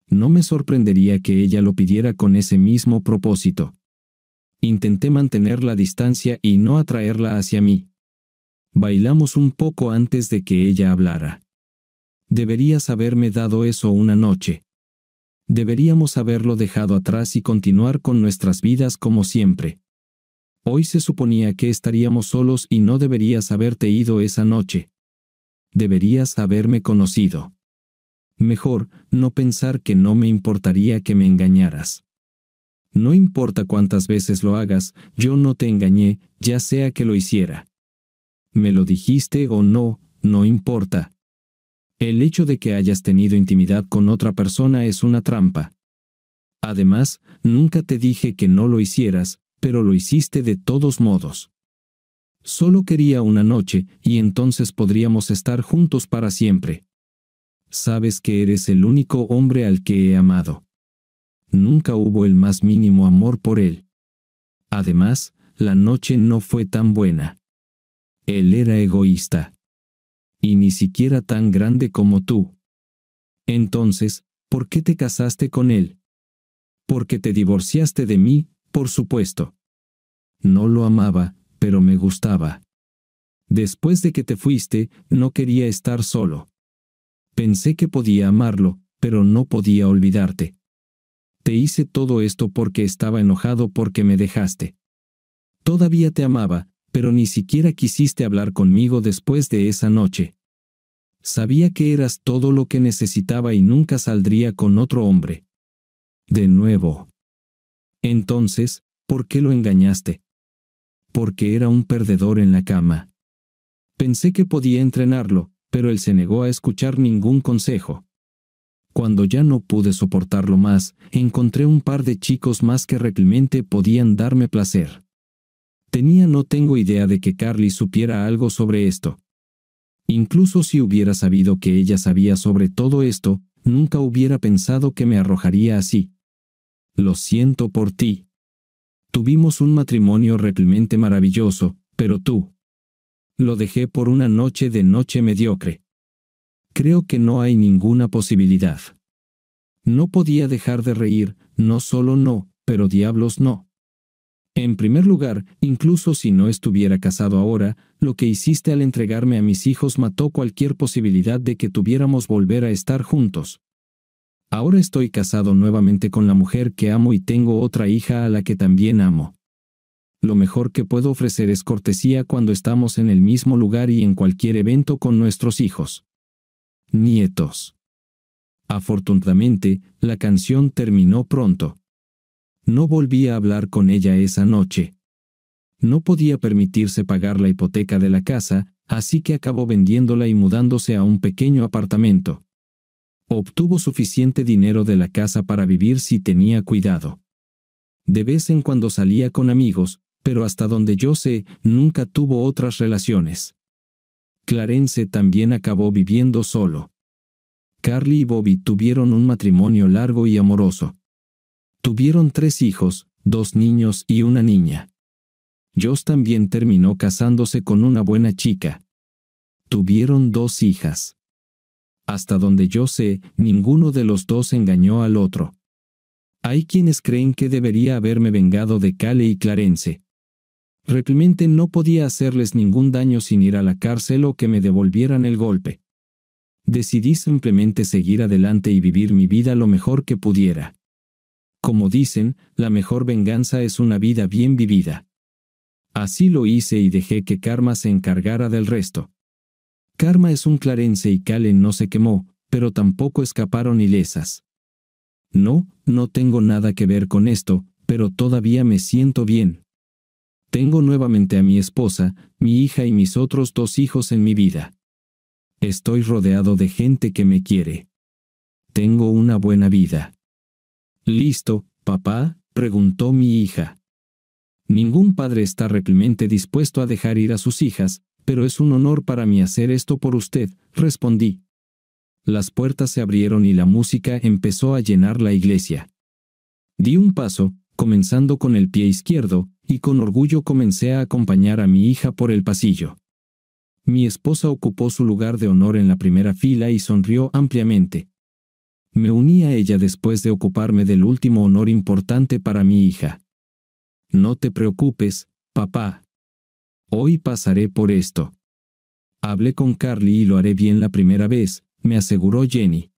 No me sorprendería que ella lo pidiera con ese mismo propósito. Intenté mantener la distancia y no atraerla hacia mí. Bailamos un poco antes de que ella hablara. Deberías haberme dado eso una noche. Deberíamos haberlo dejado atrás y continuar con nuestras vidas como siempre. Hoy se suponía que estaríamos solos y no deberías haberte ido esa noche. Deberías haberme conocido. Mejor, no pensar que no me importaría que me engañaras. No importa cuántas veces lo hagas, yo no te engañé, ya sea que lo hiciera. Me lo dijiste o no, no importa. El hecho de que hayas tenido intimidad con otra persona es una trampa. Además, nunca te dije que no lo hicieras, pero lo hiciste de todos modos. Solo quería una noche, y entonces podríamos estar juntos para siempre. Sabes que eres el único hombre al que he amado. Nunca hubo el más mínimo amor por él. Además, la noche no fue tan buena. Él era egoísta. Y ni siquiera tan grande como tú. Entonces, ¿por qué te casaste con él? Porque te divorciaste de mí, por supuesto. No lo amaba, pero me gustaba. Después de que te fuiste, no quería estar solo. Pensé que podía amarlo, pero no podía olvidarte. Te hice todo esto porque estaba enojado porque me dejaste. Todavía te amaba, pero ni siquiera quisiste hablar conmigo después de esa noche. Sabía que eras todo lo que necesitaba y nunca saldría con otro hombre. De nuevo. Entonces, ¿por qué lo engañaste? Porque era un perdedor en la cama. Pensé que podía entrenarlo, pero él se negó a escuchar ningún consejo. Cuando ya no pude soportarlo más, encontré un par de chicos más que realmente podían darme placer. No tengo idea de que Carly supiera algo sobre esto. Incluso si hubiera sabido que ella sabía sobre todo esto, nunca hubiera pensado que me arrojaría así. Lo siento por ti. Tuvimos un matrimonio realmente maravilloso, pero tú. Lo dejé por una noche de noche mediocre. Creo que no hay ninguna posibilidad. No podía dejar de reír, no solo no, pero diablos no. En primer lugar, incluso si no estuviera casado ahora, lo que hiciste al entregarme a mis hijos mató cualquier posibilidad de que tuviéramos volver a estar juntos. Ahora estoy casado nuevamente con la mujer que amo y tengo otra hija a la que también amo. Lo mejor que puedo ofrecer es cortesía cuando estamos en el mismo lugar y en cualquier evento con nuestros hijos. Nietos. Afortunadamente, la canción terminó pronto. No volví a hablar con ella esa noche. No podía permitirse pagar la hipoteca de la casa, así que acabó vendiéndola y mudándose a un pequeño apartamento. Obtuvo suficiente dinero de la casa para vivir si tenía cuidado. De vez en cuando salía con amigos, pero hasta donde yo sé, nunca tuvo otras relaciones. Clarence también acabó viviendo solo. Carly y Bobby tuvieron un matrimonio largo y amoroso. Tuvieron 3 hijos, 2 niños y una niña. Josh también terminó casándose con una buena chica. Tuvieron 2 hijas. Hasta donde yo sé, ninguno de los dos engañó al otro. Hay quienes creen que debería haberme vengado de Cale y Clarence. Realmente no podía hacerles ningún daño sin ir a la cárcel o que me devolvieran el golpe. Decidí simplemente seguir adelante y vivir mi vida lo mejor que pudiera. Como dicen, la mejor venganza es una vida bien vivida. Así lo hice y dejé que Karma se encargara del resto. Karma es un Clarence y Cale no se quemó, pero tampoco escaparon ilesas. No tengo nada que ver con esto, pero todavía me siento bien. Tengo nuevamente a mi esposa, mi hija y mis otros 2 hijos en mi vida. Estoy rodeado de gente que me quiere. Tengo una buena vida. ¿Listo, papá?, preguntó mi hija. Ningún padre está realmente dispuesto a dejar ir a sus hijas, pero es un honor para mí hacer esto por usted, respondí. Las puertas se abrieron y la música empezó a llenar la iglesia. Di un paso, comenzando con el pie izquierdo, y con orgullo comencé a acompañar a mi hija por el pasillo. Mi esposa ocupó su lugar de honor en la primera fila y sonrió ampliamente. Me uní a ella después de ocuparme del último honor importante para mi hija. No te preocupes, papá. Hoy pasaré por esto. Hablé con Carly y lo haré bien la primera vez, me aseguró Jenny.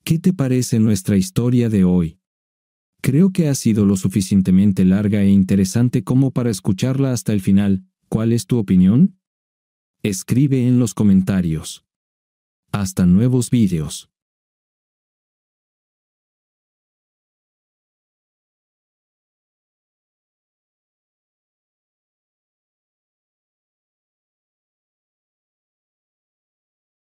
¿Qué te parece nuestra historia de hoy? Creo que ha sido lo suficientemente larga e interesante como para escucharla hasta el final. ¿Cuál es tu opinión? Escribe en los comentarios. Hasta nuevos vídeos.